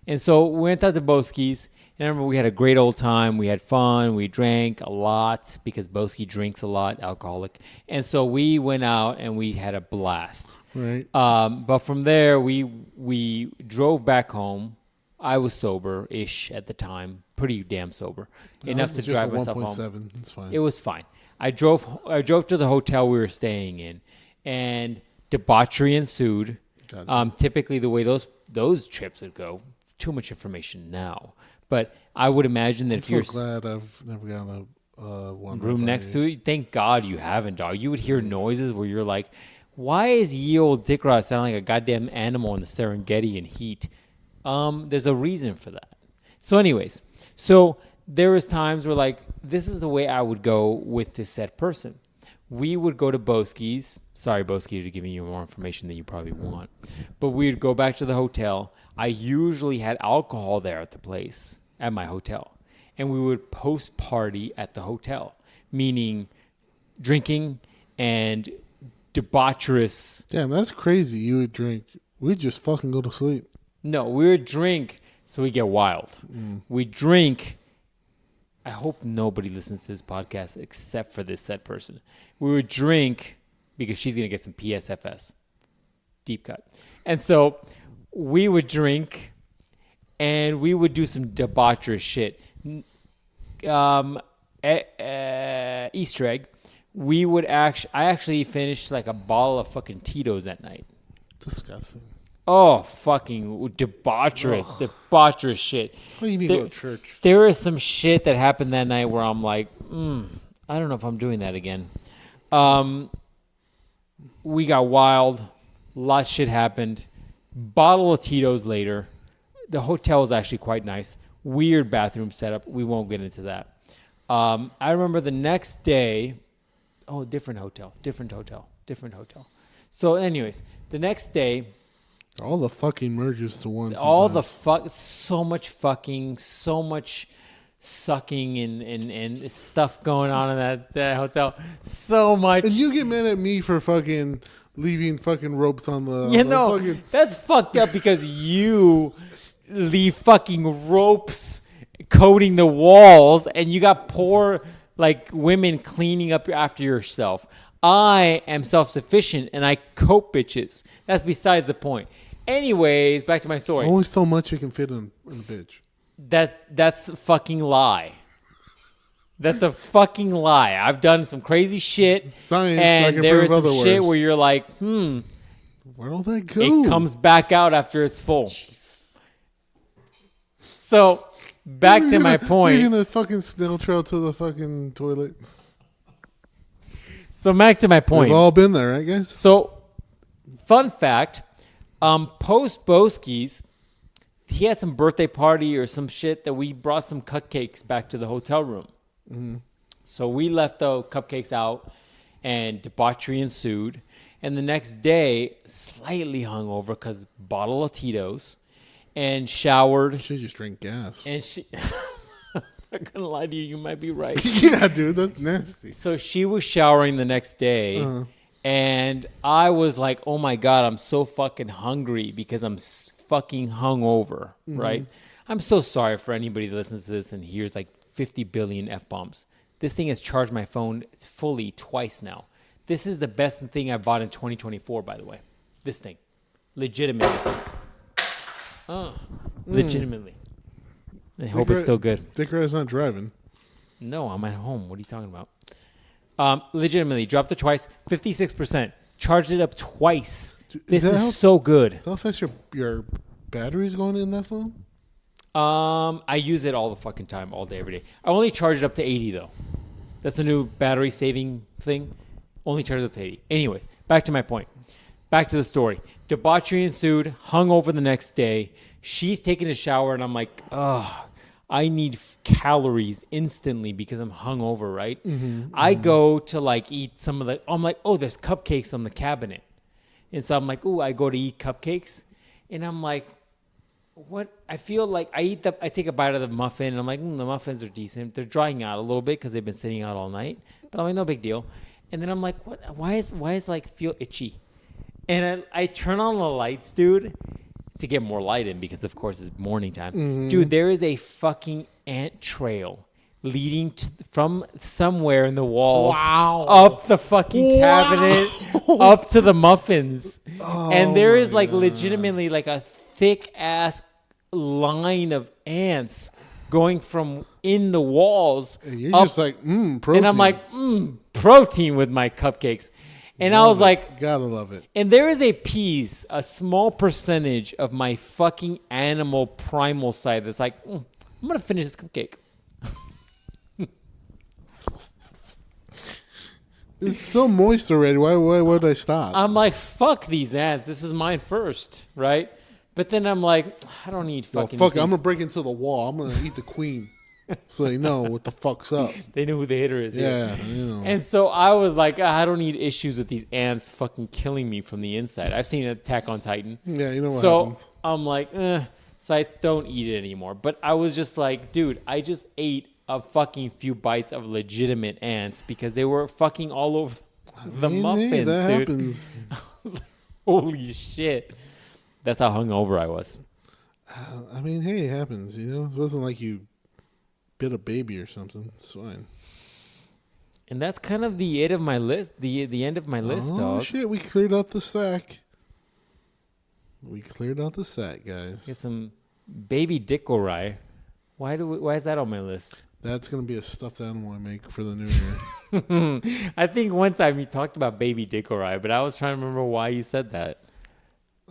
And so we went out to Boski's. And I remember we had a great old time. We had fun. We drank a lot because Boski drinks a lot, alcoholic. And so we went out and we had a blast. Right. But from there, we drove back home. I was sober-ish at the time, pretty damn sober, enough to drive myself home. 1.7. It's fine. It was fine. I drove to the hotel we were staying in, and debauchery ensued. Gotcha. Typically, the way those trips would go. Too much information now, but I would imagine that if you're glad I've never gotten a one room next to it, thank God you haven't, dog. You would hear noises where you're like, why is ye old Dick Ross sound like a goddamn animal in the Serengeti in heat? There's a reason for that. So anyways, there was times where like, this is the way I would go with this said person. We would go to Boski's. Sorry, Boski, to give you more information than you probably want. But we would go back to the hotel. I usually had alcohol there at the place, at my hotel. And we would post-party at the hotel, meaning drinking and debaucherous. Damn, that's crazy. You would drink. We'd just fucking go to sleep. No, we would drink so we get wild. We drink. I hope nobody listens to this podcast except for this said person. We would drink because she's going to get some PSFS. Deep cut. And so we would drink and we would do some debaucherous shit. Easter egg. I actually finished like a bottle of fucking Tito's that night. Disgusting. Oh, fucking debaucherous shit. That's why you need to go to church. There is some shit that happened that night where I'm like, I don't know if I'm doing that again. We got wild. A lot of shit happened. Bottle of Tito's later. The hotel was actually quite nice. Weird bathroom setup. We won't get into that. I remember the next day. Oh, different hotel. So anyways, the next day. All the fucking merges to one. So much fucking, so much sucking and stuff going on in that hotel. So much. And you get mad at me for fucking leaving fucking ropes on the. That's fucked up because you leave fucking ropes coating the walls and you got poor like women cleaning up after yourself. I am self-sufficient and I coat bitches. That's besides the point. Anyways, back to my story. Only so much you can fit in a bitch. That's a fucking lie. That's a fucking lie. I've done some crazy shit. Science, and there is some shit where you're like, where'd all that go? It comes back out after it's full. So, back to my point. Leaving the fucking snail trail to the fucking toilet. So, back to my point. We've all been there, right, guys? So, fun fact. Post Boski's, he had some birthday party or some shit that we brought some cupcakes back to the hotel room. Mm-hmm. So we left the cupcakes out and debauchery ensued. And the next day, slightly hungover because bottle of Tito's and showered. You should just drink gas. And I'm not going to lie to you, you might be right. Yeah, dude, that's nasty. So she was showering the next day. And I was like, oh my God, I'm so fucking hungry because I'm fucking hungover, right? I'm so sorry for anybody that listens to this and hears like 50 billion F-bombs. This thing has charged my phone fully twice now. This is the best thing I bought in 2024, by the way. This thing. Legitimately. Legitimately. I hope it's still good. Dick Ride's not driving. No, I'm at home. What are you talking about? Legitimately, dropped it twice, 56%. Charged it up twice. Dude, this is so good. Is that how fast your battery's going in that phone? I use it all the fucking time, all day, every day. I only charge it up to 80, though. That's a new battery saving thing. Only charge it up to 80. Anyways, back to my point. Back to the story. Debauchery ensued, hungover the next day. She's taking a shower, and I'm like, ugh. I need calories instantly because I'm hungover, right? I go to like eat some of the, I'm like, oh, there's cupcakes on the cabinet. And so I'm like, ooh, I go to eat cupcakes. And I'm like, what? I feel like I take a bite of the muffin and I'm like, the muffins are decent. They're drying out a little bit because they've been sitting out all night. But I'm like, no big deal. And then I'm like, what? Why is like feel itchy? And I turn on the lights, dude, to get more light in because of course it's morning time. Dude, there is a fucking ant trail leading from somewhere in the walls up the fucking cabinet up to the muffins. And there is like legitimately like a thick ass line of ants going from in the walls. And you're up, just like, protein. And I'm like, protein with my cupcakes. And I was like, gotta love it. And there is a small percentage of my fucking animal primal side that's like, I'm going to finish this cupcake. It's so moist already. Why would I stop? I'm like, fuck these ants. This is mine first, right? But then I'm like, I don't need fucking fuck it. I'm going to break into the wall. I'm going to eat the queen. So they know what the fuck's up. They know who the hitter is. Yeah. You know. And so I was like, I don't need issues with these ants fucking killing me from the inside. I've seen Attack on Titan. Yeah, you know what happens. So I'm like, so don't eat it anymore. But I was just like, dude, I just ate a fucking few bites of legitimate ants because they were fucking all over the muffins, hey, that dude. happens. I was like, holy shit. That's how hungover I was. I mean, hey, it happens. You know, it wasn't like you bit a baby or something. It's fine. And that's kind of the end of my list. The end of my list, dog. Oh shit! We cleared out the sack. Guys. Get some baby dickorai. Why is that on my list? That's gonna be a stuffed animal I make for the new year. I think one time you talked about baby dickorai, but I was trying to remember why you said that.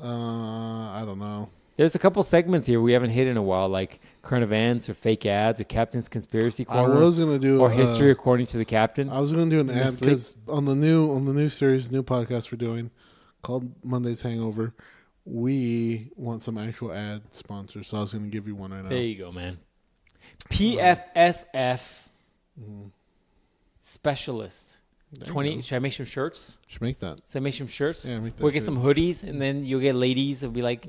I don't know. There's a couple segments here we haven't hit in a while, like current events or fake ads or Captain's Conspiracy Corner. I was gonna do or history according to the Captain. I was gonna do an ad because on the new series, new podcast we're doing called Monday's Hangover, we want some actual ad sponsors. So I was gonna give you one right now. There you go, man. PFSF specialist. 20. Should I make some shirts? Should make that. Should I make some shirts? Yeah, make that. We'll get some hoodies, and then you'll get ladies that'll be like,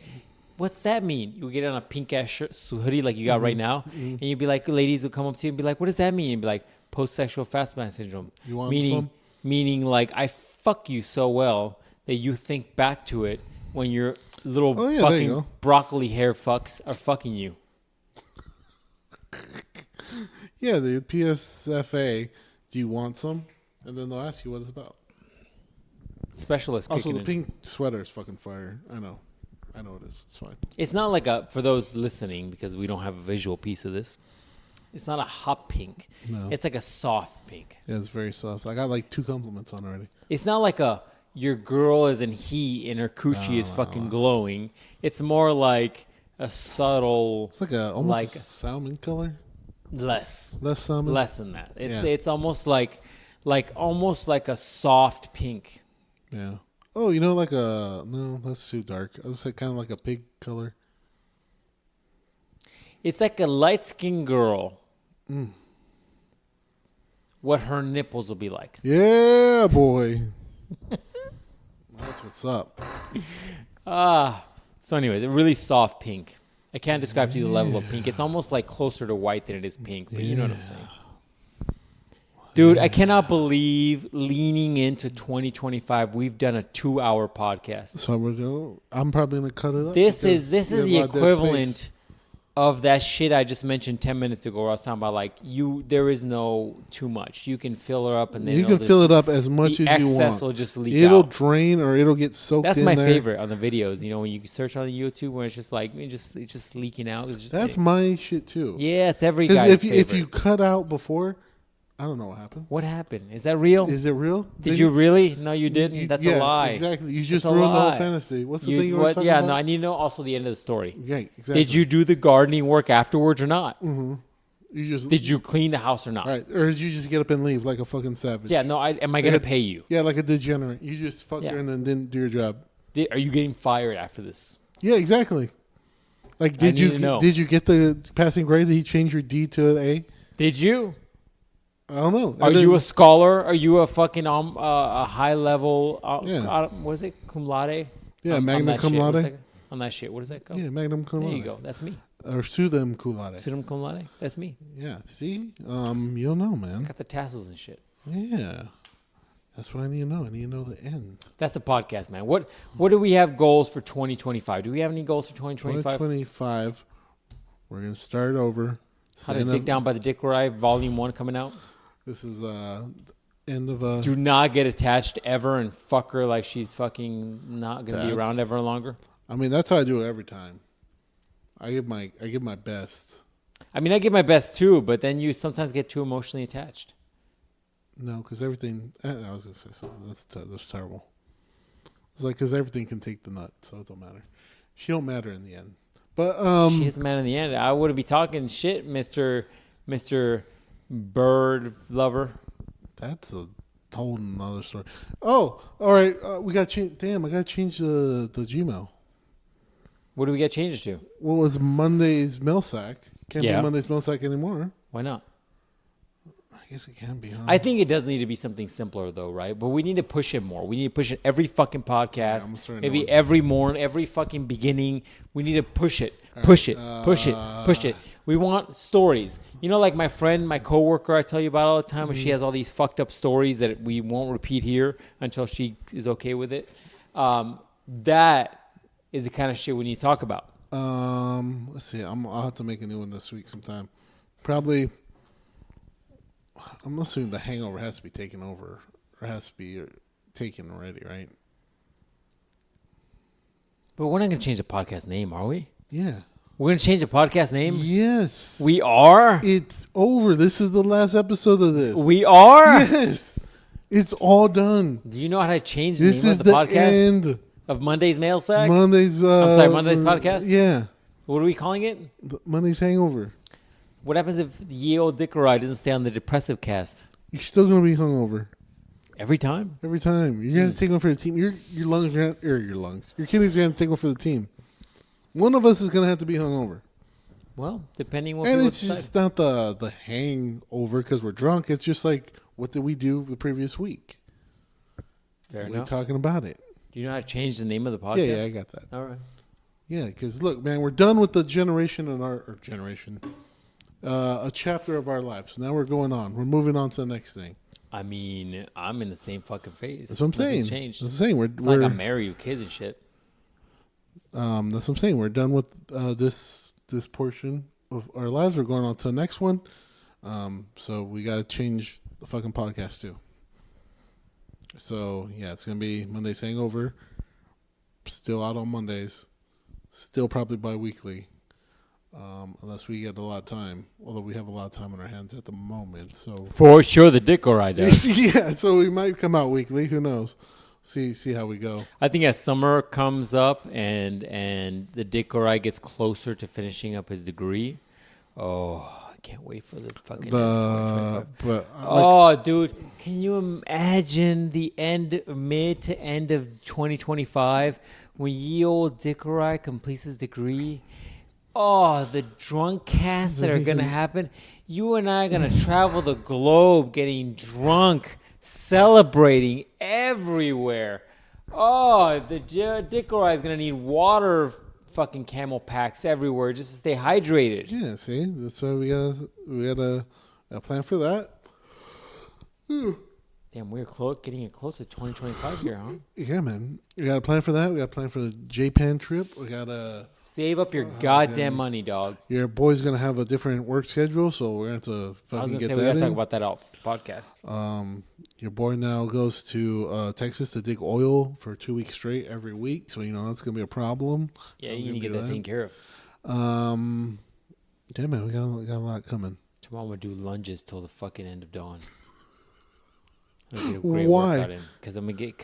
what's that mean? You'll get on a pink ass shirt, hoodie like you got right now, and you'll be like, ladies will come up to you and be like, what does that mean? And be like, post-sexual fast-man syndrome. You want meaning, some? Meaning like, I fuck you so well that you think back to it when your little fucking broccoli hair fucks are fucking you. Yeah, the PSFA, do you want some? And then they'll ask you what it's about. Specialist. Also, the pink sweater is fucking fire. I know it is. It's fine. It's not like for those listening, because we don't have a visual piece of this, it's not a hot pink. No. It's like a soft pink. Yeah, it's very soft. I got like 2 compliments on already. It's not like your girl is in heat and her coochie is fucking glowing. It's more like a subtle. It's like almost a salmon color. Less salmon. Less than that. It's almost like a soft pink. Yeah. Oh, no, that's too dark. I was say kind of like a pig color. It's like a light-skinned girl. What her nipples will be like. Yeah, boy. That's what's up. So anyways, a really soft pink. I can't describe to you the level of pink. It's almost like closer to white than it is pink, but you know what I'm saying. Dude, I cannot believe leaning into 2025. We've done a 2-hour podcast. So we're doing. I'm probably gonna cut it up. This because is we have the a lot of dead equivalent space. of that shit I just mentioned 10 minutes ago. Where I was talking about like there is no too much. You can fill her up and then You can fill it up as much the as you excess want. will just leak It'll out. drain or it'll get soaked. That's in my there. favorite on the videos. You know, when you search on YouTube where it's just like it's just leaking out. It's just That's my shit too. yeah, it's every Because guy's if you favorite. cut out before, I don't know what happened. What happened? Is that real? Is it real? Did you really? No, you didn't. That's a lie. Exactly. You That's just a ruined the whole lie. fantasy. What's the thing you were what? talking Yeah, about? no, I need to know also the end of the story. Yeah, exactly. Did you do the gardening work afterwards or not? You just Did you clean the house or not? right, or did you just get up and leave like a fucking savage? Yeah, no. Am I going to pay you? Yeah, like a degenerate. You just fucked Yeah. her and then didn't do your job. Are you getting fired after this? Yeah, exactly. Like, I need to know. did you get the passing grade? Did he change your D to an A? Did you? I don't know. Are you a scholar? Are you a fucking a high level? Yeah. What is it? Cum laude? Yeah, On magna that cum shit. What's laude. that- On that shit. What is that called? Yeah, magnum cum There laude. you go. That's me. Or sudum cum laude. Sudum cum laude. That's me. Yeah. See, you don't know, man. Got the tassels and shit. Yeah, that's what I need to know. I need to know the end. That's the podcast, man. What do we have goals for 2025? Do we have any goals for 2025? 2025. We're gonna start over. How to Sign Dick up- Down by the Dick Rye, Volume 1 coming out? This is end of a. Do not get attached ever and fuck her like she's fucking not going to be around That's- ever longer. I mean, that's how I do it every time. I give my best. I mean, I give my best too, but then you sometimes get too emotionally attached. No, because everything. I was gonna say something. That's terrible. It's like because everything can take the nut, so it don't matter. She don't matter in the end. But She is the man in the end. I wouldn't be talking shit, Mr. Bird Lover. that's a whole nother story. Oh, all right. We got to change. Damn, I got to change the Gmail. What do we get changes to? What was Monday's mail sack? Can't Yeah. be Monday's mail sack anymore. Why not? I guess it can be, huh? I think it does need to be something simpler, though, right? But we need to push it more. We need to push it every fucking podcast, I'm starting maybe to- every morning, every fucking beginning. We need to push it, push it, push it, push it. We want stories. You know, like my friend, my coworker, I tell you about all the time, and she has all these fucked up stories that we won't repeat here until she is okay with it. That is the kind of shit we need to talk about. Let's see. I'll have to make a new one this week sometime. Probably. I'm assuming the hangover has to be taken over, or has to be taken already, right? But we're not going to change the podcast name, are we? Yeah. We're going to change the podcast name? Yes. We are? It's over. This is the last episode of this. We are? Yes. It's all done. Do you know how to change the This name is of the the podcast? end. Of Monday's Mail Sack? Monday's. I'm sorry, Monday's podcast? Yeah. What are we calling it? Monday's hangover. What happens if ye old Dickerai doesn't stay on the depressive cast? You're still gonna be hungover Every time? every time. You're gonna take one for the team. Your lungs, your kidneys are gonna take one for the team. One of us is gonna have to be hungover, Well, depending what and people it's decide. just not the hangover because we're drunk. It's just like, what did we do the previous week? Fair We're enough. talking about it. Do you know how to change the name of the podcast? Yeah, I got that. All right. Yeah, because look, man, we're done with the generation in our generation. A chapter of our lives. Now we're going on. We're moving on to the next thing. I mean, I'm in the same fucking phase. That's what I'm Nothing's saying. changed. That's what I'm saying. It's not like I'm married with kids and shit. That's what I'm saying. We're done with this portion of our lives. We're going on to the next one. So we got to change the fucking podcast too. So yeah, it's gonna be Monday's Hangover. Still out on Mondays. Still probably bi-weekly. Unless we get a lot of time. Although we have a lot of time on our hands at the moment. So For sure, the Dickerai does. yeah, so we might come out weekly. Who knows? See how we go. I think as summer comes up and the Dickerai gets closer to finishing up his degree, I can't wait for the fucking end of 2025. Dude, can you imagine the mid to end of 2025 when ye old Dickerai completes his degree? Oh, the drunk casts that are going to happen. You and I are going to travel the globe getting drunk, celebrating everywhere. Oh, the Dickerai is going to need water fucking camel packs everywhere just to stay hydrated. Yeah, see, that's why we got a plan for that. Damn, we're getting it close to 2025 here, huh? Yeah, man. We got a plan for that. We got a plan for the Japan trip. We got a... Save up your goddamn money, dog. Your boy's going to have a different work schedule, so we're going to have to fucking get that in. We got to talk about that off podcast. Your boy now goes to Texas to dig oil for 2 weeks straight every week, so, that's going to be a problem. Yeah, you need to get that taken care of. Yeah, man, we got a lot coming. Tomorrow we'll do lunges till the fucking end of dawn. Get a great Why? Workout in. Because I'm going to get...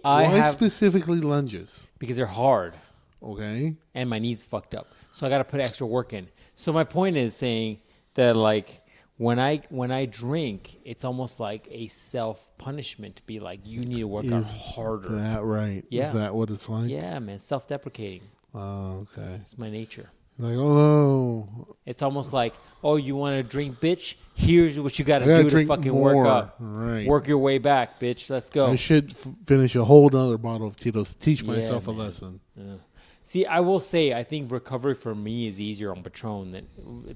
Why specifically lunges? Because they're hard. Okay. And my knee's fucked up. So I got to put extra work in. So my point is saying that, like, when I drink, it's almost like a self-punishment to be like, you need to work out harder. Is that right? Yeah. Is that what it's like? Yeah, man. Self-deprecating. Oh, okay. It's my nature. Like, oh, no. It's almost like, oh, you want to drink, bitch? Here's what you got to do to fucking work up. Right. Work your way back, bitch. Let's go. I should finish a whole other bottle of Tito's to teach myself a lesson. Yeah. See, I will say, I think recovery for me is easier on Patron than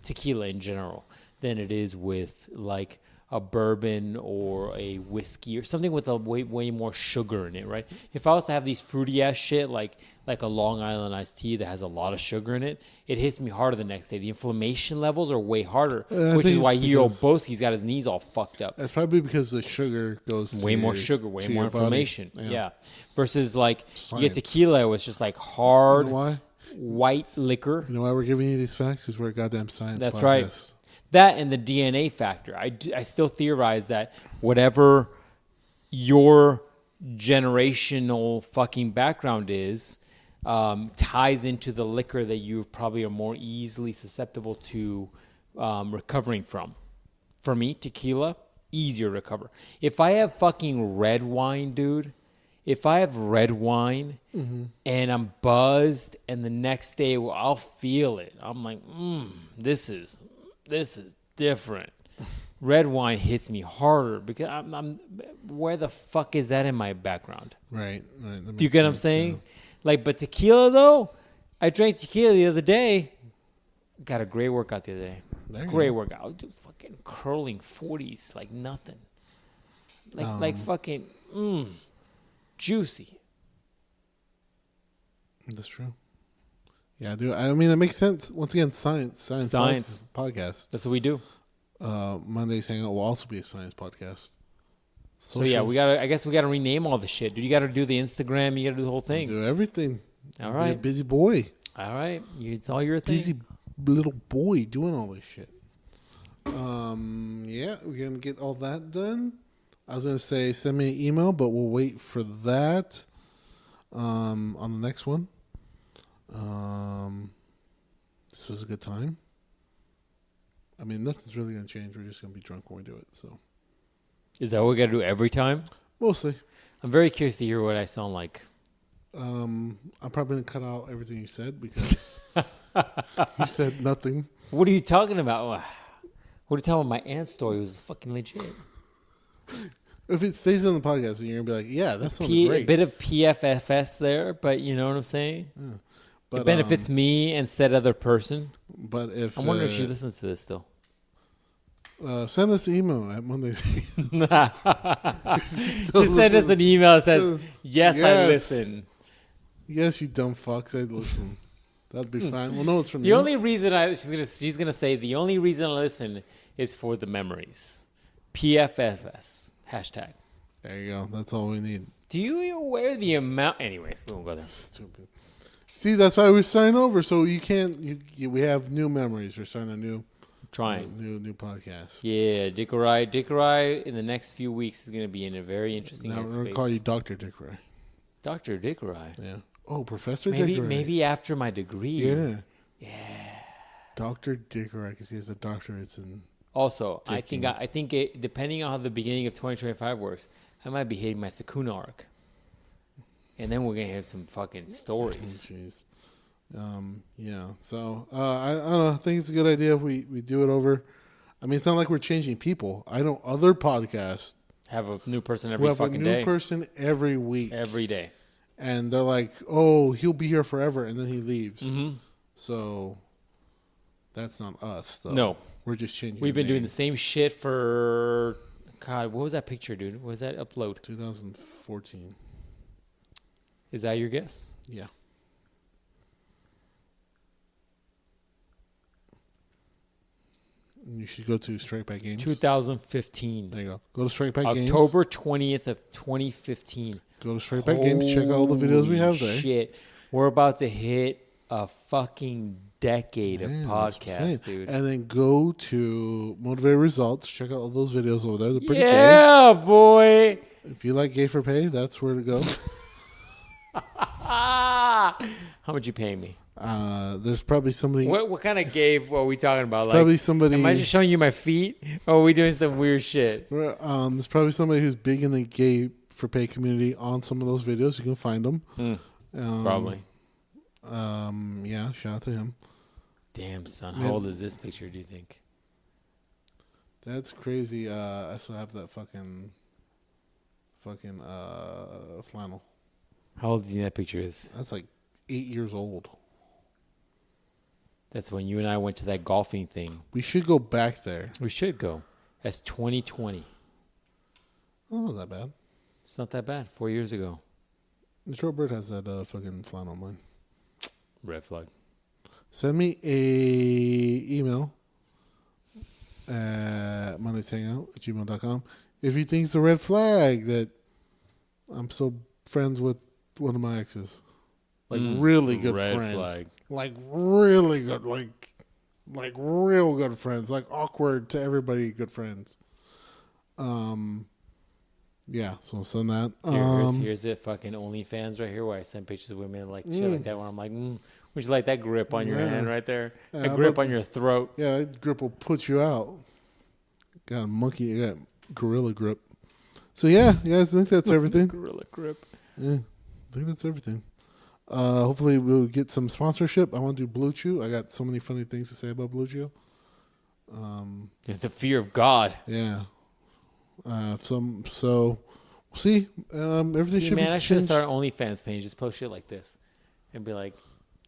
tequila in general than it is with like a bourbon or a whiskey or something with a way more sugar in it, right? If I was to have these fruity ass shit like a Long Island iced tea that has a lot of sugar in it, it hits me harder the next day. The inflammation levels are way harder, which is why Hero Boski's got his knees all fucked up. That's probably because the sugar goes way more sugar, way more inflammation. Yeah. Versus like Science. you get tequila, it's just like hard, why? white liquor. You know why we're giving you these facts? Because we're a goddamn science That's podcast. right. That and the DNA factor. I still theorize that whatever your generational fucking background is, ties into the liquor that you probably are more easily susceptible to recovering from. For me, tequila, easier to recover. If I have fucking red wine, dude, if I have red wine and I'm buzzed and the next day I'll feel it. I'm like, this is different. Red wine hits me harder because I'm where the fuck is that in my background? Right. Do you get what I'm saying? Yeah. Like, but tequila though, I drank tequila the other day. Got a great workout the other day. Great workout. I'll do fucking curling 40s like nothing. Like fucking juicy. That's true. Yeah, dude. I mean, that makes sense. Once again, science podcast. That's what we do. Monday's Hangout will also be a science podcast. So yeah, I guess we gotta rename all the shit, dude. You gotta do the Instagram. You gotta do the whole thing. Do everything. All right. You're a busy boy. All right. It's all your thing. Busy little boy doing all this shit. Yeah, we're gonna get all that done. I was gonna say send me an email, but we'll wait for that. On the next one. This was a good time. I mean, nothing's really going to change. We're just going to be drunk when we do it. So, is that what we got to do every time? We'll see. I'm very curious to hear what I sound like. I'm probably going to cut out everything you said because you said nothing. What are you talking about? What are you talking about? My aunt's story was fucking legit. If it stays on the podcast, then you're going to be like, yeah, that sounds great. A bit of PFFS there, but you know what I'm saying? Yeah. But, it benefits me instead of other person. But if I'm wondering if she listens to this still. Send us an email at Mondays. Just send us an email that says, yes, I listen. Yes, you dumb fucks, I'd listen. That'd be fine. Well, no, it's from the only reason she's gonna say the only reason I listen is for the memories. PFFS hashtag. There you go. That's all we need. Do you aware the amount? Anyways, we won't go there. Stupid. See, that's why we're starting over. So you can't. We have new memories. We're starting a new. Trying new podcast. Yeah, Dickorai in the next few weeks is going to be in a very interesting. Now we're going to call you Dr. Dickorai. Dr. Dickorai. Yeah. Oh, Professor maybe, Dickorai. Maybe after my degree. Yeah. Yeah. Dr. Dickorai, because he has a doctorate in. Also, dicking. I think depending on how the beginning of 2025 works, I might be hitting my Sakuna arc. And then we're going to have some fucking stories. Oh, jeez. Yeah. So, I don't know. I think it's a good idea if we do it over. I mean, it's not like we're changing people. I know other podcasts have a new person every fucking day. Have a new person every week. Every day. And they're like, oh, he'll be here forever. And then he leaves. Mm-hmm. So, that's not us, though. No. We're just changing. We've been doing the same shit for a God, what was that picture, dude? What was that upload? 2014. Is that your guess? Yeah. You should go to Strike Back Games. 2015. There you go. Go to Strike Back Games. October 20th of 2015. Go to Strike Back Games. Check out all the videos we have there. Shit. We're about to hit a fucking decade of Man, that's what I'm saying. podcasts, dude. And then go to Motivated Results. Check out all those videos over there. They're pretty gay. Yeah, boy. If you like Gay for Pay, that's where to go. How much you paying me? There's probably somebody. What kind of gay are we talking about? Like, probably somebody. am I just showing you my feet, or are we doing some weird shit? There's probably somebody who's big in the Gay for Pay community on some of those videos. You can find them. Probably. Yeah, shout out to him. Damn, son. How old is this picture, do you think? That's crazy. I still have that fucking flannel. How old do you think that picture is? That's like 8 years old. That's when you and I went to that golfing thing. We should go back there. We should go. That's 2020. Oh, not that bad. It's not that bad. 4 years ago. The short bird has that fucking flannel on mine. Red flag. Send me a email at mondayshangout@gmail.com if you think it's a red flag that I'm so friends with one of my exes. Like really good red friends. Flag. Like really good, like real good friends. Like awkward to everybody, good friends. Yeah, so send that. Here's it, fucking OnlyFans right here, where I send pictures of women like shit like that. Where I'm like, would you like that grip on your hand right there? Yeah, that grip on your throat. Yeah, that grip will put you out. Got a monkey, you got gorilla grip. So yeah, guys, I think that's everything. Gorilla grip. Yeah, I think that's everything. Hopefully we'll get some sponsorship. I want to do Blue Chew. I got so many funny things to say about Blue Chew. It's the fear of God. Yeah. So see, everything should be I should changed. start an OnlyFans page. Just post shit like this, and be like,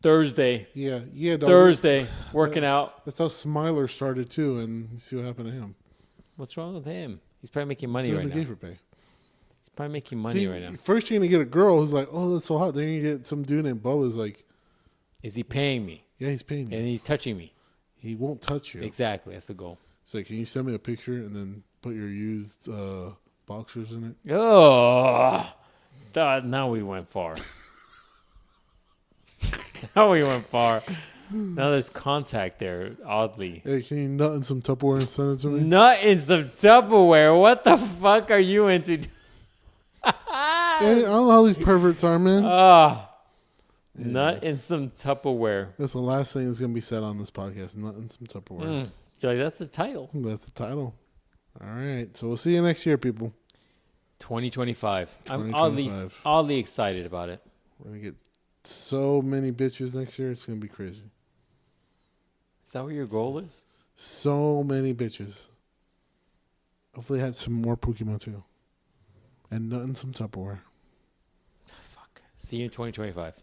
Thursday, Yeah. Dog. Thursday, working out. That's how Smiler started too, and you see what happened to him. What's wrong with him? He's probably making money Doing right the now. Gay for Pay. He's probably making money right now. First you're gonna get a girl who's like, oh, that's so hot. Then you get some dude named Bo who's like, Is he paying me? yeah, he's paying you. And he's touching me. He won't touch you. Exactly. That's the goal. He's like, can you send me a picture and then put your used boxers in it? Oh, now we went far. Now we went far. Now there's contact there, oddly. Hey, can you nut in some Tupperware and send it to me? Nut in some Tupperware. What the fuck are you into? Hey, I don't know how these perverts are, man. Nut in some Tupperware. That's the last thing that's going to be said on this podcast. Nut in some Tupperware. You're like, that's the title. That's the title. All right. So we'll see you next year, people. 2025. I'm 2025. oddly excited about it. We're going to get so many bitches next year. It's going to be crazy. Is that what your goal is? So many bitches. Hopefully I had some more Pokemon too. And nut in some Tupperware. Fuck. See you in 2025.